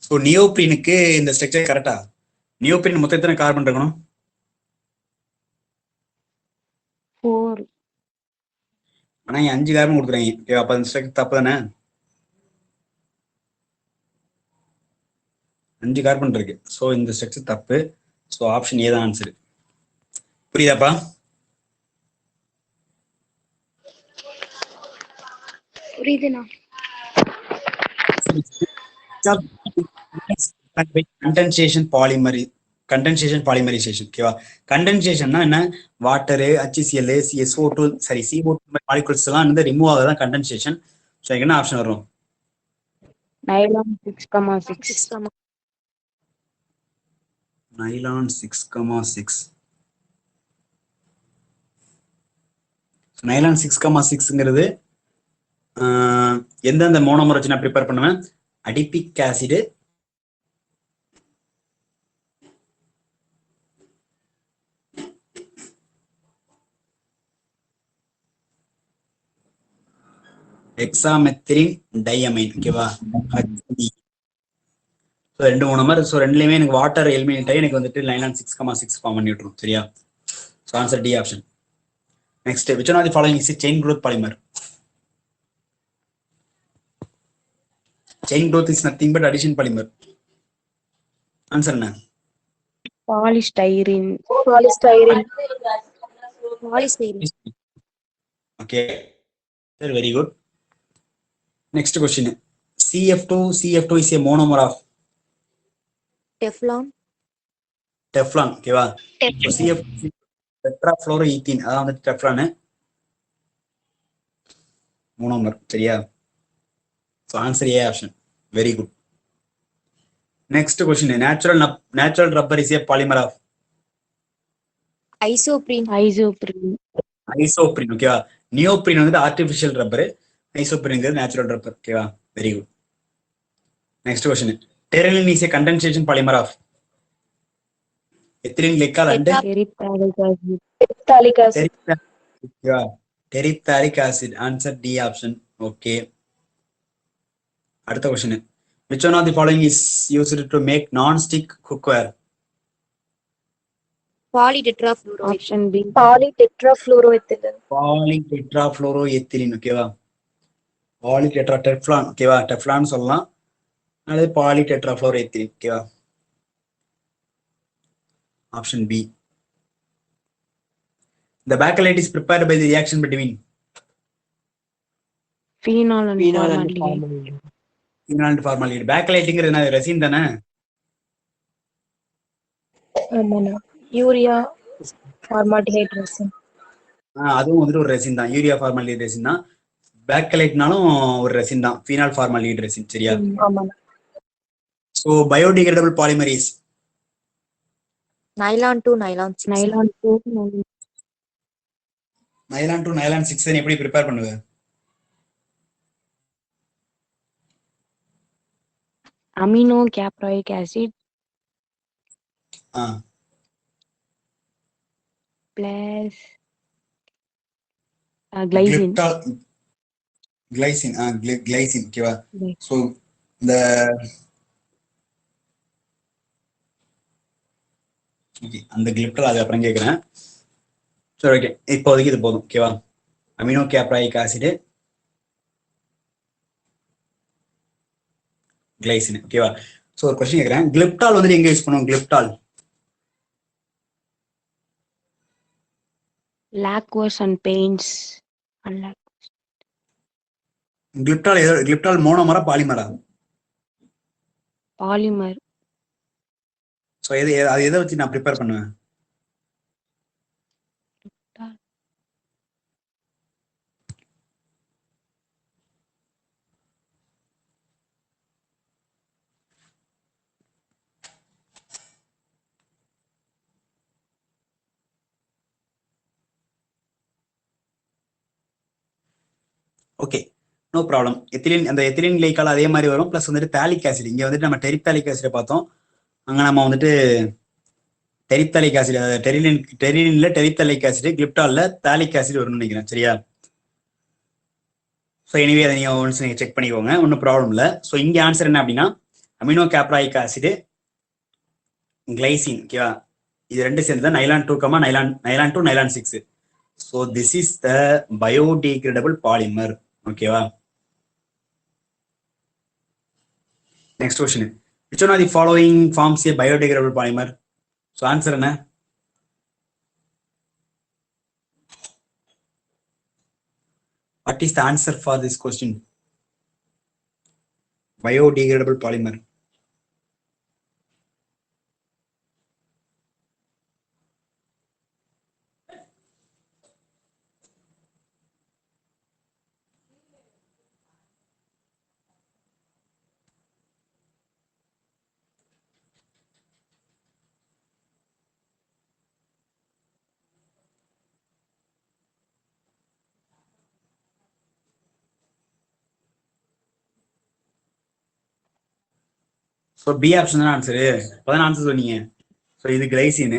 So நியோப்ரீனுக்கு இந்த ஸ்ட்ரக்சர் கரெக்டா? நியோப்ரீன் மொத்தம் எத்தனை கார்பன் இருக்கணும்? 4. ஆனா 5 கார்பன் கொடுக்குறாங்க. அப்ப அந்த ஸ்ட்ரக்சர் தப்பு தானே? 5 கார்பன் இருக்கு. ஸோ இந்த ஸ்ட்ரக்சர் தப்பு. ஸோ ஆப்ஷன் ஏ தான் ஆன்சர். புரியுதாப்பா? புரியுதுண்ணா. கண்டென்சேஷன் பாலிமரைசேஷன் ஓகேவா. கண்டென்சேஷன்னா என்ன, water HCl SO2 sorry CO2 molecules எல்லாம் வந்து ரிமூவ் ஆகுதான் கண்டென்சேஷன். ஸோ என்ன ஆப்ஷன் வரும்? நைலான் 6,6. 6, நைலான் 6,6. நைலான் 6,6ங்கிறது எந்தெந்த மோனோமர் வச்சு நான் ப்ரிப்பேர் பண்ணுவேன்? அடிபிக் ஆசிடு, ஹெக்ஸாமெத்திலின் டையமைன் ஓகேவா, HB. So 2 monomer. ஸோ ரெண்டுலையுமே எனக்கு வாட்டர் எலிமினேட் ஆகி எனக்கு வந்துட்டு நைலான் 6,6 ஃபார்ம் பண்ணி விட்டுரும். சரியா? So answer D option. Next, which one of the following is a chain growth polymer? Chain growth is nothing but addition polymer. Answer என்ன? Polystyrene. polystyrene. Okay, very good. Next question. CF2 is a monomer of Teflon. ஓகேவா. So CF tetrafluoroethene, அதான் வந்து Teflon monomer. சரியா? So answer A option. Very good. Next question. Natural rubber is a polymer of Isoprene. Isoprene ஓகேவா. Neoprene வந்து artificial rubber, ஐசோப்ரின்ங்கிறது natural rubber. ஓகேவா, very good. Next question. Terylene is a condensation polymer of ethylene glycol and terephthalic acid. Answer D option. Okay. அடுத்த question. which one of the following is used to make non-stick cookware? Polytetrafluoroethylene. Option B. Polytetrafluoroethylene ஓகேவா. Teflon ஓகேவா, Teflon சொல்லலாம், அல்லது பாலிடெட்ராஃப்ளோரோஎத்திலீன் ஓகேவா. Option B. The bakelite is prepared by the reaction between phenol and Phenol and formaldehyde. formaldehyde. phenol and formaldehyde. bakeliteங்கிறது என்ன, resin தானே? ஆமாண்ணா. Urea formaldehyde resin. அதுவும் வந்துட்டு ஒரு ரெசின் தான், யூரியா ஃபார்மால்டிஹைட் ரெசின் தான். பேக்கலைட்னாலும் ஒரு ரெசின் தான், phenol formaldehyde ரெசின். சரியா? ஆமாண்ணா. So biodegradable polymer is Nylon 2, Nylon 6. Nylon 2. Nylon two nylon 6 எப்படி ப்ரிப்பேர் பண்ணுவ? Amino caproic acid plus glycine. Glycine ஓகேவா. ஸோ இந்த அந்த கிளிப்டல் அது அப்புறம் கேட்குறேன். சரி ஓகே, இப்போதைக்கு இது போதும் ஓகேவா. அமினோ கேப்ராயிக் ஆசிடு, கிளைசின் ஓகேவா. ஸோ ஒரு கொஸ்டின் கேட்குறேன். கிளிப்டால் வந்துட்டு எங்க யூஸ் பண்ணுவோம்? Glyptal lacquers and paints. Glyptal மோனோமரா பாலிமரா? பாலிமர். ஸோ அது எதை வச்சு நான் ப்ரிப்பேர் பண்ணுவேன்? Okay, no problem. அந்த எத்திலின் கிளைக்கால் அதே மாதிரி வரும். ப்ளஸ் வந்துட்டு தாலிக் ஆசிட். இங்கே வந்துட்டு நம்ம டெரிப்தாலிக் ஆசிடை பார்த்தோம். அங்கே நம்ம வந்துட்டு டெரிப்தாலிக் ஆசிட், டெரிலின்ல டெரிப்தாலிக் ஆசிட், கிளிப்டால்ல தாலிக் ஆசிட் வரும்னு நினைக்கிறேன். சரியா? ஸோ எனிவே அதை நீங்கள் ஒன்ஸ் நீங்கள் செக் பண்ணிக்கோங்க, ஒன்றும் ப்ராப்ளம் இல்லை. ஸோ இங்கே ஆன்சர் என்ன அப்படின்னா அமினோ கேப்ராயிக் ஆசிடு, கிளைசின் ஓகேவா. இது ரெண்டு சேர்ந்து தான் nylon 2, nylon 2, nylon 6. So this is the biodegradable polymer ஓகேவா. Next question. which one of the following forms a biodegradable polymer? So answer என்ன? What is the answer for this question? biodegradable polymer. So B option தான் answer. இப்போதான் answer சொன்னீங்க. So இது glycine,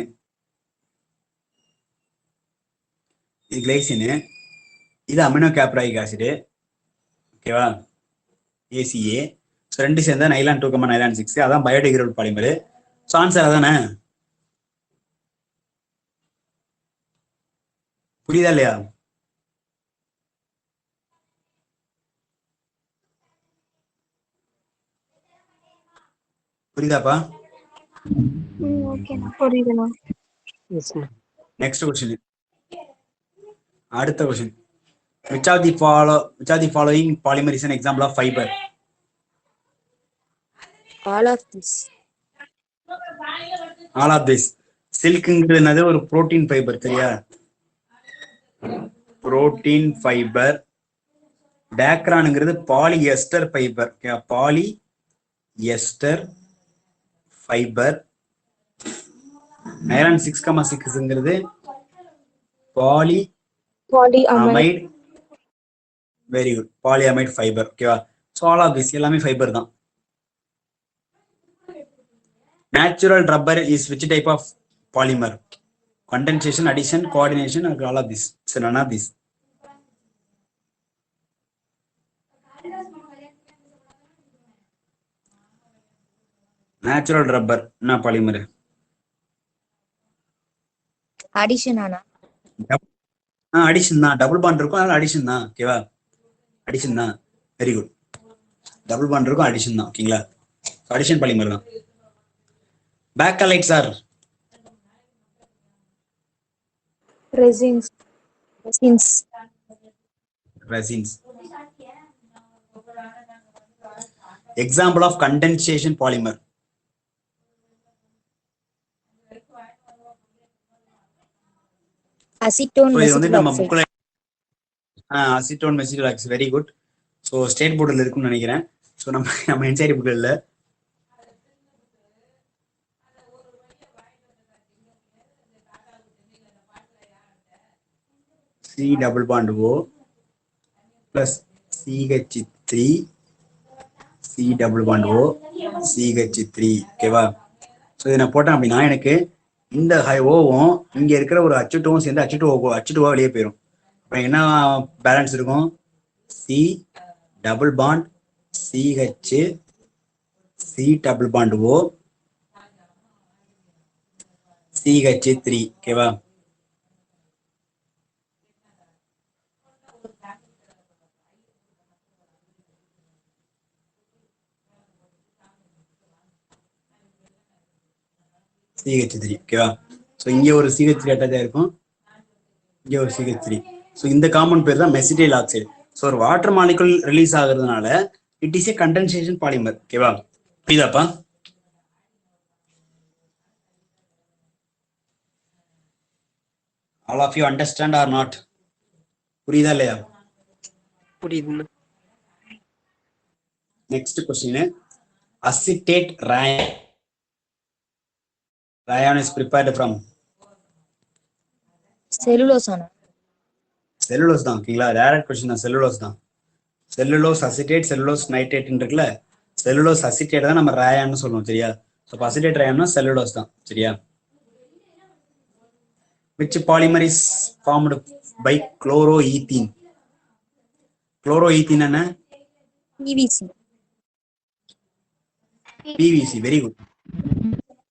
இது glycine, இது amino caproic acid. ஓகேவா, ACA. So ரெண்டு சேர்ந்தா நைலான் 2, நைலான் 6. அதான் பயோடிகிரேடபிள் பாலிமர். ஸோ ஆன்சர் அதானே? புரியுதா இல்லையா? புரியுதாப்பா? ஓகேண்ணா. புரியுதுண்ணா. Yes, ma'am. Next question. அடுத்த question. which of the following polymer is an example of fiber? All of this. All of this. சில்க்ங்கிறது ஒரு புரோட்டீன் ஃபைபர், சரியா? Protein fibre. டேக்ரான்ங்கிறது polyester fibre. Polyester fibre. Nylon 6,6ங்கிறது polyamide. Very good, polyamide fibre. ஓகேவா? So all of this எல்லாமே fibre தான். Natural rubber is which type of polymer? condensation, addition, coordination, or all of this? So none of this. Natural rubber na polymer. Addition ana. Addition தான். Double bond இருக்கும், அதனால addition தான். ஓகேவா? Addition தான். Very good. Double bond இருக்கும், addition தான். ஓகேங்களா? Addition polymer தான். பேக்கலைட்ஸ் R Resins. resins. Example of condensation polymer. Acetone, So இது வந்து mesyl நம்ம oxide. புக்ல acetone mesyl oxide. Very good. So state போர்டில் இருக்குன்னு நினைக்கிறேன். ஸோ நம்ம என்சைடி புக்ல இல்லை. C double bond O plus CH3 C double bond O CH3. ஓகேவா? ஸோ இதை நான் போட்டேன் அப்படின்னா எனக்கு இந்த ஓவும் இங்க இருக்கிற ஒரு H2வும் சேர்ந்து H2O வெளியே போயிடும். அப்புறம் என்ன பேலன்ஸ் இருக்கும்? C double bond CH C double bond O CH3. ஓகேவா? CH3. ஓகேவா? ஸோ இங்கே ஒரு CH3 அட்டாச் இருக்கும், இங்கே ஒரு CH3. ஸோ இந்த காம்பவுண்ட் பேர் தான் மெசிடைல் ஆக்சைடு. ஸோ ஒரு வாட்டர் மாலிகுல் ரிலீஸ் ஆகுறதுனால it is a condensation polymer. ஓகேவா? புரியுதாப்பா? All of you understand or not? புரியுதா இல்லையா? புரியுதுண்ணா. Next question. Acetate rayon is prepared from Cellulose ana. Cellulose தான். ஓகேங்களா? டைரக்ட் கொஸ்டின் தான். செல்லுலோஸ் தான். செல்லுலோஸ் அசிட்டேட், செல்லுலோஸ் நைட்ரேட் இருக்குல்ல, செல்லுலோஸ் அசிட்டேட் தான் நம்ம ரேயான்னு சொல்லுவோம், சரியா? ஸோ அசிட்டேட் ரேயான்னா செல்லுலோஸ் தான், சரியா? which polymer is formed by chloroethene? chloroethene என்ன? PVC. PVC. Very good.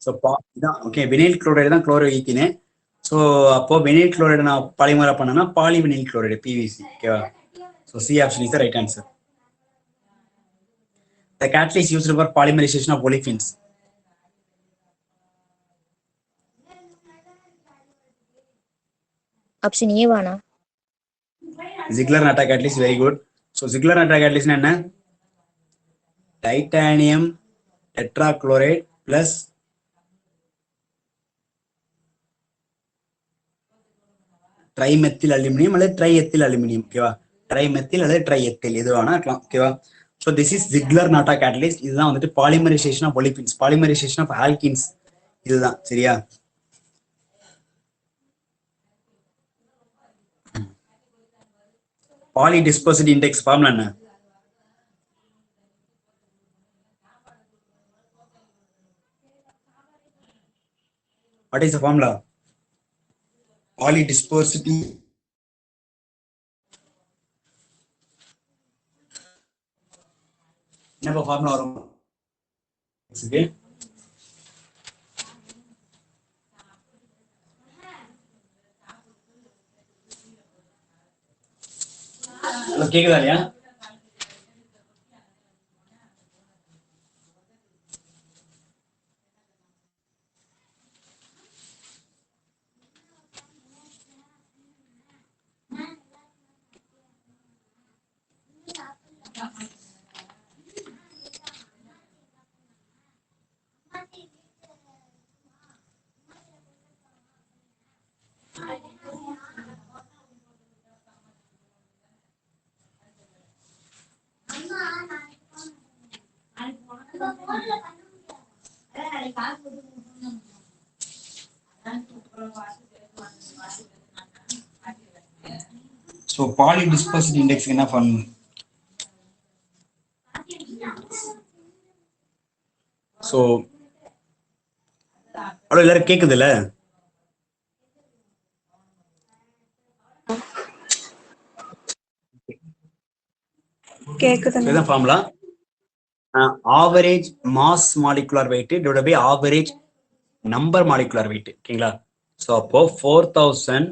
So இதான் ஓகே. வினைல் குளோரைடு தான் குளோரோஈத்தீனு. ஸோ அப்போ வினைல் குளோரைடு நான் பாலிமரா பண்ணனா பாலிவினைல் குளோரைடு PVC. ஓகேவா? So C option is the right answer. The catalyst used for polymerization of olefins. Option A ana. Ziegler-Natta catalyst. Very good. So Ziegler-Natta catalyst என்ன? Titanium tetrachloride plus trimethyl aluminium அல்லது triethyl aluminium. ஓகேவா, trimethyl அல்லது triethyl எது வேணா இருக்கலாம். ஓகேவா, so this is Ziegler Natta catalyst. இதுதான் வந்துட்டு polymerisation of olefins, polymerisation of alkenes. இதுதான் சரியா. பாலி டிஸ்பர்சிட்டி இண்டெக்ஸ் ஃபார்முலா என்ன? What is the formula? Poly dispersity. என்ன ஃபார்முலா வரும்? கேக்குதா இல்லையா? So poly dispersity index என்ன ஃபார்முலா? So அவ்வளோ எல்லாரும் கேக்குதுல்ல? கேக்குதுங்க. இதுதான் formula. Average mass molecular weight divide by average number molecular weight. ஓகேங்களா, ஸோ அப்போ 4000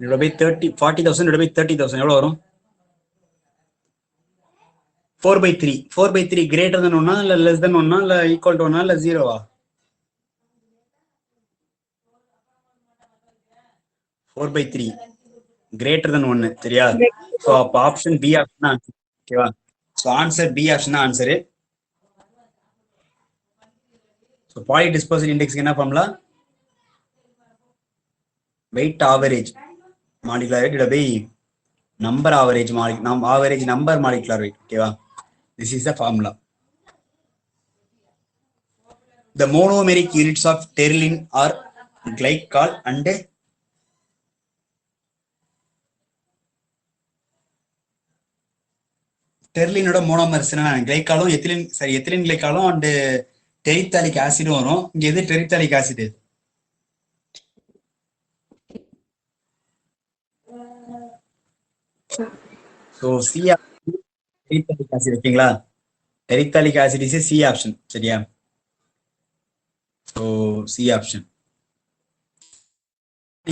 divided by 40,000 divided by 30,000 எவ்வளவு வரும்? 4/3. 4/3 greater than 1 இல்ல less than 1 இல்ல equal to 1 இல்ல 0வா? 4/3 greater than 1 சரியா. ஸோ அப்போ ஆப்ஷன் பி ஆப்ஷன் தான் ஆன்சர். ஓகேவா, ஸோ ஆன்சர் பி ஆப்ஷன் தான் ஆன்சரு. ஸோ பாலி டிஸ்பர்சிட்டி இண்டெக்ஸ்க்கு என்ன formula? Weight average molecular weight divided by number average average number molecular weight. ஓகேவா, this is the formula. The monomeric units of terylene are glycol and டெர்லினோட monomers என்ன? கிளைக்காலும் ethylene, சரி ethylene கிளைக்காலும் and terephthalic ஆசிடும் வரும். இங்க எது terephthalic acid? So C terephthalic acid. ஓகேங்களா, terephthalic acid is C option சரியா. So C option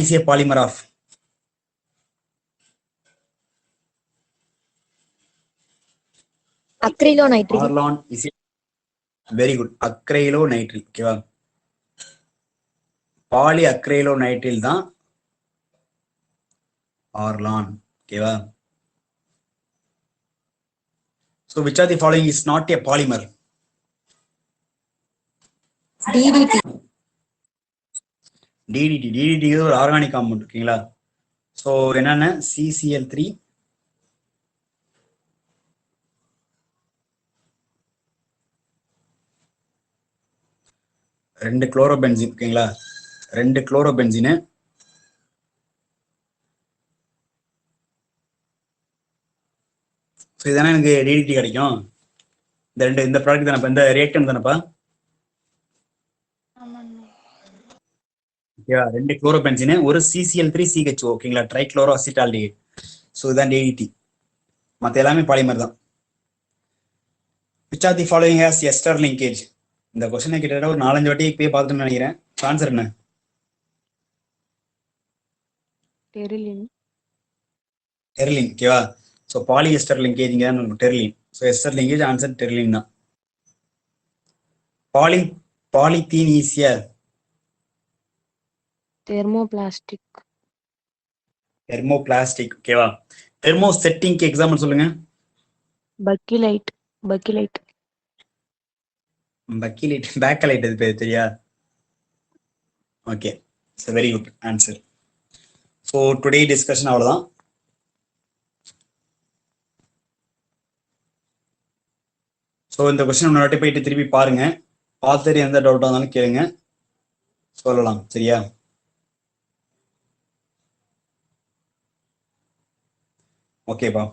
is a polymer of acrylonitrile. Orlon is very good, acrylonitrile. ஓகேவா, பாலி அக்ரைலோ நைட்ரில் தான் Orlon. ஓகேவா, so which of the following is not a polymer? DDT. DDT ஒரு organic compound. ஓகேங்களா, so என்னென்ன? CCl3 2 chlorobenzene. ஓகேங்களா, 2 chlorobenzene, so இதானே எனக்கு DDT கிடைக்கும். இந்த ப்ராடக்ட் தானப்பா, இந்த ரியாக்டன்ட் தானப்பா. ஓகேவா, 2 குளோரோபென்சின், ஒரு CCl3CHO. ஓகேங்களா, ட்ரைக்ளோரோ அசிட்டால்டிஹைட். ஸோ இதுதான் DDT. மற்ற எல்லாமே பாலிமர் தான். which of the following has ester linkage? இந்த கொஸ்டினை கிட்டத்தட்ட ஒரு 4-5 வாட்டி போய் பார்த்துன்னு நினைக்கிறேன். ஆன்சர் என்ன? டெரிலின். டெர்லின். ஓகேவா, ஸோ பாலி எஸ்டர் லிங்கேஜ் தான் terylene. So ester linkage answer terylene தான். பாலித்தீன் ஈஸியா? தெர்மோபிளாஸ்டிக். தெர்மோபிளாஸ்டிக். ஓகேவா, தெர்மோ செட்டிங்க்கு எக்ஸாம்பிள் சொல்லுங்க. பக்கிலைட். பக்கிலைட். பக்கிலைட் பேக்கலைட் அது பேர் தெரியா? Okay, it's very good answer. So today discussion அவ்வளோதான். ஸோ இந்த கொஸ்டின் முன்னாடி போயிட்டு திருப்பி பாருங்க, பார்த்துட்டு எந்த டவுட்டாக இருந்தாலும் கேளுங்க, சொல்லலாம். சரியா? ஓகேப்பா.